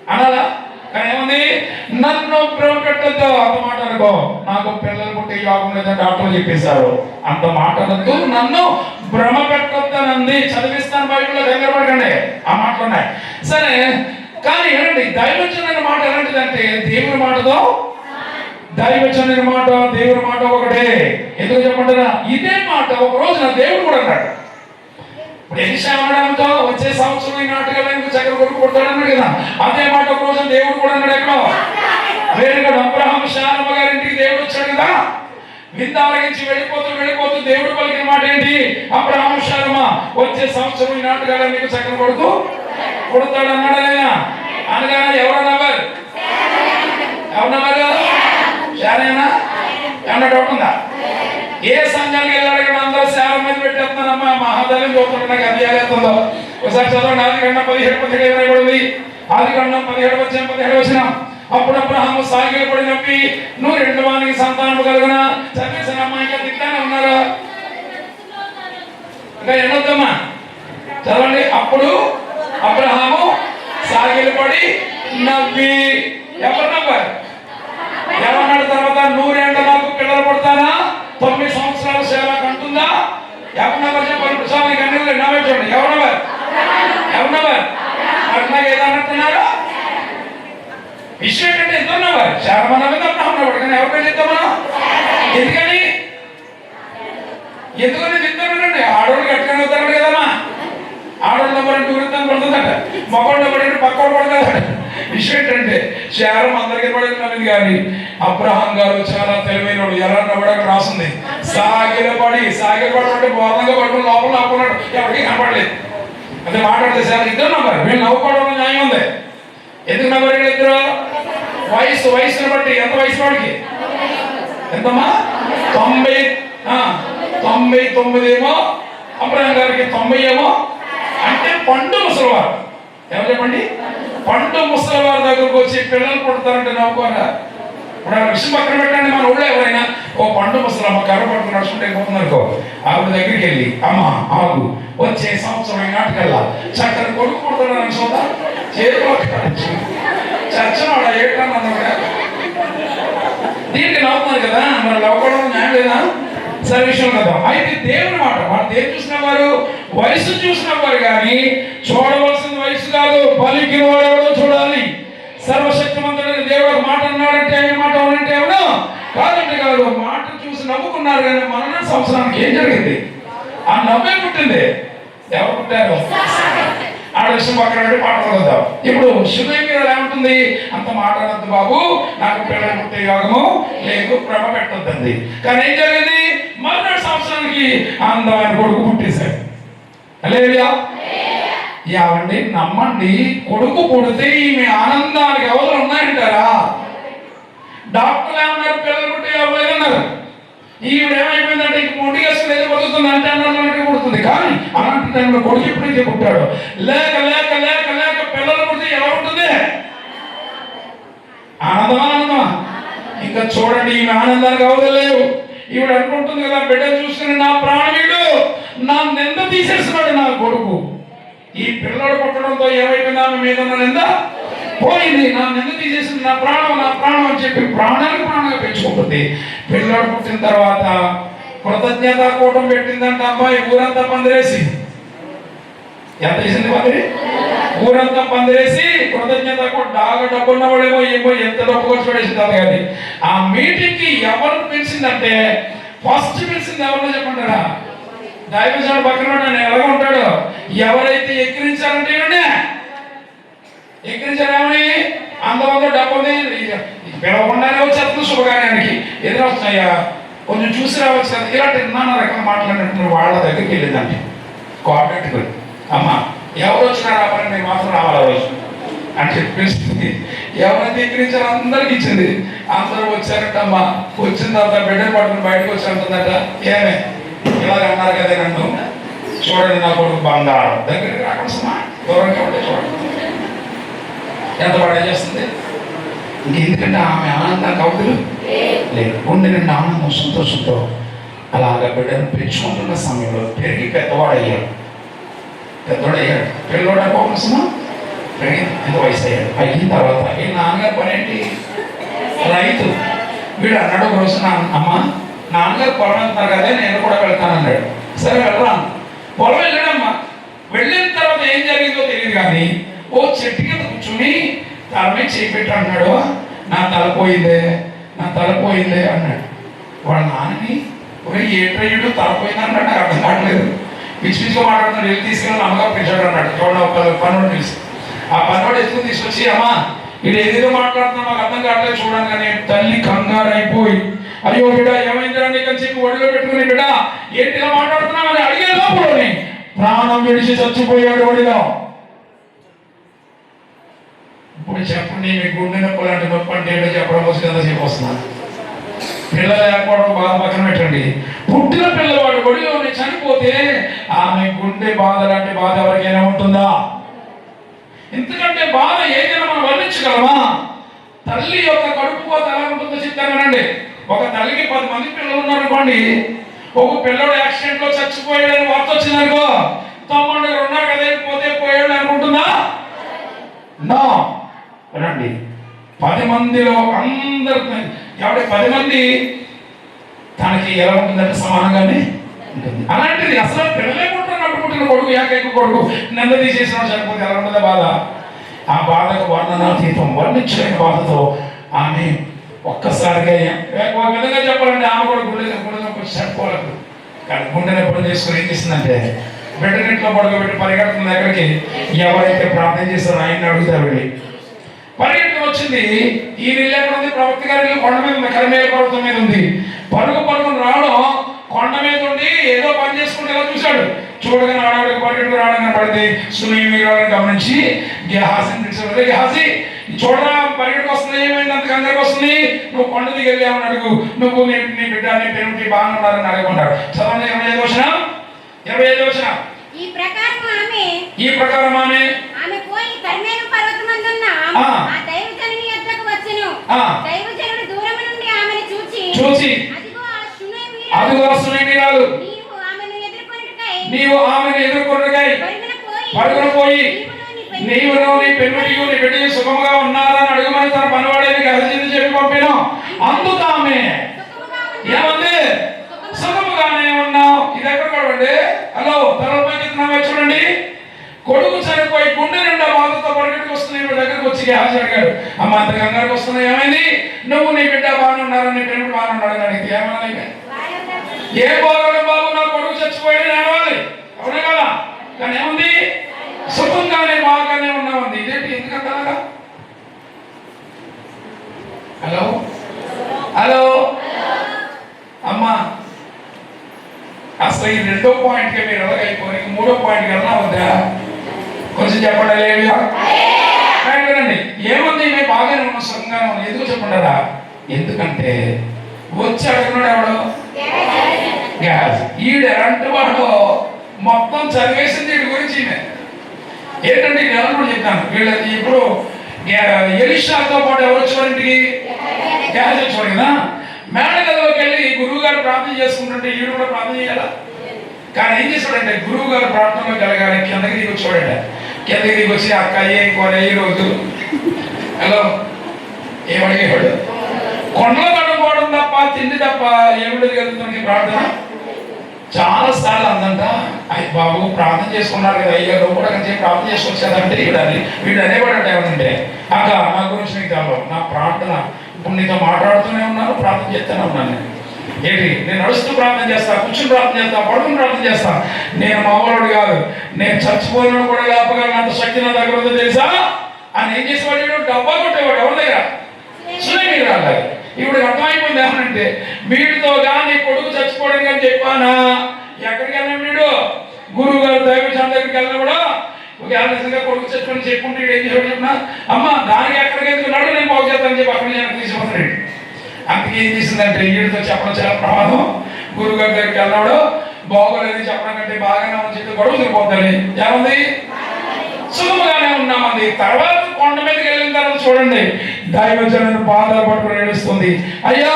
అనాలా? కానీ ఏముంది, నన్ను భ్రమ పెట్టద్దు. అంత మాట అనుకో, నాకు పిల్లలు పుట్టే యోగం లేదని డాక్టర్లు చెప్పేశారు. అంత మాట అనద్దు, నన్ను భ్రమ పెట్టొద్దనంది. చదివిస్తాను బైబిల్లో, దగ్గర పడకండి, ఆ మాటలు ఉన్నాయి. సరే, కానీ ఏనండి దైవజనుడి మాట ఎలాంటిదంటే దేవుని మాటతో దైవజనుని మాట దేవుని మాట ఒకటే. ఎందుకు చెప్పంటారా? ఇదే మాట ఒక రోజు నా దేవుడు కూడా అన్నాడు. ఇప్పుడు ఎలిషా అనడంతో వచ్చే సంవత్సరం ఈ నాటకాలకు చక్కెర కొడుకు కొడతాడన్నాడు కదా, అదే మాట ఒక రోజు దేవుడు కూడా అన్నాడు. ఎక్కడో వేరుగా అబ్రహాము శారమ్మ గారింటికి దేవుడు వచ్చాడు కదా, విందాలగించి వెళ్ళిపోతూ దేవుడు పలికిన మాట ఏంటి? అబ్రహాము శారమ్మ వచ్చే సంవత్సరం ఈ నాటకాలకు చక్కెర కొడుకు కొడతాడు అన్నాడు లేదా? అనగానే ఎవరన్నారు? శారేనా? ఏమన్నా డౌట్ ఉందా? ఏ సంఘానికి వెళ్ళాడు ఇక్కడ అందరూ శారం మీద పెట్టేస్తున్నానమ్మా, మహాదళం చూస్తున్నాడు. నాకు అది ఏదైతుందో ఒకసారి చదవండి. ఆదికాండం 17:17 ఇవ్వబడింది. ఆదికాండం 17:17 వచ్చినాం. అప్పుడు అబ్రహాము సాగిలు పడి నొప్పి, నువ్వు 2 వానికి సంతానం కలుగునా చదివేసిన అమ్మాయిగా తిట్టానే ఉన్నారు. ఇంకా ఎన్నొద్దమ్మా చదవండి. అప్పుడు అబ్రహాము సాగిలు పడి నవ్వి, ఎవరు నవ్వారు? ఏమన్నాడు తర్వాత? 100 ఏళ్ళ నాకు పిల్లలు పుడతానా, 9 సంవత్సరాల సేవ కంటుందా? ఎవరు చెప్పారు? స్వామి కన్నీళ్ళు నవ్వే చూడండి. ఎవరన్నారు? నాకు ఏదన్నట్టున్నాడు. విషయం ఏంటంటే ఎంత ఉన్నవారు? శారమ్మ నవ్వింది, అబ్రహాము నవ్వాడు. కానీ ఎవరికైనా చెప్తామన్నా? ఎందుకని చెప్తానండి. ఆడవాళ్ళు గట్టిగా అవుతాడు కదమ్మా. ఆడవాళ్ళు నవ్వాలంటే ఊరితాను పడుతుందట, మగవాళ్ళు నవ్వాలంటే పక్కవాడు పడుతుందట. విషయం ఏంటంటే శారమ్మ అందరికీ పడేది నవ్వింది, కానీ అబ్రహాం గారు చాలా తెలివైన వాడు. ఎలా నవ్వడానికి రాసింది? సాగిలపడి అంటే బోధంగా పడుకుని లోపల నవ్వుకున్నాడు. ఎవరికి కనపడలేదు. అంటే మాట్లాడితే సార్ ఇద్దరు నవ్వారు. వీళ్ళు నవ్వుకోవడం న్యాయం ఉంది. ఎందుకు నవ్వారు ఇద్దరు? వయసును బట్టి. ఎంత వయసు వాడికి? ఎంతమ్మా? 99 ఏమో. అబ్రహాం గారికి 90 ఏమో. అంటే పండు ముసలివారు. ఎవరు చెప్పండి? పండు ముసలివారి దగ్గరకు వచ్చి పిల్లలు పుడతారంటే నవ్వుకోరా? ఇప్పుడు ఆ విషయం పక్కన పెట్టండి. మన ఊళ్ళో ఎవరైనా ఓ పండు ముసలమ్మ కర్ర పట్టుకుని నడుచుకుంటే పోతున్నారుకో, ఆవిడ దగ్గరికి వెళ్ళి, అమ్మ ఆగు, వచ్చే సంవత్సరం నాటికల్లా చక్కని కొడుకు పుడతాడని చూద్దా చేతిలో చచ్చనవాడ ఏటన్నా దీనికి నవ్వుతున్నారు కదా. మరి నవ్వుకోవడం న్యాయం లేదా? సరే విషయం కదా. అయితే దేవుని మాట వాళ్ళు దేని చూసిన వారు? వయసు చూసిన వారు, కానీ చూడవలసిన వయసు కాదు, పలికిన వాడు ఎవడో చూడాలి. సర్వశక్తిమంతుడైన దేవుడు ఒక మాట అన్నాడంటే ఆయన మాట అవునంటే ఎవడో కాదంటే కాదు. మాట చూసి నవ్వుకున్నారు, కానీ మరణ సంవత్సరానికి ఏం జరిగింది? ఆ నవ్వే పుట్టింది. ఎవరు పుట్టారు? ఆడ విషయం పక్కన పెట్టి పాట చదువుతాం. ఇప్పుడు శివయ్య మీద ఏమంటుంది? అంత మాట్లాడద్దు బాబు, నాకు పిల్లలు పుట్టే యోగము లేదు, భ్రమ పెట్టొద్దండి. కానీ ఏం జరిగింది? మరునాడు సంవత్సరానికి అందమైన కొడుకు పుట్టేశాడు. హల్లెలూయా. ఏమండి నమ్మండి, కొడుకు పుడితే ఈమె ఆనందానికి ఎవరు ఉన్నాయంటారా? డాక్టర్లు ఏమన్నారు? పిల్లలు పుట్టే యోగం లేదన్నారు. ఈవిడ ఏమైపోయిందంటే ఇంక మొండిగేసుకుని ఏదో బతుకుతుంది అంటే అన్నట్టు పుడుతుంది. కానీ అలాంటి టైంలో కొడుకు ఎప్పుడైతే పుట్టాడు, లేక లేక లేక లేక పిల్లలు పుడితే ఎలా ఉంటుంది? ఆనందమా? ఇంకా చూడండి, ఈమె ఆనందానికి అవదలేవు. ఈవిడ అనుకుంటుంది కదా, బిడ్డను చూసుకుని నా ప్రాణుడు నా నింద తీసేస్తున్నాడు నా కొడుకు. ఈ పిల్లడు పుట్టడంతో ఏమైపోయింది? ఆమె మీద నింద పోయింది. నా నింద తీసేసింది, నా ప్రాణం అని చెప్పి ప్రాణంగా పెంచుకుంటుంది. పిల్లడు పుట్టిన తర్వాత కృతజ్ఞత కూటం పెట్టిందంట అమ్మాయి. ఊరంతా పందిరేసి, ఎంత వేసింది పందిరి? ఊరంతా పందిరేసి కృతజ్ఞత డబ్బున్న వాడేమో ఏమో ఎంత డబ్బు ఖర్చు పడేసింది కానీ ఆ మీటింగ్ కి ఎవరు పిలిచిందంటే ఫస్ట్ పిలిచింది ఎవరిలో చెప్పంటారా? దైవజనుడు పక్కన నేను ఎలాగ ఉంటాడు? ఎవరైతే ఎక్కిరించారంటే ఎక్కిరించారేమని అంతమంది డబ్బు పిలవకుండానే వచ్చేస్తుంది శుభకార్యానికి. ఎదురు వస్తున్నాయా కొంచెం చూసి రావచ్చు కదా. ఇలాంటి నాన్న రకాల మాట్లాడినట్టు వాళ్ళ దగ్గరికి వెళ్ళిందంటే కోఆర్డినేటర్, అమ్మ ఎవరు వచ్చినారు ఆ పని నేను మాత్రం రావాలి రోజు అని చెప్పేసి ఎవరైతే ఎక్కిరించారో అందరికి ఇచ్చింది. అందరూ వచ్చారంట. అమ్మ వచ్చిన తర్వాత బిడ్డను పట్టుకుని బయటకు వచ్చారంటుందట. ఏమే ఇలాగ అన్నారు కదా నన్ను, చూడండి నా కొడుకు బంగారం. దగ్గరికి రాకుండా దూరంగా ఉంటే చూడండి ఎంత బాగా చేస్తుంది. ఇంకెందుకంటే ఆమె ఆనందానికి అవధులు లేదు. గుండె నిండా ఆనందం సంతోషంతో అలాగ బిడ్డను పెంచుకుంటున్న సమయంలో పెరిగి పెద్దవాడయ్యాడు. పిల్లోడు అనుకోవలసిన పెరిగి ఎంత వయసు అయ్యాడు. అయిన తర్వాత ఈ నాన్నగారు పని ఏంటి? రైతు. వీడు అన్నాడు ఒక రోజు, అమ్మ నాన్నగారు పొలం వెళ్తున్నారు కదా, నేను కూడా వెళ్తానన్నాడు. సరే వెళ్ళరాను. పొలం వెళ్ళాడమ్మా. వెళ్ళిన తర్వాత ఏం జరిగిందో తెలియదు, కానీ ఓ చెట్టు కింద కూర్చుని తల మీద చేపెట్టి అన్నాడు, నా తల పోయిందే, నా తల పోయిందే అన్నాడు. వాళ్ళ నాన్నని ఒరే ఏట్రయ్యుడు తల పోయింది అన్నాడు. నాకు అర్థం కావట్లేదు, పిచ్చి పిచ్చిగా మాట్లాడుతున్నాడు. వెళ్ళి తీసుకెళ్ళి అమ్మగా పెంచాడు అన్నాడు. చూడండి ఒక పనుడు తెలిసి ఆ పనుడు ఎత్తుకుని తీసుకొచ్చి అమ్మా ఇది ఏదేదో మాట్లాడుతున్నా మాకు అర్థం కావట్లేదు చూడండి. కానీ తల్లి కంగారు అయిపోయి అయ్యో బిడ్డ ఏమైందిరా నీకు అని చెప్పి ఒడిలో పెట్టుకుని బిడ్డ ఏంటి ఇలా మాట్లాడుతున్నావు అని అడిగే లోపలని ప్రాణం విడిచి చచ్చిపోయాడు ఒడిలో. ఇప్పుడు చెప్పండి మీ గుండె నొప్పి లాంటి నొప్పి అంటే ఏంటో చెప్పడం కోసం ఎంతసేపు వస్తున్నాను. పిల్లలు లేకపోవడం బాధ పక్కన పెట్టండి. పుట్టిన పిల్లవాడు ఒడిలోని చనిపోతే ఆమె గుండె బాధ లాంటి బాధ ఎవరికైనా ఉంటుందా? ఎందుకంటే బాధ ఏదైనా మనం వర్ణించగలమా? తల్లి యొక్క కడుపు కోత ఎలా ఉంటుందో చెప్తానండి. ఒక తల్లికి 10 మంది పిల్లలు ఉన్నారనుకోండి, ఒక పిల్లడు యాక్సిడెంట్ లో చచ్చిపోయాడని వార్త వచ్చిందనుకో, తమ్ముడు ఉన్నారు కదా పోతే పోయాడు అనుకుంటుందా? నా రండి 10 మందిలో అందరు ఎవరి 10 మంది తనకి ఎలా ఉంటుందంటే సమానంగానే ఉంటుంది. అలాంటిది అసలు పిల్లలే పుట్టినప్పుడు పుట్టిన కొడుకు ఏకైక కొడుకు నెల తీసేసిన చనిపోతే ఎలా ఉంటుందా బాధ? ఆ బాధకు వర్ణనాతీతం, వర్ణించలేని బాధతో ఆమె ఒక్కసారిగా ఒక విధంగా చెప్పాలంటే ఆమె కూడా గుండె నొప్పి చనిపోలేదు. కానీ గుండె నొప్పి చేసుకుని ఏం చేసిందంటే బిడ్డనింట్లో పడుకోబెట్టి పరిగెడుతుంది ఎక్కడికి, ఎవరైతే ప్రార్థన చేస్తారో ఆయన్ని అడుగుతా వెళ్ళి పరిగెట్టుకుని వచ్చింది. ఈ నీళ్ళు ఎక్కడ ఉంది? ప్రవక్త గారి కొండ మీద ఉంది, కరిమేల పర్వతం మీద ఉంది. పరుగుని రావడం కొండ మీద ఉండి ఏదో పని చేసుకుంటే ఎలా చూశాడు. చూడగానే ఆడవాడికి పరిగెట్టుకు రావడం పడితే సునీమి గమనించి గెహాసిని పిలిచాడు. గెహాసి చూడరా పరిగెట్టుకు వస్తుంది, ఏమైంది అంత కంగారు వస్తుంది, నువ్వు కొండ దిగి వెళ్ళామని అడుగు, నువ్వు నీ బిడ్డ నీ పెరుగుకి బాగా ఉన్నారని అడుగుకుంటాడు. చదవండి 25వ వచనం. 25వ వచనం. ఈ ప్రకారం ఆమె పోయి కర్మేలు పర్వతమందున్న ఆ దైవజనుని యొద్దకు వచ్చెను. దైవజనుడు దూరము నుండి ఆమెను చూచి అదిగో సునేమిరాలు, నీవు ఆమెను ఎదుర్కొనుటకై పరుగున పోయి నీవును నీ పెన్నుడియు నీ బిడ్డయు సుఖముగా ఉన్నారా అని అడుగుమని తన పనివాడని గహజీని చెప్పి పంపిన. అందుకు ఆమె ఏమంది? సుఖముగానే ఉన్నావు. ఇది ఎక్కడ చూడండి, హలో తలపై చూడండి. కొడుకు చనిపోయి గుండె నిండా బాధతో పరిగెట్టుకు వస్తుంది. ఇప్పుడు దగ్గరకు వచ్చి గెహాజీ అడిగాడు, అమ్మ అంత కంగారుకు వస్తున్నా ఏమైంది? నువ్వు నీ బిడ్డ బాగానే ఉన్నారు, నీ పెరుగుడు బాగానే ఉన్నాడు అని అడిగితే ఏమన్నా ఏ బాగానే బాబు నా కొడుకు చచ్చిపోయాడు ఏడవాలి, అవునే కదా? కానీ ఏముంది? సుఖంగానే బాగానే ఉన్నామంది. ఇదేంటి ఎందుకంటే అలాగా? హలో హలో అమ్మా అసలు ఈ 2వ పాయింట్కి మీరు ఎలాగైపోయి 3వ పాయింట్కి వెళ్ళినా వద్దా? కొంచెం చెప్పండి. లేదండి ఏముంది మేము బాగానే ఉన్నాం, సుఖంగానే ఉన్నాం. ఎందుకు చెప్పండారా? ఎందుకంటే వచ్చి అడుగున్నాడు ఎవడు? గ్యాస్. ఈడు ఎలాంటి వాడు మొత్తం చదివేసింది వీడి గురించి. ఏంటంటే నేను కూడా చెప్తాను. వీళ్ళకి ఇప్పుడు ఎలీషాతో పాటు ఎవరు వచ్చేవారు ఇంటికి? గ్యాస్ వచ్చేవాడు కదా. మేడగదిలోకి వెళ్ళి గురువు గారు ప్రార్థన చేసుకుంటుంటే ఈడు కూడా ప్రార్థన చేయాలా? కానీ ఏం చేశాడంటే గురువు గారు ప్రార్థనలో కలగాలి కిందకి దిగి వచ్చాడంట. కిందకి దిగి వచ్చి అక్క ఏం కోర ఈ రోజు హలో ఏమడిగాడు? కొండలు కట్టుకోవడం తప్ప తిండి తప్ప ఏమిటి కలుగుతుంది ప్రార్థన? చాలా సార్లు అందంట అయ్యి బాబు ప్రార్థన చేసుకున్నారు కదా, అయ్యా నువ్వు కూడా కొంచెం ప్రార్థన చేసుకొచ్చాదంటే వీడు అనేవాడంట ఏమంటే అక్క నా గురించి నీకు తెలవు, నా ప్రార్థన ఇప్పుడు నీతో మాట్లాడుతూనే ఉన్నాను, ప్రార్థన చేస్తూనే ఉన్నాను. ఏంటి నేను నడుస్తూ ప్రార్థన చేస్తా, కూర్చుని ప్రార్థన చేస్తా, పడుకుని ప్రార్థన చేస్తా. నేను మామూలుడు కాదు, నేను చచ్చిపోయిన కూడా లేపగలను, అంత శక్తి నా దగ్గర ఉందో తెలుసా అని ఏం చేసేవాడు? డబ్బా కొట్టేవాడు. ఎవరి దగ్గర? సునీమి రాలి. ఇప్పుడు అర్థమైపోయింది ఏమనంటే వీడితో కానీ కొడుకు చచ్చిపోవడం కానీ చెప్పానా? ఎక్కడికి వెళ్ళినా వీడు గురువు గారు దైవజనం దగ్గరికి వెళ్ళినా కూడా ఒకవేళ నిజంగా కొడుకు చచ్చిపోయి చెప్పుకుంటే వీడు ఏం చేసాడు చెప్పిన అమ్మ దానికి ఎక్కడికి ఎందుకున్నాడు నేను బాగు చేస్తానని చెప్పి అక్కడ నేను తీసుకున్నాడు. అందుకే ఏం చేసిందంటే వీడితో చెప్పడం చాలా ప్రమాదం. గురువు గారి దగ్గరికి వెళ్ళినాడు బాగోలేదు చెప్పడం కంటే బాగానే ఉన్న చెప్పి గొడవ తిరిగిపోతుంది. ఏముంది? సుఖముగానే ఉన్నామంది. తర్వాత కొండ మీదకి వెళ్ళిన తర్వాత చూడండి దైవజనుడు పాదాలు పట్టుకుని ఏడుస్తుంది. అయ్యా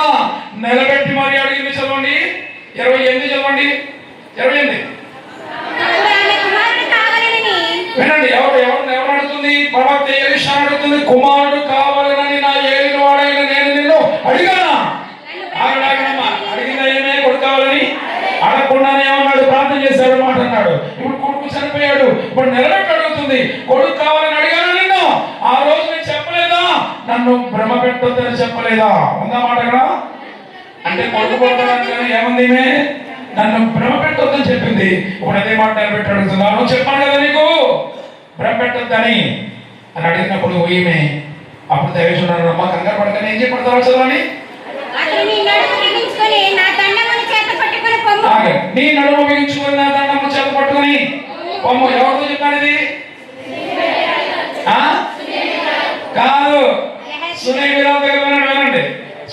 నిలబెట్టి మరి అడిగింది. చదవండి 28 చదవండి 28. వినండి ఎవరు అడుగుతుంది? ప్రవక్త ఎలీషా అడుగుతుంది, కుమారుడు కావాలని నా ఏలిన వాడైన నేను నిన్ను అడిగానా? అడిగిందా ఏమే కొడుకు కావాలని? అడగకుండానే ఏమన్నాడు? ప్రార్థన చేశాడు మాట అన్నాడు. ఇప్పుడు కొడుకు చనిపోయాడు, ఇప్పుడు నిలబెట్టి అడుగుతుంది కొడుకు కావాలని అడిగాను నిన్ను. ఆ రోజు నేను చెప్పలేదా నా నన్ను భ్రమ పెట్టొద్దని చెప్పలేదా? ఉందా మాట అక్కడ? అంటే కొడుకుపోతాను ఏముంది ఈమె? నన్ను భ్రమ పెట్టొద్దని చెప్పింది. ఇప్పుడు అదే మాట నిలబెట్టి అడుగుతున్నాను, చెప్పాను కదా నీకు భ్రమ పెట్టొద్దని అని అడిగినప్పుడు ఈమె అప్పుడు దయచేసి అమ్మ కంగారు పడతాను, ఏం చెప్పడతావు చదవండి. నీ నడుము బిగించుకొని నా దండమును చేత పట్టుకొని పొమ్ము. ఎవరితో చెప్పాడు ఇది? కాదు, సునేమిరావు దగ్గర వినండి.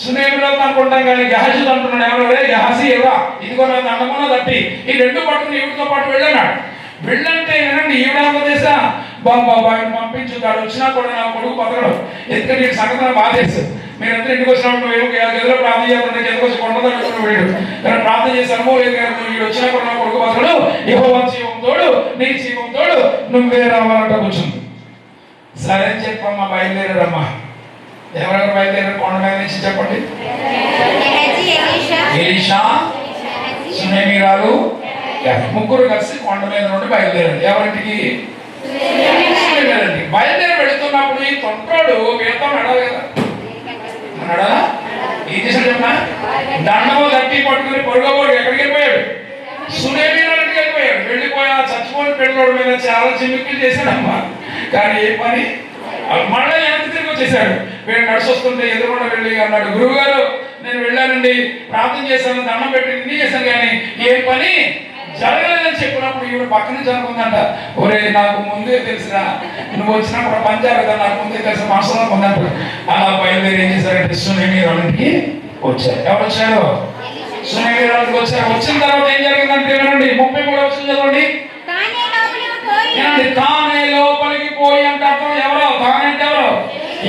సునేమిరావు అనుకుంటాం కానీ గహజీ అంటున్నాడు. ఎవరు గహజీ ఎవరా? ఇదిగో నా దండమున తట్టి ఈ రెండు పట్టుకుని ఈవిడితో పాటు వెళ్ళన్నాడు. వెళ్ళంటే వినండి, ఈవిడ చేసా బాబా పంపించుతాడు. వచ్చినా కూడా నా కొడుకు బతకడు. ఎందుకంటే ఈ సంగతి బాధేసు. మీరందరూ ఇంటికి వచ్చినప్పుడు గదిలో ప్రార్థన చేయాలంటే కిందకు వచ్చి కొండ దగ్గర వీడు కానీ ప్రార్థన చేశాము. వీడు వచ్చినా కూడా నా కొడుకు బతకడు. యెహోవా జీవం తోడు, నీ జీవం తోడు, నువ్వే రావాలంట కూర్చుంది. సరే అని చెప్పమ్మా, బయలుదేరారమ్మా. ఎవరెవరు బయలుదేరారు కొండ మీద నుంచి చెప్పండి. ఎలీషా, సునేమిరాలు, ముగ్గురు కలిసి కొండ మీద నుండి బయలుదేరారు. ఎవరింటికి? బయలుదేరి వెళుతున్నప్పుడు ఈ తొంటాడు వీళ్ళతో నడవాలి కదా, నడాలా? ఏం చేశాడు చెప్పిన? దండము తట్టి పట్టుకుని పొరుగబోడు ఎక్కడికి వెళ్ళిపోయాడు? సునేమిరాలకి వెళ్ళిపోయాడు. వెళ్ళిపోయా చచ్చిపోయిన పిల్లల మీద చాలా చిమ్మిక్కులు చేశాడమ్మా. కానీ ఏ పని? మళ్ళీ వెనక్కి తిరిగి వచ్చేసాడు. వీడు నడిచి వస్తుంటే ఎదురుకుండా వెళ్ళి అన్నాడు, గురువు గారు నేను వెళ్ళానండి, ప్రార్థన చేశాను, దండం పెట్టి ఇన్ని చేశాను కానీ ఏ పని జరగలేదని చెప్పినప్పుడు ఈవిడ పక్కన జరుగుతుందంట. ఒరే నాకు ముందే తెలిసినా, నువ్వు వచ్చినప్పుడు పని జరగదా, నాకు ముందే తెలిసిన మాసంలో ఉందంట. అలా బయలుదేరి ఏం చేశారంటే సునేమిరాలకి వచ్చారు. ఎవరు వచ్చారు? సునేమిరాలకి వచ్చారు. వచ్చిన తర్వాత ఏం జరిగిందంటే వినండి, 33 వచ్చింది చదవండి. తానే లోపలికి పోయి అంటే అర్థం ఎవరో? తానే అంటే ఎవరు?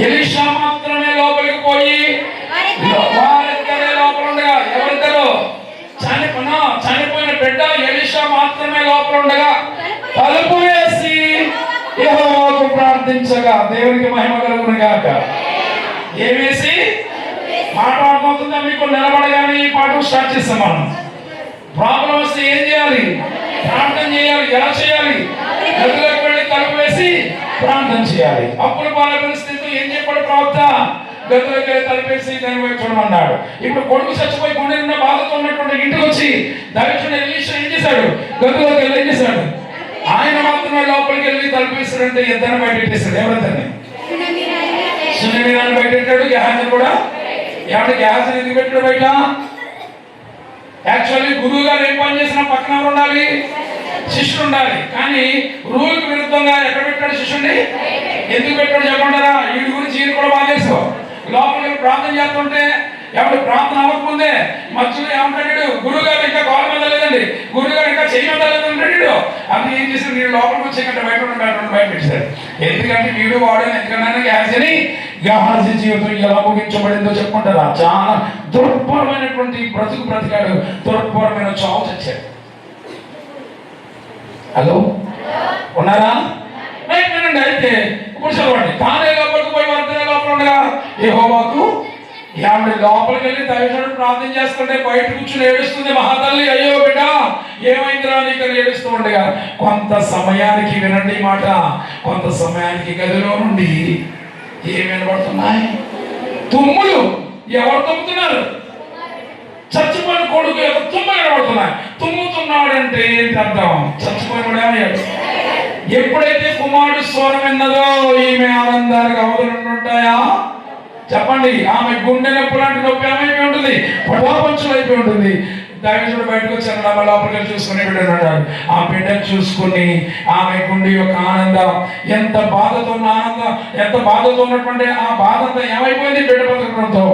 ఎలీషా మాత్రమే లోపలికి పోయి వారిద్దరే లోపల ఉండగా, ఎవరిద్దరు? చనిపోయిన బిడ్డ ఎలీషా మాత్రమే లోపల ఉండగా తలుపు వేసి యెహోవాకు ప్రార్థించగా, దేవునికి మహిమ కలుగును గాక. ఏమేసి మాట్లాడుతుందా? మీకు నిలబడగానే ఈ పాట స్టార్ట్ చేస్తాం. మనం ప్రాబ్లం వస్తే ఏం చేయాలి? ప్రార్థన చేయాలి. ఎలా చేయాలి? గదిలోకి వెళ్ళి తలుపు వేసి ప్రార్థన చేయాలి. అప్పుడు వాళ్ళ పరిస్థితి ఏం చెప్పాడు ప్రవక్త? గదిలోకి వెళ్ళి తలుపేసి దాని వైపు చూడమన్నాడు. ఇప్పుడు కొడుకు చచ్చిపోయి గుండె నిండా బాధతో ఉన్నటువంటి ఇంటికి వచ్చి దైవజనుడు ఎలీషా ఏం చేశాడు? గదిలోకి వెళ్ళి ఏం చేశాడు? ఆయన మాత్రమే లోపలికి వెళ్ళి తలుపేశాడంటే ఇద్దరిని బయట పెట్టేశాడు. ఎవరిద్దరిని? సునేమిరాన్ని బయట పెట్టాడు. గెహాజీని కూడా. ఏమంటే గెహాజీని ఎందుకు పెట్టాడు బయట? యాక్చువల్లీ గురువు గారు ఏం పని చేసినా పక్కన ఎవరు ఉండాలి? శిష్యుడు ఉండాలి. కానీ రూల్కి విరుద్ధంగా ఎక్కడ పెట్టాడు శిష్యుడిని? ఎందుకు పెట్టాడు చెప్పంటారా? వీడి గురించి ఈయన కూడా బాగా తెలుసు. లోపలికి ప్రార్థన చేస్తుంటే ఎవరు ప్రార్థన అవ్వకముందే మధ్యలో ఏమంటాడు? గురువు గారు ఇంకా కాలు మీద లేదండి, గురువు గారు ఇంకా చెయ్యి మీద లేదంటాడు. అది ఏం చేసి వీడు లోపలికి వచ్చేకంటే బయట పెట్టాడు. ఎందుకంటే వీడు వాడు ఎందుకన్నా గెహాజీ జీవితం ఎలా ముగించబడిందో చెప్పుకుంటారా? చాలా దుర్భరమైనటువంటి బ్రతికాడు. దుర్భరమైన చావు చచ్చాడు. హలో ఉన్నారా? వినండి. అయితే ఇప్పుడు చదవండి. తానే లోపలికి పోయి వారిద్దరే లోపల ఉండగా యెహోవాకు ఆవిడ లోపలికి వెళ్ళి దైవజనుడు ప్రార్థన చేస్తుంటే బయట కూర్చుని ఏడుస్తుంది. మహాతల్లి, అయ్యో బిడ్డ ఏమైందిరా నీకు ఏడుస్తూ ఉండగా కొంత సమయానికి వినండి మాట, కొంత సమయానికి గదిలో నుండి ఏమి వినబడుతున్నాయి? తుమ్ములు. ఎవరు తుమ్ముతున్నారు? చచ్చిపోయిన కొడుకు యొక్క తుమ్మ వినబడుతున్నాయి. తుమ్ముతున్నాడంటే ఏంటి అర్థం? చచ్చిపోయిన ఏమయ్యాడు? ఎప్పుడైతే కుమారుడు స్వరం విన్నదో ఈమె ఆనందానికి అవధులు ఉంటాయా? చెప్పండి. ఆమె గుండె నొప్పి లాంటి నొప్పి ఏమైపోయి ఉంటుంది? పటాపంచులు అయిపోయి ఉంటుంది. దైవజనుడు బయటకు వచ్చాను, ఆమె లోపలికి చూసుకుని బిడ్డను అన్నాడు. ఆ బిడ్డను చూసుకుని ఆమె గుండె యొక్క ఆనందం, ఎంత బాధతో ఉన్న ఆనందం, ఎంత బాధతో ఉన్నటువంటి ఆ బాధ అంతా ఏమైపోయింది? బిడ్డ బతకడంతో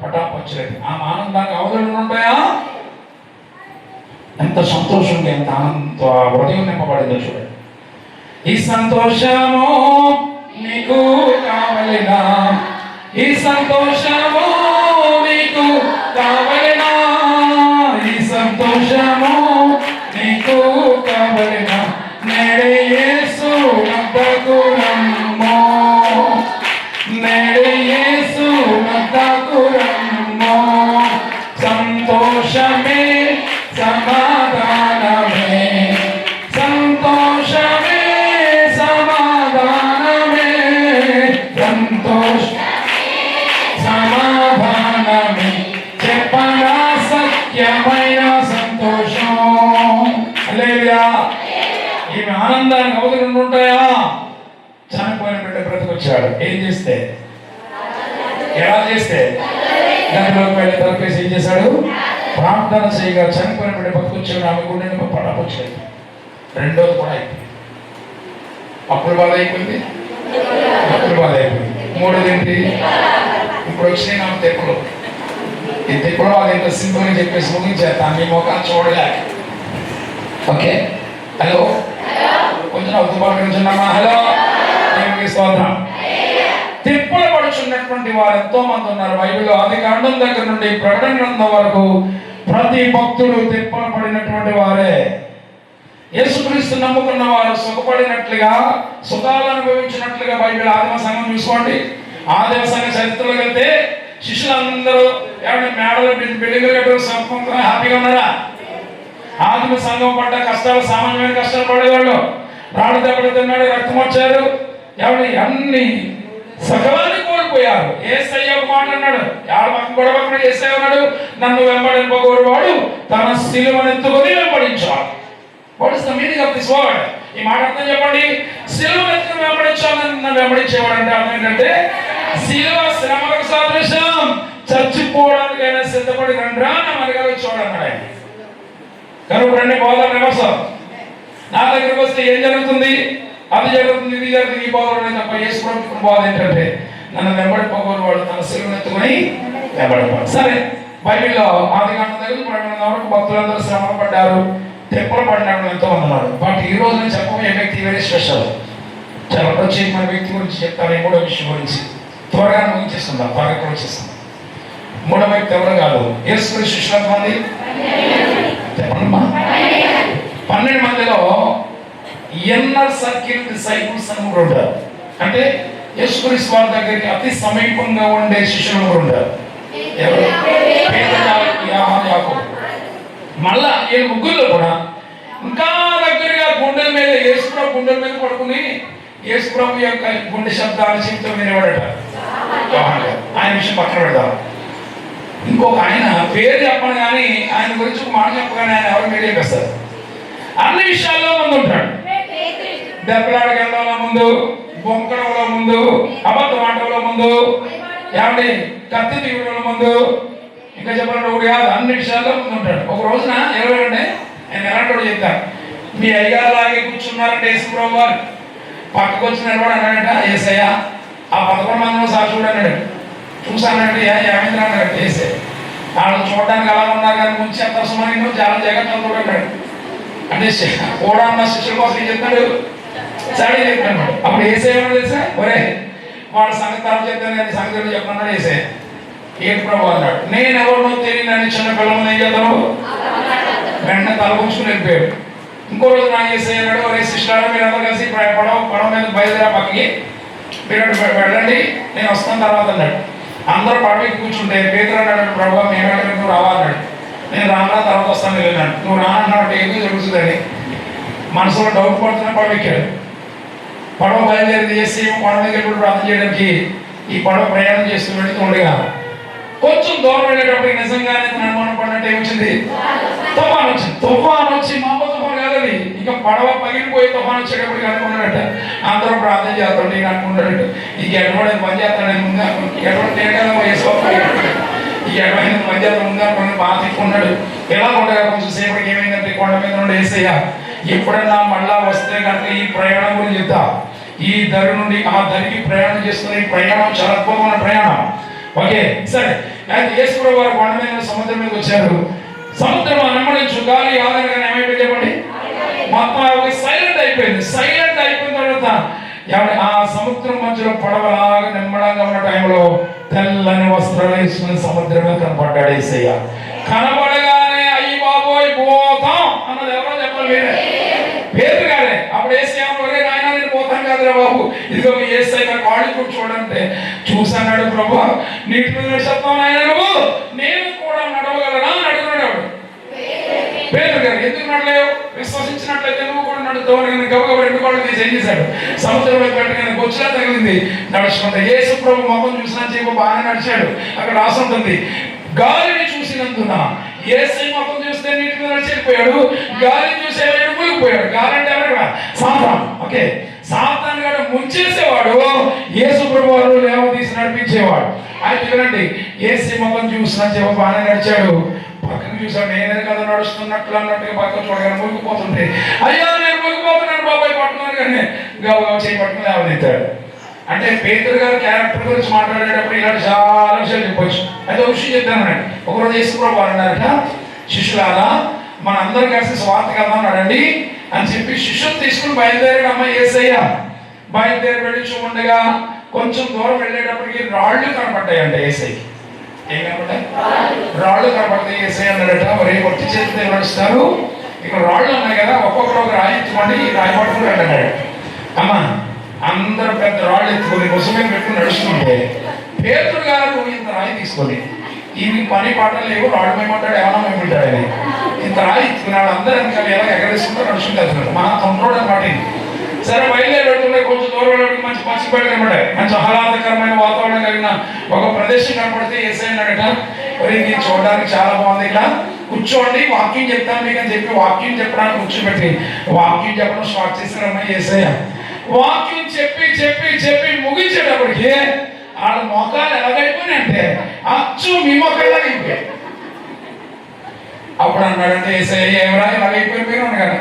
పటాపంచులేదు. ఆమె ఆనందానికి అవధులు ఉంటాయా? ఎంత సంతోషంగా, ఎంత ఆనందంతో ఆ హృదయం నింపబడిందో చూడండి. ఈ సంతోషము నీకు కావలినా, ఈ సంతోషము నీకు కావలినా, ఈ సంతోషము నీకు కావలినా, నేడే యేసు వద్దకు రమ్మో, నేడే యేసు వద్దకు రమ్మో. సంతోషమే సమాధానమే, సంతోషమే సమాధానమే, సంతోషమే హల్లెలూయా. ఈమె ఆనందానికి అవధులు ఉంటాయా? చనిపోయిన బిడ్డ బ్రతికొచ్చాడు. ఏం చేస్తే, ఎలా చేస్తే? గదిలోకి వెళ్ళి తలపేసి ఏం చేశాడు? ప్రార్థన చేయగా చనిపోయిన బిడ్డ బతికొచ్చాడు. ఆమె గుండెని పడపొచ్చాడు. రెండోది కూడా అయిపోయింది. అప్పుడు బాధ అయిపోయింది, అప్పుడు బాధ అయిపోయింది. మూడోది ఏంటి? ఇప్పుడు వచ్చినాయి నాకు తెప్పులు. ఈ తెప్పులు బాధ ఏంటో సింపుల్గా చెప్పేసి ముగించేస్తాను. మీ ముఖాన్ని చూడలే. ఓకే, హలో, కొంచెం అవుతున్నామా? హలో, స్తోత్రం. తిప్పలు పడుచున్నటువంటి వారు ఎంతో మంది ఉన్నారు బైబిల్లో. ఆదికాండం దగ్గర నుండి ప్రకటన గ్రంథం వరకు ప్రతి భక్తుడు తిప్పలు పడినటువంటి వారే. యేసుక్రీస్తు నమ్ముకున్న వారు సుఖపడినట్లుగా, సుఖాలు అనుభవించినట్లుగా బైబిల్ ఆదిమ సంఘం చూసుకోండి. ఆదిమ సంఘ చరిత్రలో వెళ్తే శిష్యులందరూ ఏమైనా మేడలు బిల్డింగ్లు కట్టు హ్యాపీగా ఉన్నారా? ఆదిమ సంఘం పడ్డ కష్టాలు సామాన్యమైన కష్టాలు పడేవాళ్ళు. రాళ్ళు దెబ్బలు తిన్నాడు, రక్తం వచ్చారు, ఎవరి అన్ని సకలాన్ని కోల్పోయారు. యేసయ్య ఒక మాట అన్నాడు, గొడవకుండా యేసయ్య అన్నాడు, నన్ను వెంబడింపగోరు వాడు తన సిలువనెత్తుకొని వెంబడించాడు. What is the meaning of this word? ఈ మాట అర్థం చెప్పండి. సిలువనెత్తుకొని వెంబడించాలని నన్ను వెంబడించేవాడు అంటే అర్థం ఏంటంటే, సిలువ శ్రమలకు సాదృశ్యం, చచ్చిపోవడానికైనా సిద్ధపడి రండ్రా నా మనగా వచ్చేవాడు అన్నాడు ఆయన. కనుక రండి, బోధన రివర్స్. నా దగ్గరికి వస్తే ఏం జరుగుతుంది? అది జరుగుతుంది, ఇది జరుగుతుంది. ఈ బోధన తప్ప వేసుకోవడం బాధ ఏంటంటే, నన్ను వెంబడిపోకూడదు వాడు తన సిలువనెత్తుకొని వెంబడిపోవాలి. సరే, బైబిల్లో ఆదికాండం దగ్గర ప్రకటన వరకు భక్తులందరూ శ్రమలు పడ్డారు, తెప్పలు పడినప్పుడు ఎంతో ఉన్నారు. బట్ ఈ రోజు నేను చెప్పబోయే వ్యక్తి వెరీ స్పెషల్. చాలా ప్రత్యేకమైన వ్యక్తి గురించి చెప్తాను. ఈ మూడో విషయం గురించి త్వరగా ముగించేస్తుందాం, త్వరగా వచ్చేస్తాం. మూడో వ్యక్తి ఎవరు కాదు, యేసుక్రీస్తు శిష్యులు మంది చెప్పండమ్మా. 12 మందిలో ఇన్నర్ సర్కిల్ డిసైపుల్స్ అని కూడా ఉంటారు. అంటే యేసుక్రీస్తు వారి దగ్గరికి అతి సమీపంగా ఉండే శిష్యులు కూడా ఉంటారు. ఎవరు? యాకోబు. మళ్ళా ఈ ముగ్గురులో కూడా ఇంకా దగ్గరగా గుండెల మీద, యేసుప్రభు గుండెల మీద పడుకుని యేసుప్రభు యొక్క గుండె శబ్దాలు చెప్తూ వినేవాడట ఆయన విషయం పక్కన పెడతాం. ఇంకొక ఆయన పేరు చెప్పను కానీ ఆయన గురించి ఒక మాట చెప్పగానే ఆయన ఎవరు మీడియా వేస్తారు. అన్ని విషయాల్లో ముందు ఉంటాడు. దెబ్బలాడగడంలో ముందు, బొంకడంలో ముందు, అబద్ధ మాటల్లో ముందు, ఏమండి కత్తి తీయడంలో ముందు, ఇంకా చెప్పాలంటే ఒకటి కాదు, అన్ని విషయాల్లో ముందు ఉంటాడు. ఒక రోజున ఎవరంటే ఆయన ఎలాంటి చెప్తాను, మీ అయ్యారు లాగే కూర్చున్నారంటే యేసుప్రభు వారు పక్కకు వచ్చిన వాడు అన్నాడంట, యేసయ్య ఆ 11 మందిలో సాక్షుడు అన్నాడు. చూసానంటే ఏమైంది అన్నాడు యేసే. వాళ్ళు చూడడానికి అలా ఉన్నారు కానీ ముంచి ఎంత సుమారు చాలా జగత్తు అన్నాడు. అంటే కూడా ఉన్న శిష్యుల కోసం ఏం చెప్తాడు, సరే చెప్తాడు. అప్పుడు యేసే ఏమన్నా తెలుసా, ఒరే వాడు సంగతి తరపు చెప్తాను కానీ సంగతి చెప్పన్నాడు యేసే. ఏంటి ప్రభు అన్నాడు, నేను ఎవరినో తెలియని చిన్న పిల్లల ముందు ఏం చేస్తాను, వెంటనే తల ఉంచుకుని వెళ్ళిపోయాడు. ఇంకో రోజు నా యేసే అన్నాడు, ఒరే శిష్యులారా మీరందరూ కలిసి పడవ మీద బయలుదేరా పక్కకి, మీరు వెళ్ళండి నేను వస్తాను తర్వాత అన్నాడు. అందరూ పడవకి కూర్చుంటే పేతురు అన్నాడు, ప్రభు మేమేంటే నువ్వు రావాలన్నాడు. నేను రానా తర్వాత వస్తాను వెళ్ళినాడు. నువ్వు రానన్నాడు ఏదో జరుగుతుందని మనసులో డౌట్ పడుతున్నా పడవెక్కాడు. పడవ బయలుదేరి చేసి పడవ దగ్గర కూడా ప్రార్థన చేయడానికి ఈ పడవ ప్రయాణం చేస్తూ వెళుతూ ఉండగా కొంచెం దూరం వెళ్ళేటప్పటికి నిజంగానే తన అనుమానం పడినట్టు ఏమొచ్చింది, తుఫాన్ వచ్చింది. తుఫాన్ వచ్చి మామూలు తుఫాన్ కాదని ఇక పడవ పగిలిపోయి తుఫాన్ వచ్చేటప్పటికి అనుకున్నాడట. అందరూ ప్రార్థన చేస్తాడు, నేను అనుకున్నాడు ఇక ఎటువంటి పని చేస్తాడని ముందు ఎటువంటి నేను కదా వేసుకోవాలి, ఈ ఎటువంటి పని చేస్తాను ముందు అనుకుని బాగా తిట్టుకున్నాడు. ఎలా ఉండగా కొంచెం సేపటికి ఏమైందంటే కొండ మీద నుండి యేసయ్య ఎప్పుడన్నా మళ్ళా వస్తే కనుక ఈ ప్రయాణం గురించి చెప్తా. ఈ దరి నుండి ఆ దరికి ప్రయాణం చేస్తున్న ఈ ప్రయాణం చాలా అద్భుతమైన ప్రయాణం. ఓకే సరే, అయితే యేసుప్రభు వారు కొండ మీద సముద్రం మీద వచ్చారు. సముద్రం నెమ్మడించు గాలి ఆధారంగా ఏమైపోయింది చెప్పండి, మొత్తం సైలెంట్ అయిపోయింది. సైలెంట్ అయిపోయిన తర్వాత ఆ సముద్రం మధ్యలో పడవలాగా నిమ్మడంగా ఉన్న టైంలో తెల్లని వస్త్రాలు వేసుకుని సముద్రం మీద కనపడ్డాడు యేసయ్య. కనబడగానే అయ్యి బాబోయ్ పోతాం అన్నది ఎవరో చెప్పాలి, మీరే పేరు గారే. అప్పుడు యేసయ్య నాయన నేను పోతాను కాదురా బాబు, ఇదిగో మీ యేసయ్య నా కాళ్ళు కూడా చూడంటే చూసాడు. ప్రభు నీటి మీద నడుస్తాం ఆయన, నువ్వు నేను కూడా నడవగలనా అని అడుగుతున్నాడు. పేరు గారు ఎందుకు నడలేవు, విశ్వసించినట్లయితే నువ్వు కూడా నడుతావు అని గబగబ 2 కాళ్ళు తీసి ఏం చేశాడు, సముద్రంలో పెట్టగానే బొచ్చులా తగిలింది. నడుచుకుంటే యేసు ప్రభు మొహం చూసినా చెప్పి బాగానే నడిచాడు. అక్కడ రాసి ఉంటుంది, గాలిని చూసినందున యేసయ్య మొహం చూస్తే నీటి మీద నడిచిపోయాడు, గాలిని చూసేవాడు మునిగిపోయాడు. గాలి అంటే ఎవరు కూడా? సాతాను. ఓకే, సాతాను గారు ముంచేసేవాడు, యేసు ప్రభు వారు లేవ తీసి నడిపించేవాడు. అయితే వినండి, యేసు ముఖం చూసిన చెప్ప బాగానే నడిచాడు, పక్కన చూసాడు, నేనే కదా నడుస్తున్నట్లు అన్నట్టుగా పక్కన చూడగానే మునిగిపోతుంటే, అయ్యా నేను మునిగిపోతున్నాను బాబాయ్ పట్టుకున్నాను, కానీ గవ చేయి పట్టుకుని లేవనెత్తాడు. అంటే పేతురు గారు క్యారెక్టర్ గురించి మాట్లాడేటప్పుడు ఇలాంటి చాలా విషయాలు చెప్పొచ్చు. అయితే ఒక విషయం చెప్తానండి. ఒకరోజు యేసు ప్రభు వారు అన్నారట, శిష్యులారా మన అందరు కలిసి స్వార్థ కదా అన్నాడండి అని చెప్పి శిష్యులు తీసుకుని బయలుదేరాడు. అమ్మ యేసయ్య బయలుదేరి వెళ్ళి చూడగా కొంచెం దూరం వెళ్ళేటప్పటికి రాళ్ళు కనపడ్డాయంట యేసయ్యకి. ఏం కనపడ్డాయి? రాళ్ళు కనపడతాయి. యేసయ్య అన్నాడట, మరి ఒట్టి చేతితో నడుస్తారు, ఇక్కడ రాళ్ళు ఉన్నాయి కదా, ఒక్కొక్కరు ఒక రాయి ఎత్తుకోండి, రాయి పట్టుకుని అన్నాడు. అమ్మ అందరూ పెద్ద రాళ్ళు ఎత్తుకొని ముసమే పెట్టుకుని నడుస్తుంటే పేతురు గారు ఇంత రాయి తీసుకొని, ఇవి పని పాటలు లేవు, రాళ్ళు మేమంటాడు, ఏమన్నా మేమంటాడు అని ఇంత రాయి ఎత్తుకున్నాడు. అందరూ వెనకాల ఎలా ఎగరేసుకుంటూ నడుచుకుంటారు. మన తొందరడు అనమాట. సరే బయలుదేరి పెడుతుంటే కొంచెం దూరం వెళ్ళడానికి మంచి పచ్చి బయట కనబడాయి, మంచి ఆహ్లాదకరమైన వాతావరణం కలిగిన ఒక ప్రదేశం కనపడితే యేసయ్యన్నాడట, మరి ఇది చూడడానికి చాలా బాగుంది, ఇక్కడ కూర్చోండి వాక్యం చెప్తాను మీకు అని చెప్పి వాక్యం చెప్పడానికి కూర్చోబెట్టి వాక్యం చెప్పడం స్టార్ట్ చేశారమ్మా యేసయ్య. వాక్యం చెప్పి చెప్పి చెప్పి ముగించేటప్పటికి వాళ్ళ మొఖాలు ఎలాగైపోయినాయి అంటే అచ్చు మీ మొక్కలాగా అయిపోయాయి. అప్పుడు అన్నాడంటే యేసయ్య, ఏమరా ఇలాగైపోయి మీరు అనగానే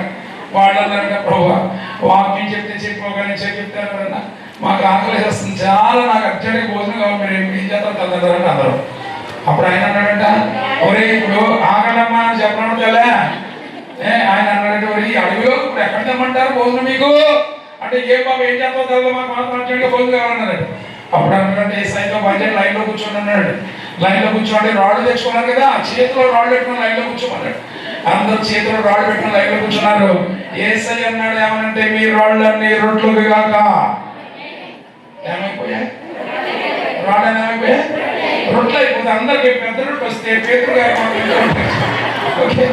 వాళ్ళు అన్నారంటే, ప్రభు వాక్యం చెప్తే చెప్పగానే చెప్తారు కదన్నా, మాకు ఆకలి వేస్తుంది, చాలా నాకు అర్జెంట్గా భోజనం కావాలి, మీరు ఏం చేస్తారు కదంటారంటే అందరూ. అప్పుడు ఆయన అన్నాడంట, ఒరే ఇప్పుడు ఆకలమ్మా అని చెప్పడం తెలే. ఆయన అన్నాడంటే, ఒరే అడవిలో ఇప్పుడు ఎక్కడ తెమ్మంటారు భోజనం మీకు అంటే, ఏ బాబు ఏం చేస్తావు తెలదు, మాకు మాత్రం అర్జెంట్గా భోజనం కావాలన్నాడు. అప్పుడు అన్నాడంటే యేసయ్యతో బయట లైన్లో కూర్చోండి అన్నాడు. లైన్లో కూర్చోండి, రాళ్ళు తెచ్చుకున్నారు కదా, చేతిలో రాళ్ళు పెట్టుకుని లైన్లో కూర్చోమన్నాడు. అందరూ చేతిలో రాళ్ళు పెట్టుకుని లైన్లో కూర్చున్నారు. యేసయ్య అన్నాడు ఏమనంటే, మీ రాళ్ళన్నీ రొట్లు కాక ఏమైపోయాయి? రాళ్ళు ఏమైపోయాయి? రొట్లు అయిపోతే అందరికి పెద్ద రొట్టె వస్తే పేతురు గారు ఓకే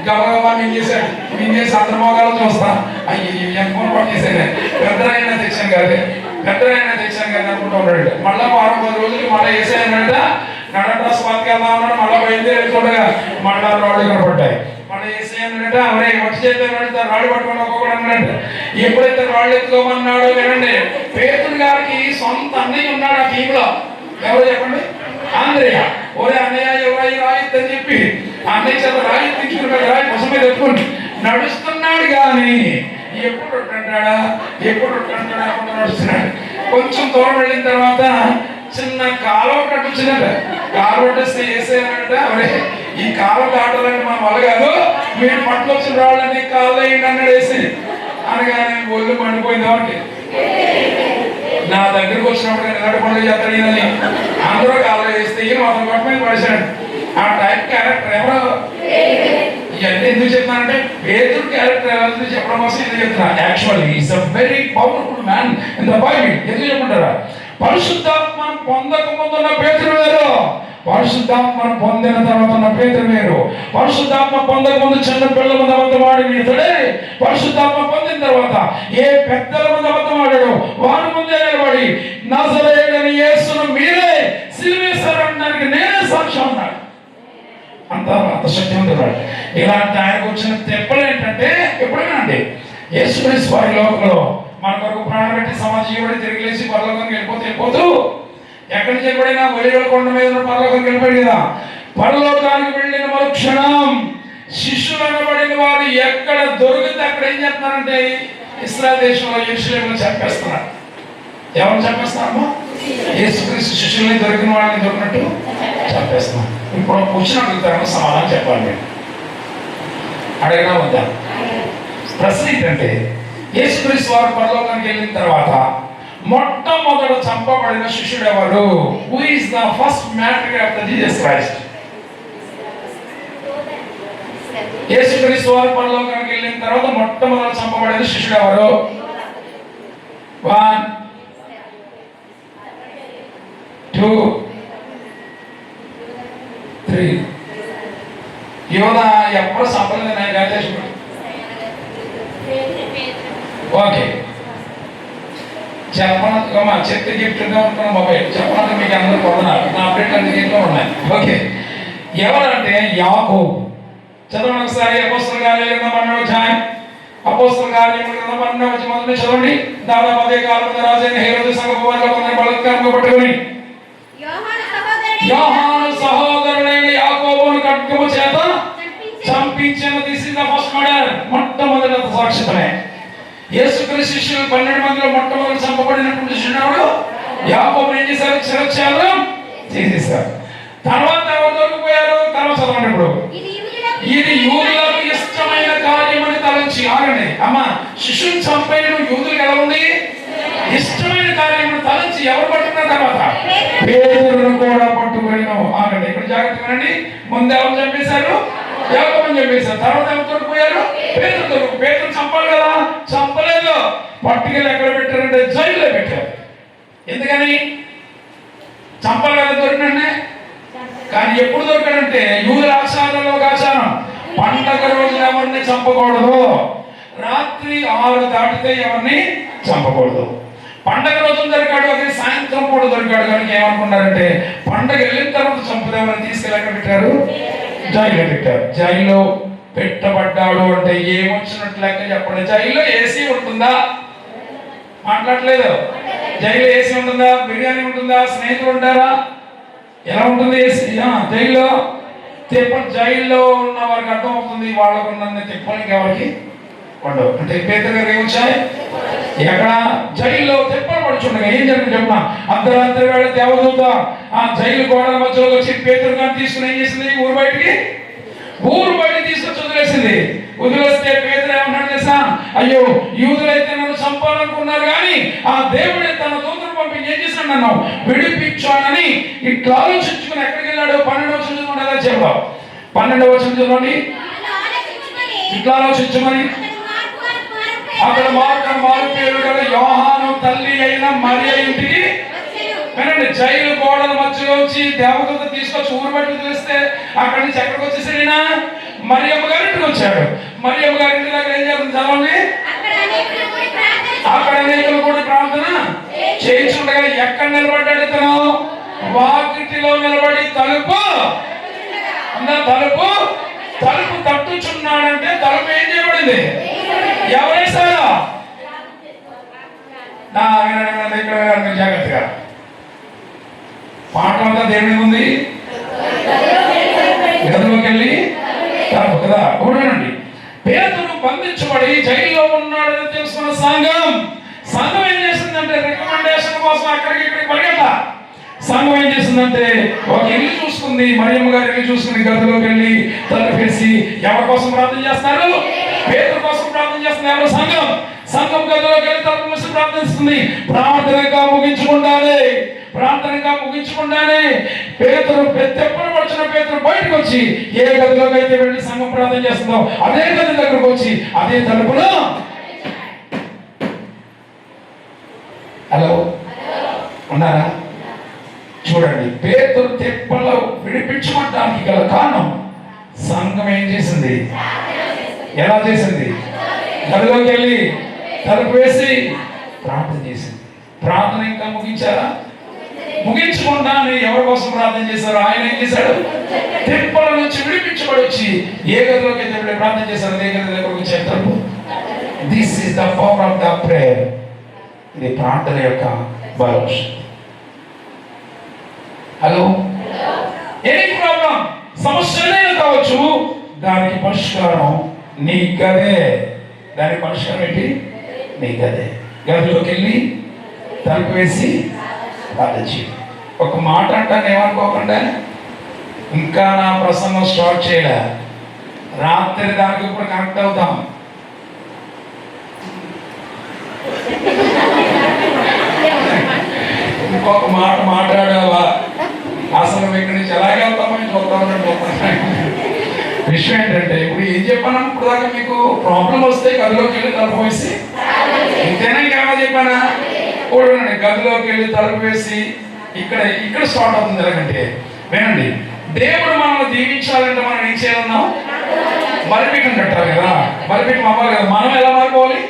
గబగబా నేను చేశాడు, నేను చేసి అందరి మోగాలు చూస్తా, అయ్యి ఎంత పొరపాటు చేశాను, పెద్దరైనా తెచ్చాను కాదే, పెద్దరైనా తెచ్చాను కదా అనుకుంటూ ఉన్నాడు. మళ్ళా 10 రోజులకి మళ్ళీ వేసాయన్నట, నడంతా స్వాతికి వెళ్దాం అన్నాడు. మళ్ళీ బయలుదేరి చూడగా మళ్ళా రాళ్ళు కనపడ్డాయి. మళ్ళీ వేసాయన్నట, అవరే వచ్చి చేద్దాం రాళ్ళు పట్టుకుని ఒక్కొక్కడు అన్నాడు. ఎప్పుడైతే రాళ్ళు ఎత్తుకోమన్నాడో వినండి, పేతురు గారికి సొంత అన్నయ్య ఉన్నాడు ఆ టీంలో. ఎవరు చెప్పండి? ఆంధ్రయ్య. ఓరే అన్నయ్య ఎవరాయి రాయిద్దని చెప్పి అన్నయ్య చేత రాయి తెచ్చుకుని రాయి కోసం మీద ఎత్తుకుని నడుస్తున్నాడు. కానీ ఎప్పుడు అంటాడా నడుస్తున్నాడు. కొంచెం దూరం వెళ్ళిన తర్వాత చిన్న కాలువ కట్టించిందట. కాలువ కట్టేస్తే వేసేయాలంట, అవరే ఈ కాలువ దాటాలంటే మన వల్ల కాదు, మీరు పట్ల వచ్చిన రావాలని కాలు అయ్యింది అన్నాడు వేసి. అనగానే ఒళ్ళు మండిపోయింది. ఎవరికి? నా దగ్గరకు వచ్చినప్పుడు నేను ఎలాంటి పనులు చేస్తాను అందరూ కాలు వేస్తే ఈయన అతను పట్టు మీద పడేశాడు. ఆ టైప్ క్యారెక్టర్ ఎవరో. ఇవన్నీ ఎందుకు చెప్తానంటే పేతురు క్యారెక్టర్ ఎలా చెప్పడం కోసం ఎందుకు చెప్తున్నా. Actually is a very powerful man in the Bible. ఎందుకు చెప్పంటారా? పరిశుద్ధాత్మను పొందక ముందున్న పేతురు వేరు, పరిశుద్ధాత్మను పొందిన తర్వాత ఉన్న పేతురు వేరు. పరిశుద్ధాత్మ పొందక ముందు చిన్న పిల్లల ముందు అబద్ధమాడి ఇతడే, పరిశుద్ధాత్మ పొందిన తర్వాత ఏ పెద్దల ముందు అబద్ధమాడాడు వారి ముందే నిలబడి నజరేయుడైన యేసును మీరే సిలువేశారనడానికి నేనే సాక్ష్యం అన్నాడు. అంత శక్తివంతుడు. ఇలాంటి ఆయనకు వచ్చిన తెప్పలు ఏంటంటే, ఎప్పుడైనా అండి యేసుక్రీస్తు వారి లోకంలో మన కొరకు ప్రాణం పెట్టి సమాజ జీవుడి తిరిగి లేచి పరలోకానికి వెళ్ళిపోతూ ఎక్కడి నుంచి ఎప్పుడైనా ఒలివల కొండ మీద ఉన్న పరలోకానికి వెళ్ళిపోయాడు కదా. పరలోకానికి వెళ్ళిన మరుక్షణం శిష్యులు అనబడిన వారు ఎక్కడ దొరికితే అక్కడ ఏం చేస్తున్నారంటే ఇశ్రాయేలు దేశంలో యెరూషలేములో చంపేస్తున్నారు. ఎవరు చంపేస్తున్నారమ్మా? యేసుక్రీస్తు శిష్యుల్ని దొరికిన వాళ్ళని దొరికినట్టు చంపేస్తున్నారు. ఇప్పుడు క్వశ్చన్ అడుగుతాను, సమాధానం చెప్పాలి. నేను అడగనా వద్దా? ప్రశ్న ఏంటంటే, యేసుక్రీస్తు వారు పరలోకానికి వెళ్ళిన తర్వాత మొట్టమొదట చంపబడిన శిష్యుడు ఎవరు? Who is the first matter of the Jesus Christ? యేసుక్రీస్తు వారు పరలోకానికి వెళ్ళిన తర్వాత మొట్టమొదట చంపబడిన శిష్యుడు ఎవరు? 1 2 3. యోధ ఎప్పుడు సంప్రదాయం గాచేసుకుంటాడు. ఓకే, చెప్పనమ్మా చెత్త గిఫ్ట్గా ఉంటున్న మొబైల్ చెప్పనంటే మీకు అందరూ పొందన్నారు. నా అప్డేట్ అన్ని దీంట్లో ఉన్నాయి. ఓకే, ఎవరంటే యాకోబు. చదవండి ఒకసారి. అపోస్తలుల కార్యాలు 8వ అధ్యాయం అపోస్తల కార్యముల గ్రంథం 12వ అధ్యాయం మొదలు చదవండి. దాదాపు అదే కాలంలో రాజైన హేరోదు సంఘములో బలాత్కారంగా పట్టుకొని యోహాను సహోదరుడైన యాకోబును ఖడ్గము చేత చంపించిన. This is the first murder. మొట్టమొదటి సాక్ష్యమే. యేసుక్రీస్తు శిష్యులు 12 మందిలో మొట్టమొదటి చంపబడినటువంటి శిష్యుడు యాకోబు ఏం చేశారు? శిరచ్ఛేదం చేసేశారు. తర్వాత ఎవరు దొరికిపోయారు? తర్వాత చదవండి. ఇప్పుడు ఇది యూదులకు ఇష్టమైన కార్యమని తలంచి. ఆగండి అమ్మా, శిష్యుని చంపేయడం యూదులకు ఎలా ఉంది? ఇష్టమైన కార్యమని తలంచి ఎవరు పట్టుకున్న తర్వాత పేతురును కూడా పట్టుకుని. ఆగండి, ఇక్కడ జాగ్రత్త వినండి. ముందు ఎవరు చంపేశారు? యాకోబుని చంపేశారు. తర్వాత ఎవరు దొరికిపోయారు? పేతురు. పేతురు చంపాలి కదా, చంపలేదు. పట్టుకెళ్ళి ఎక్కడ పెట్టారంటే జైల్లో పెట్టారు. ఎందుకని? చంపాలి కదా దొరికినంటే. కానీ ఎప్పుడు దొరికాడంటే యూదుల ఆచారంలో ఒక ఆచారం, పండగ రోజున ఎవరిని చంపకూడదు, రాత్రి 6 దాటితే ఎవరిని చంపకూడదు. పండగ రోజున దొరికాడు, అదే సాయంత్రం పూట దొరికాడు. కనుక ఏమనుకున్నారంటే పండగ వెళ్ళిన తర్వాత చంపుదామని తీసుకెళ్ళి ఎక్కడ పెట్టారు? జైల్లో పెట్టారు. జైల్లో పెట్టబడ్డాడు అంటే ఏమొచ్చినట్లు లెక్క చెప్పండి. జైల్లో ఏసీ ఉంటుందా? మాట్లాడలేదు. జైల్లో ఏసీ ఉంటుందా? బిర్యానీ ఉంటుందా? స్నేహితులు ఉంటారా? ఎలా ఉంటుంది ఏసీ? జైల్లో తిప్పలు. జైల్లో ఉన్న వారికి అర్థం అవుతుంది వాళ్ళకు ఉన్న తిప్పలకి ఎవరికి ఉండవు. అంటే పేతురు గారికి ఏమొచ్చాయి? ఎక్కడ? జైల్లో తిప్పలు పడుచుండగా ఏం జరిగింది చెప్పిన? అర్ధరాత్రి వేళ దేవదూత ఆ జైలు గోడల మధ్యలో వచ్చి పేతురు గారిని తీసుకుని ఏం చేసింది? ఊరు బయటికి తీసుకొచ్చి వదిలేసింది. వదిలేస్తే పేతురు ఏమన్నాడు తెలుసా? అయ్యో, యూదులైతే నన్ను చంపాలనుకున్నారు కానీ ఆ దేవుడే తన దూతను పంపి ఏం చేశాడు? నన్ను విడిపించాడని ఇట్లా ఆలోచించుకుని ఎక్కడికి వెళ్ళాడు? 12వ వచనం చదవండి. చెప్పావు 12వ వచనం చదవండి. ఇట్లా ఆలోచించమని అక్కడ మారు పేరు గల యోహాను తల్లి అయిన మరియ ఇంటికి వినండి. జైలు గోడల మధ్యలో వచ్చి దేవదూత తీసుకొచ్చి ఊరు బయట తెలిస్తే అక్కడి నుంచి ఎక్కడికి వచ్చేసరినా మరియమ్మ గారి ఇంటికి వచ్చాడు. మరియమ్మ గారి ఇంటి దగ్గర ఏం చేస్తుంది చదవండి. అక్కడ అనేకులు కూడా ప్రార్థన చేయించుండగా ఎక్కడ నిలబడ్డాడు ఇతను? వాకిటిలో నిలబడి తలుపు తట్టుచున్నాడంటే తలుపు ఏం చేయబడింది? ఎవరేసారా? ఇక్కడ జాగ్రత్తగా పాఠం అంతా దేవుడి ఉంది. గదిలోకి వెళ్ళి తలుపు కదా చూడండి. పేతురు బంధించబడి జైల్లో ఉన్నాడని తెలుసుకున్న సంఘం ఏం చేసిందంటే రికమెండేషన్ కోసం అక్కడికి ఇక్కడికి పరిగెట్ట. సంఘం ఏం చేసిందంటే ఒక ఇల్లు చూసుకుంది. మరియమ్మ గారు ఇల్లు చూసుకుని గదిలోకి వెళ్ళి తలుపేసి ఎవరి కోసం ప్రార్థన చేస్తున్నారు? పేతురు కోసం ప్రార్థన చేస్తున్నారు. ఎవరు? సంఘం గదిలోకి వెళ్ళి తలుపు మూసి ప్రార్థిస్తుంది. ప్రార్థనగా ముగించుకుండానే పేతురు తెప్పలు పడుచున్న పేతురు బయటకు వచ్చి ఏ గదిలోకి అయితే వెళ్ళి సంఘం ప్రార్థన చేస్తుందో అదే గది దగ్గరకు వచ్చి అదే తలుపులో హలో ఉన్నారా? చూడండి, పేతురు తెప్పలు విడిపించడానికి గల కారణం సంఘం ఏం చేసింది? ఎలా చేసింది? గదిలోకి వెళ్ళి తలుపు వేసి ప్రార్థన చేసింది. ప్రార్థన ఇంకా ముగించారా? ముగించకుండానే ఎవరి కోసం ప్రార్థన చేశారు? ఆయన ఏం చేశాడు? తెప్పల నుంచి విడిపించబడి వచ్చి ఏ గదిలోకి అయితే వెళ్ళి ప్రార్థన చేశారు అదే గది దగ్గరకు వచ్చే తలుపు. This is the power of the prayer. ఇది ప్రార్థన యొక్క బలం. హలో, ఎనీ ప్రాబ్లం, సమస్య ఏదైనా కావచ్చు, దానికి పరిష్కారం నీ గదే. దానికి పరిష్కారం ఏంటి? నీ గదే. గదిలోకి వెళ్ళి తలుపు వేసి ప్రార్థించి ఒక మాట అంటాను, ఏమనుకోకుండా ఇంకా నా ప్రసంగం స్టార్ట్ చేయలే. రాత్రి దానికి ఇప్పుడు కనెక్ట్ అవుతాం. ఇంకొక మాట మాట్లాడావా అసలు ఇక్కడి నుంచి ఎలాగే వెళ్తామని చూద్దాం. విషయం ఏంటంటే ఇప్పుడు ఏం చెప్పాను? ఇప్పుడు దాకా మీకు ప్రాబ్లం వస్తే గదిలోకి వెళ్ళి తలుపు వేసి ఇంతేనా? ఇంకేమో చెప్పానా? చూడండి, గదిలోకి వెళ్ళి తలుపు వేసి ఇక్కడ స్టార్ట్ అవుతుంది. ఎలాగంటే వినండి, దేవుడు మనల్ని దీవించాలంటే మనం ఏం చేయాలన్నాం? బలిపీఠం కట్టాలి కదా, బలిపీఠం అవ్వాలి కదా. మనం ఎలా మారిపోవాలి?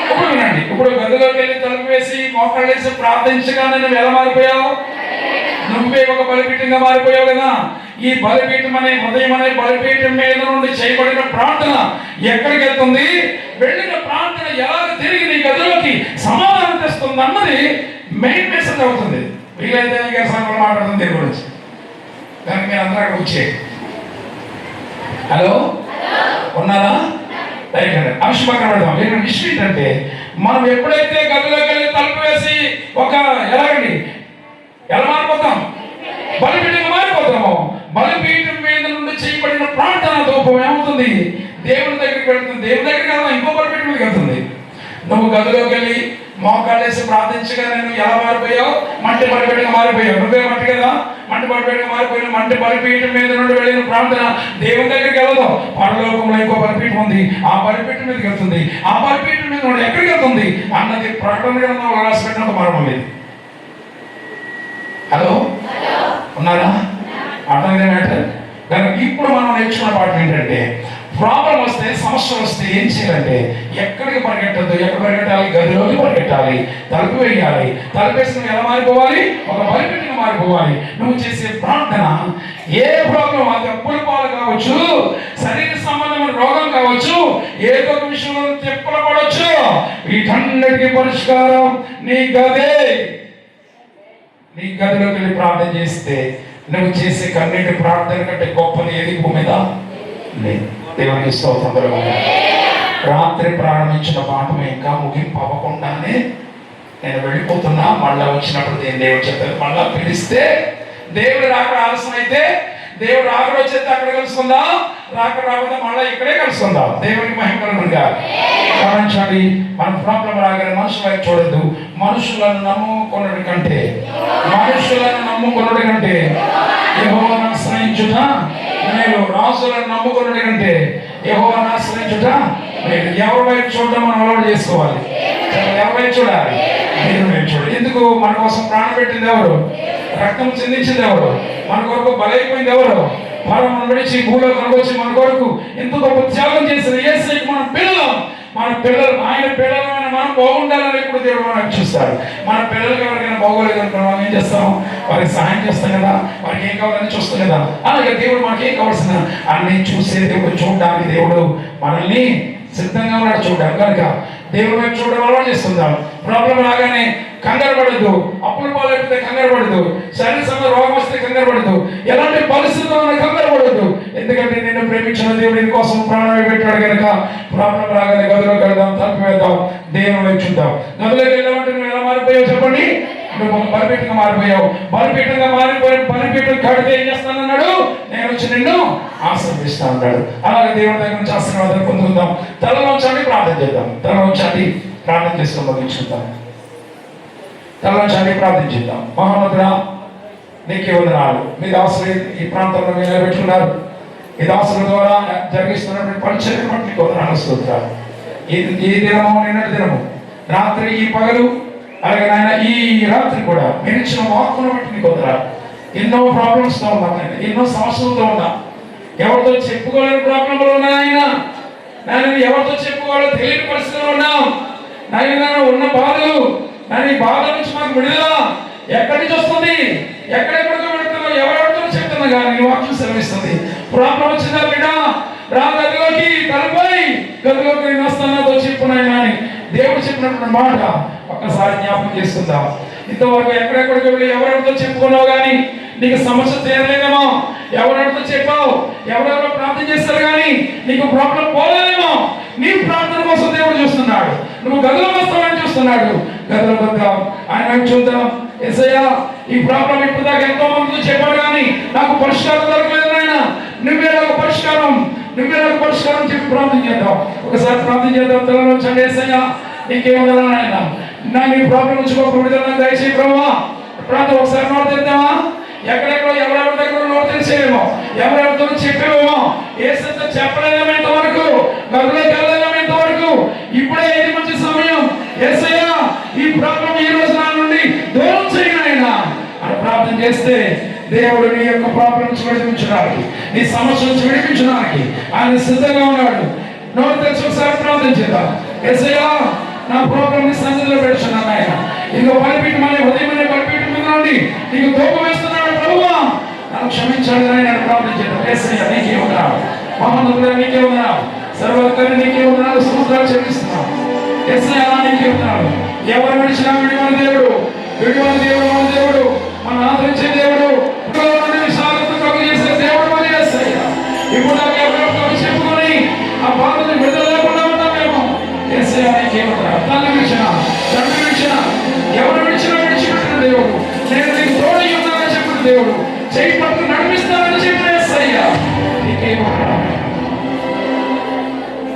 ఇప్పుడు వినండి, ఇప్పుడు గదిలోకి వెళ్ళి తలుపు వేసి మోకాళ్ళు వేసి ప్రార్థించగానే నువ్వు ఎలా మారిపోయావు? నువ్వే ఒక బలిపీఠంగా మారిపోయావు కదా. ఈ బలిపీఠం అనే ఉదయం అనే బలిపీఠం మీద నుండి చేయబడిన ప్రార్థన ఎక్కడికి వెళ్తుంది, వెళ్ళిన ప్రార్థన ఎలా తిరిగి నీ గదిలోకి సమాధానం తెస్తుంది అన్నది మెయిన్ మెసేజ్ అవుతుంది. వీలైతే గారి సంఘంలో మాట్లాడుతుంది దీని గురించి. దానికి మీరు అందరూ అక్కడ వచ్చే హలో ఉన్నారా? రైట్ అండి. అంశం పక్కన పెడదాం. ఏంటంటే విషయం ఏంటంటే, మనం ఎప్పుడైతే గదిలోకి వెళ్ళి తలుపు వేసి ఒక ఎలాగండి ఎలా మారిపోతాం, బలిపీఠంగా మారిపోతాము. బలిపీఠం మీద నుండి చేయబడిన ప్రార్థన ధూపం ఏమవుతుంది, దేవుని దగ్గరికి వెళ్తుంది. దేవుని దగ్గరికి వెళ్తాం, ఇంకో బలిపీఠం మీదకి వెళ్తుంది. నువ్వు గదిలోకి వెళ్ళి మోకాళ్ళేసి ప్రార్థించగా నేను ఎలా మారిపోయావు, మట్టి బలిపీఠంగా మారిపోయావు. నువ్వే మట్టి కదా, మట్టి బలిపీఠంగా మారిపోయిన మట్టి బలిపీఠం మీద నుండి వెళ్ళిన ప్రార్థన దేవుని దగ్గరికి వెళ్ళదు. పరలోకంలో ఇంకో బలిపీఠం ఉంది, ఆ బలిపీఠం మీదకి వెళ్తుంది. ఆ బలిపీఠం మీద నుండి ఎక్కడికి వెళ్తుంది అన్నది ప్రకటన గ్రంథంలో రాసిపెట్టినంత మర్మం ఇది. హలో ఉన్నారా? అర్థమైంది మ్యాటర్. కనుక ఇప్పుడు మనం నేర్చుకున్న పాఠం ఏంటంటే, ప్రాబ్లం వస్తే, సమస్య వస్తే ఏం చేయాలంటే ఎక్కడికి పరిగెట్టద్దు. ఎక్కడ పరిగెట్టాలి? గదిలోకి పరిగెట్టాలి, తలుపు వేయాలి. తలుపు వేసి నువ్వు ఎలా మారిపోవాలి, ఒక బలిపీఠంగా మారిపోవాలి. నువ్వు చేసే ప్రార్థన ఏ ప్రాబ్లం, అది అప్పుల పాలు కావచ్చు, శరీర సంబంధమైన రోగం కావచ్చు, ఏదో ఒక విషయంలో తెప్పలు పడవచ్చు, వీటన్నిటికీ పరిష్కారం నీ గదే. నీ గదిలోకి వెళ్ళి ప్రార్థన చేస్తే నువ్వు చేసే కన్నీటి ప్రార్థన కంటే గొప్పది ఏది భూమి మీద లేదు. దేవునికి స్తోత్రం. రాత్రి ప్రారంభించిన పాఠం ఇంకా ముగింపు అవ్వకుండానే నేను వెళ్ళిపోతున్నా. మళ్ళా వచ్చినప్పుడు నేను దేవుడు చెప్పారు, మళ్ళా పిలిస్తే దేవుడు రాకడ ఆలస్యం అయితే, దేవుడు రాకడ వచ్చేస్తే అక్కడ కలుసుకుందాం, రాకడ రాకపోతే మళ్ళీ ఇక్కడే కలుసుకుందాం. దేవునికి మహిమ కలుగునుగా. గమనించండి, మన ప్రాబ్లం రాగానే మనుషుల వైపు చూడద్దు. మనుషులను నమ్ముకున్నటి కంటే యెహోవాను ఆశ్రయించుట మేలు. రాజులను నమ్ముకున్నటి కంటే యెహోవాను ఆశ్రయించుట మేలు. ఎవరి వైపు చూడడం మనం అలవాటు చేసుకోవాలి. ఎవరి వైపు చూడాలి? దేవుని వైపు చూడాలి. ఎందుకు? మన కోసం ప్రాణం పెట్టింది ఎవరు? రక్తం చెందించింది ఎవరు? మన కొరకు బలైపోయింది ఎవరు? మనం విడిచి భూలో కనుకొచ్చి మన కొరకు ఎంత గొప్ప త్యాగం చేసిన యేసుకి మన పిల్లలు ఆయన పిల్లలమైన మనం బాగుండాలని ఇప్పుడు దేవుడు మనకు చూస్తాడు. మన పిల్లలకి ఎవరికైనా బాగోలేదు అనుకో, మనం ఏం చేస్తాం? వారికి సహాయం చేస్తాం కదా, వారికి ఏం కావాలని చూస్తాం కదా. అలాగే దేవుడు మనకి ఏం కావాల్సిన అన్ని చూసే దేవుడు, చూడడానికి దేవుడు మనల్ని సిద్ధంగా ఉన్నాడు చూడడానికి. కనుక దేవుడి వైపు చూడడం అలవాటు చేస్తుందాం. ప్రాబ్లం రాగానే కంగారు పడద్దు, అప్పుల పాలైపోతే కంగారు పడద్దు, శరీర సమయంలో రోగం వస్తే కంగారు పడద్దు, ఎలాంటి పరిస్థితుల్లో కంగారు పడద్దు. ఎందుకంటే నిన్ను ప్రేమించిన దేవుడు నీ కోసం ప్రాణం పెట్టాడు కనుక ప్రాబ్లం రాగానే గదిలోకి వెళ్దాం, తలుపు వేద్దాం, దేవుని వైపు చూద్దాం. గదిలోకి వెళ్ళామంటే నువ్వు ఎలా మారిపోయావు చెప్పండి? నువ్వు బలిపీఠంగా మారిపోయావు. బలిపీఠంగా మారిపోయి బలిపీఠం కడితే ఏం చేస్తానన్నాడు? నేను వచ్చి నిన్ను ఆశీర్వదిస్తా అన్నాడు. అలాగే దేవుని దగ్గర నుంచి ఆశీర్వాదాలు పొందుకుందాం. తలలోంచండి, ప్రార్థన చేద్దాం. తలలోంచండి, ప్రార్థన చేసుకుని ముగించుకుందాం. తలలోంచండి, ప్రార్థన చేద్దాం. మహామంత్రా, నీకే వందనాలు. మీ దాసులు ఈ ప్రాంతంలో మీరు నిలబెట్టుకున్నారు. ఈ దాసుల ద్వారా జరిగిస్తున్నటువంటి పరిచయం బట్టి నీకు వందనాలు, స్తోత్రాలు. ఈ దినము, నిన్నటి దినము, రాత్రి, ఈ పగలు, అలాగే నాయన ఈ రాత్రి కూడా మీరు ఇచ్చిన వాక్కును బట్టి నీకు వందనాలు. ఎన్నో ప్రాబ్లమ్స్తో ఉన్నాం నాయన, ఎన్నో సమస్యలతో ఉన్నాం. ఎవరితో చెప్పుకోలేని ప్రాబ్లంలో ఉన్నాయన, నాయన ఎవరితో చెప్పుకోవాలో తెలియని పరిస్థితుల్లో ఉన్నాం నాయన. ఉన్న బాధలు, నాయన ఈ బాధ నుంచి మాకు విడుదల ఎక్కడి నుంచి వస్తుంది? ఎక్కడెక్కడికో పెడుతున్నావు, ఎవరెవరితో చెప్తున్నా కానీ నీ వాక్యం సెలవిస్తుంది. ప్రాబ్లం వచ్చిందా బిడ్డ, రా గదిలోకి, తలపై గదిలోకి నేను వస్తాను, నాతో చెప్పున్నాయన అని దేవుడు చెప్పినటువంటి మాట ఒక్కసారి జ్ఞాపకం చేసుకుందాం. ఇంతవరకు ఎక్కడెక్కడికి వెళ్ళి ఎవరెవరితో చెప్పుకున్నావు కానీ నీకు సమస్య తీరలేదేమో, ఎవరెవరితో చెప్పావు, ఎవరెవరో ప్రార్థన చేస్తారు కానీ నీకు ప్రాబ్లం పోలేదేమో. నీ ప్రార్థన కోసం దేవుడు చూస్తున్నాడు. నువ్వు గదిలో వస్తావని చూస్తున్నాడు. గదిలో వద్దాం, ఆయన చూద్దాం. యేసయ్యా, ఈ ప్రాబ్లం ఇప్పుడు దాకా ఎంతో మందితో చెప్పాడు కానీ నాకు పరిష్కారం దొరకలేదు నాయన, నువ్వే నాకు పరిష్కారం చెప్పి ప్రార్థన చేద్దాం. ఒకసారి ప్రార్థన చేద్దాం. తలలో చండి. యేసయ్యా, నీకేమన్నా నాయన, నా నీ ప్రాబ్లం నుంచి గొప్ప విడుదల దయచేయి ప్రభువా. ప్రార్థన ఒకసారి నోరు తెద్దామా? ఎక్కడెక్కడో ఎవరెవరి దగ్గర నోరు తెలిసేమో, ఎవరెవరితో చెప్పేమో, యేసయ్యతో చెప్పలేదేమో ఇంతవరకు, గదిలోకి వెళ్ళలేదేమో ఇంతవరకు. ఇప్పుడే ఏది మంచి సమయం. యేసయ్యా, ఈ ప్రాబ్లం ఈ రోజు నా నుండి దూరం చేయనైనా అని ప్రార్థన చేస్తే దేవుడు నీ యొక్క ప్రాబ్లం నుంచి విడిపించడానికి, నీ సమస్య నుంచి విడిపించడానికి ఆయన సిద్ధంగా ఉన్నాడు. నోరు తెచ్చి ఒకసారి ప్రార్థన చేద్దాం. యేసయ్యా, నా ప్రాబ్లం నీ సన్నిధిలో పెడుతున్నాను ఆయన. ఇదిగో బలిపీఠం అనే ఉదయం అనే బలిపీఠం మీద నుండి నీకు ధూపం వేస్తున్నాడు ప్రభువా. నన్ను క్షమించాడు అని నేను ప్రార్థించాను. యేసయ్య నీకే వందనాలు, మహోన్నతుడా నీకే వందనాలు, సర్వోత్తమ నీకే వందనాలు, స్తోత్రాలు చెల్లిస్తున్నాను. యేసయ్య నీకే వందనాలు. ఎవరు విడిచినా విడివన దేవుడు, విడివన దేవుడు మన దేవుడు, మన ఆదరించే దేవుడు, విశాలత కలుగు చేసే దేవుడు మన యేసయ్య. ఇప్పుడు నాకు ఎవరో చెప్పుకొని ఆ బాధను విడుదల లేకుండా ఉన్నామేమో. యేసయ్య నీకే వందనాలు. తల్లి విడిచిన, తండ్రి విడిచిన, ఎవరు విడిచినా విడిచిపెట్టిన దేవుడు, నేను నీకు తోడై ఉన్నానని చెప్పిన దేవుడు, చేయి పట్టు నడిపిస్తానని చెప్పిన యేసయ్య నీకే వందనాలు.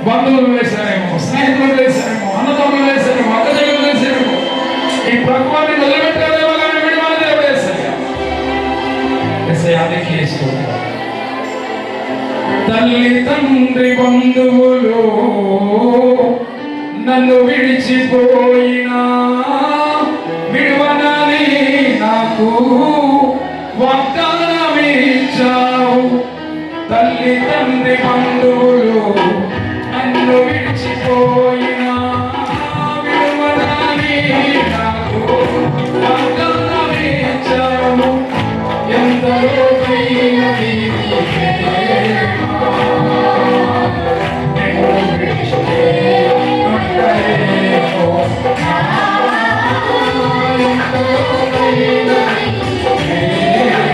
బంధువులు వేశారేమో, స్నేహితులు వేశారేమో, అన్నదమ్ములు వేశారేమో, అక్కచెల్లెలు వేశారేమో, ఈ ప్రభువాన్ని నిలబెట్టారేమో కానీ విడివన దేవుడు యేసయ్య. యేసయ్య నీకే స్తోత్రం. తల్లి తండ్రి బంధువులు నన్ను విడిచిపోయినా విడువనని నాకు వాగ్దానమిచ్చావు. తల్లి తండ్రి బంధువులు నన్ను విడిచిపోయినా విడువనని నాకు వాగ్దానమిచ్చావు. ఎంత లోతైనది నీ ప్రేమ, నిన్ను విడిచితే ఉండలేను. ఎంత లోతైనది నీ ప్రేమ,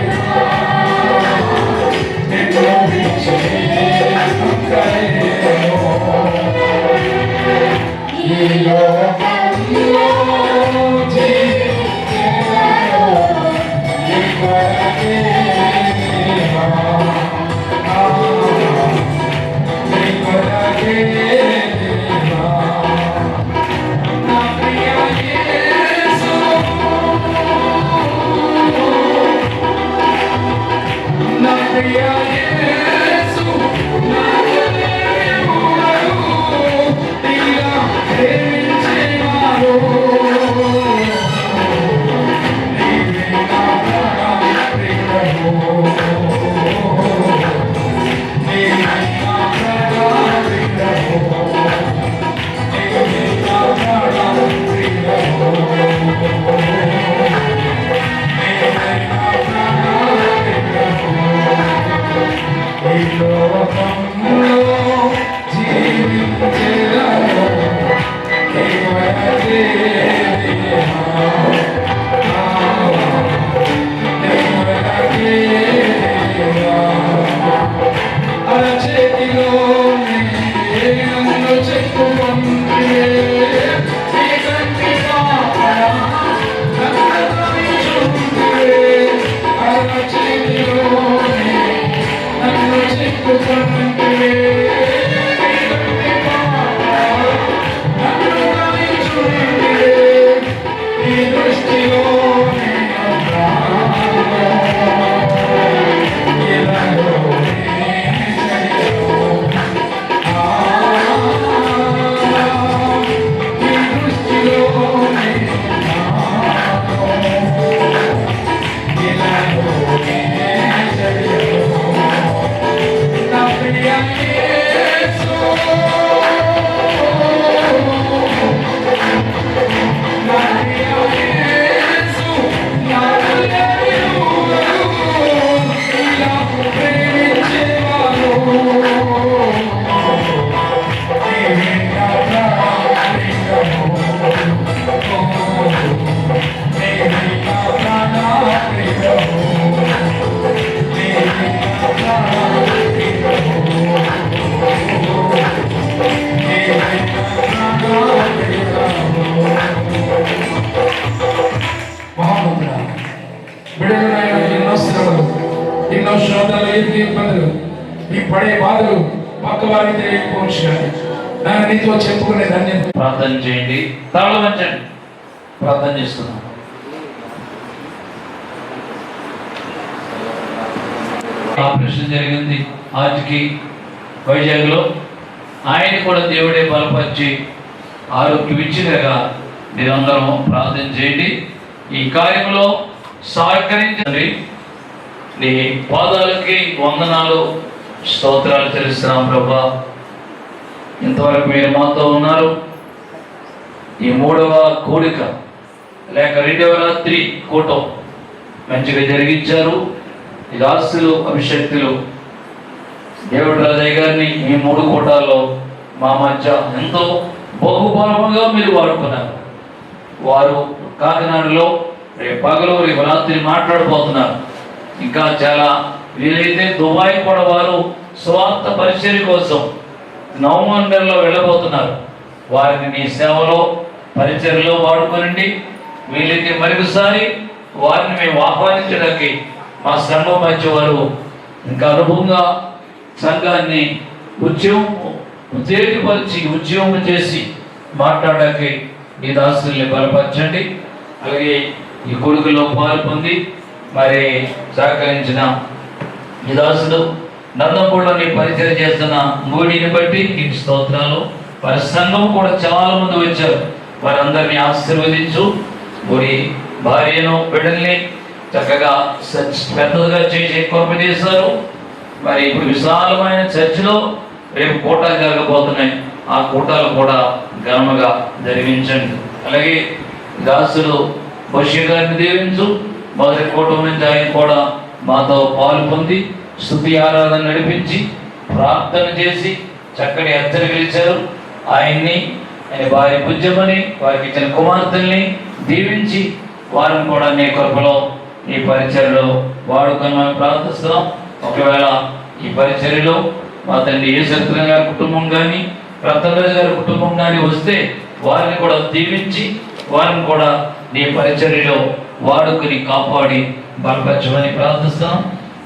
నిన్ను విడిచితే ఉండలేను. ఈ లోకంలో జీవించేవాడు నీ కొరకే దేవా, నీ కొరకే దేవా. నా ప్రియ యేసు, నా ప్రియ యేసు, నా దేవుడు, నీలా ప్రేమించేవాడు. నీవే నా ప్రాణ ప్రియుడవు, నీవే నా ప్రాణ ప్రియుడవు, నీవే నా ప్రాణ ప్రియుడవు, నీవే నా ప్రాణ ప్రియుడవు. ఈ లోకంలో జీవించేదను నీ కొరకే దేవా, నీ కొరకే దేవా. అరచేతిలోనే నన్ను చెక్కుకుంటే నీ కంటి పాపన నన్ను రక్షించుకుంటే. అరచేతిలోనే నన్ను చెక్కుకుంటే నీ కంటి పాపన నన్ను రక్షించుకుంటే. నీ దృష్టిలోనే ఎన్నో శ్రోతలు ఎన్ని ఇబ్బందులు, ఈ పడే బాధలు పక్క వారికి తెలియకపోవచ్చు కానీ నేను నీతో చెప్పుకునే ధన్యత. ప్రార్థన చేయండి, తలలు వంచండి, ప్రార్థన చేస్తున్నాం. ఆపరేషన్ జరిగింది ఆర్ట్కి వైజాగ్లో. ఆయన కూడా దేవుడే బలపరిచి ఆరోగ్యం ఇచ్చినగా మీరందరం ప్రార్థన చేయండి. ఈ కార్యంలో సహకరించండి. నీ పాదాలకి వందనాలు, స్తోత్రాలు చెల్లిస్తున్నాం ప్రభా. ఇంతవరకు మీరు మాతో ఉన్నారు. ఈ 3వ కూడిక లేక 2వ రాత్రి కూటం మంచిగా జరిగించారు. ఈ దాసులు అభిషక్తులు దేవుడు రాజయ్య గారిని ఈ 3 కూటాల్లో మా మధ్య ఎంతో బహుబలముగా మీరు వాడుకున్నారు. వారు కాకినాడలో రేపు పగలు రేపు రాత్రి మాట్లాడబోతున్నారు. ఇంకా చాలా వీలైతే దుబాయ్ కూడా వారు స్వార్థ పరిచర్య కోసం నవంబర్లో వెళ్ళబోతున్నారు. వారిని నీ సేవలో పరిచర్యలో వాడుకోనండి. వీలైతే మరొకసారి వారిని మేము ఆహ్వానించడానికి మా సంఘం మధ్య వారు ఇంకా అనుభవంగా సంఘాన్ని ఉద్యోగం చేసి మాట్లాడడానికి ఈ దాసుల్ని బలపరచండి. అలాగే ఈ కొడుకులో పాలు పొంది మరి సహకరించిన ఈ దాసుడు నందంపూడిలోని పరిచయం చేస్తున్న మూడిని బట్టి నీకు స్తోత్రాలు. వారి సంఘం కూడా చాలా మంది వచ్చారు. వారందరినీ ఆశీర్వదించు. మూడి భార్యను బిడ్డల్ని చక్కగా పెద్దగా చేసి కృప చేశారు. మరి ఇప్పుడు విశాలమైన చర్చిలో రేపు కూటాలు జరగబోతున్నాయి. ఆ కూటాలు కూడా ఘనముగా జరిగించండి. అలాగే దాసుడు బషీర్ గారిని దీవించు. మొదటి కూటమి నుంచి ఆయన కూడా మాతో పాలు పొంది స్తుతి ఆరాధన నడిపించి ప్రార్థన చేసి చక్కటి హెచ్చరికలు ఇచ్చారు. ఆయన్ని ఆయన భార్య పూజ్యమని వారికి ఇచ్చిన కుమార్తెల్ని దీవించి వారిని కూడా నీ కృపలో ఈ పరిచర్యలో వాడుకొని ప్రార్థిస్తున్నాం. ఒకవేళ ఈ పరిచర్యలో మా తండ్రి యేసత్ర గారి కుటుంబం కానీ రత్నరాజు గారి కుటుంబం కానీ వస్తే వారిని కూడా దీవించి వారిని కూడా నీ పరిచర్యలో వాడుకొని కాపాడి బలపరచమని ప్రార్థిస్తున్నాం.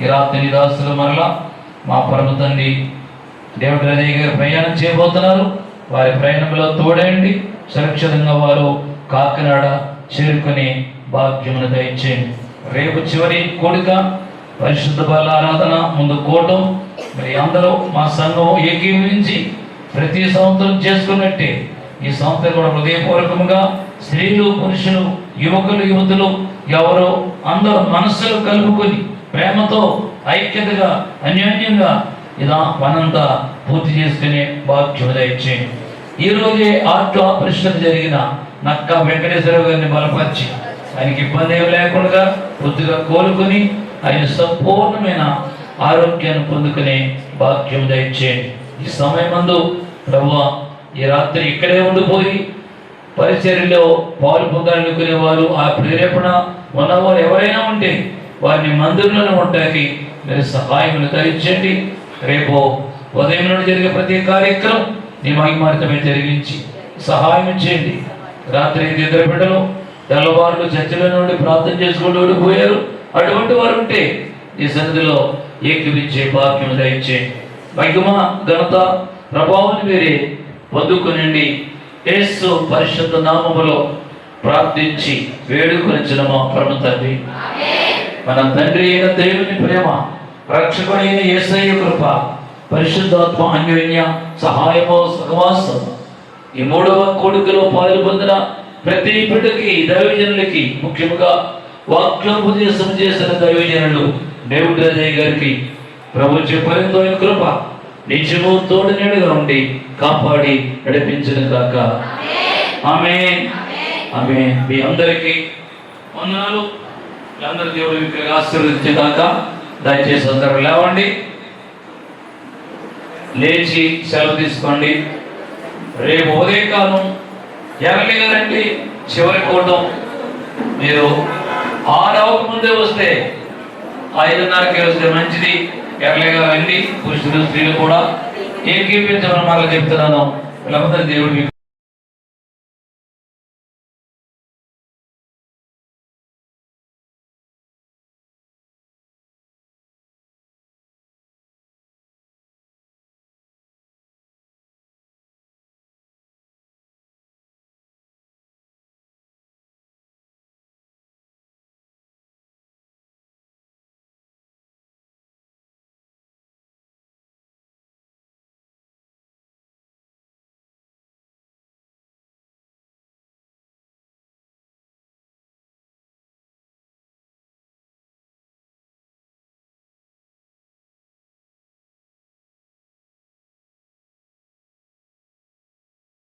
ఈ రాత్రి దాసులు మరలా మా పరమ తండ్రి దేవుడి రాజయ్య గారు ప్రయాణం చేయబోతున్నారు. వారి ప్రయాణంలో తోడండి. సురక్షితంగా వారు కాకినాడ చేరుకుని భాగ్యమును దయచేయండి. రేపు చివరి కోడిక పరిశుద్ధ బల ఆరాధన ముందు కోటం. మరి అందరూ మా సంఘం ఏకీభవించి ప్రతి సంవత్సరం చేసుకున్నట్టే ఈ సంవత్సరం కూడా హృదయపూర్వకంగా స్త్రీలు పురుషులు యువకులు యువతులు ఎవరో అందరూ మనస్సులు కలుపుకొని ప్రేమతో ఐక్యతగా అన్యోన్యంగా ఇలా పనంతా పూర్తి చేసుకునే భాగ్యము దయచేయండి. ఈ రోజే ఆర్ట్ ఆపరేషన్ జరిగిన నక్క వెంకటేశ్వరరావు గారిని బలపరిచి ఆయనకి ఇబ్బంది ఏమి లేకుండా కొద్దిగా కోలుకొని ఆయన సంపూర్ణమైన ఆరోగ్యాన్ని పొందుకునే భాగ్యం దయచేయండి. ఈ సమయమందు ప్రభువా ఈ రాత్రి ఇక్కడే ఉండిపోయి పరిచర్యలో పాలు పొందాలనుకునే వారు ఆ ప్రేరేపణ ఉన్నవారు ఎవరైనా ఉంటే వారిని మందిరంలో ఉండటానికి మీరు సహాయం దయచేయండి. రేపు ఉదయం నుండి జరిగే ప్రతి కార్యక్రమం నీ మహిమార్థమే జరిగించి సహాయం చేయండి. రాత్రి 2 బిడ్డలు తెల్లవారులు చర్చల నుండి ప్రార్థన చేసుకుంటూ ఓడిపోయారు. అటువంటి వారు ఉంటే ఈ సన్నిధిలో ఏకీవించే భాగ్యం దయచేయండి. మహిమ ఘనత ప్రభావాన్ని మీరే పొందుకునండి. యేసు పరిశుద్ధ నామములో ప్రార్థించి వేడుకొనిచిన మా పరమ తండ్రి, మన తండ్రి అయిన దేవుని ప్రేమ, రక్షకుడైన యేసయ్య కృప, పరిశుద్ధాత్మ అన్యోన్య సహాయమో సహవాసం ఈ 3వ కోడికలో పాలు పొందిన ప్రతి బిడ్డకి దైవజనులకి, ముఖ్యంగా వాక్యోపదేశం చేసిన దైవజనులు దేవుడి రాజయ్య గారికి ప్రభు చెప్పేంతో కృప నిత్యము తోడు నీడగా ఉండి కాపాడి నడిపించిన కాక ఆమేన్. ఆమేన్. మీ అందరికీ వందనాలు. అందరి దేవుడి ఆశీర్వదించేదాక దయచేసి అందరూ లేవండి, లేచి సెలవు తీసుకోండి. రేపు ఉదయకాలం ఎర్లీగా రండి. చివరి కోటం మీరు 6 ముందే వస్తే 5:30కి వస్తే మంచిది. ఎర్లీగా రండి. పురుషులు స్త్రీలు కూడా ఏకీపించమని మళ్ళీ చెప్తున్నాను. వీళ్ళందరూ దేవుడు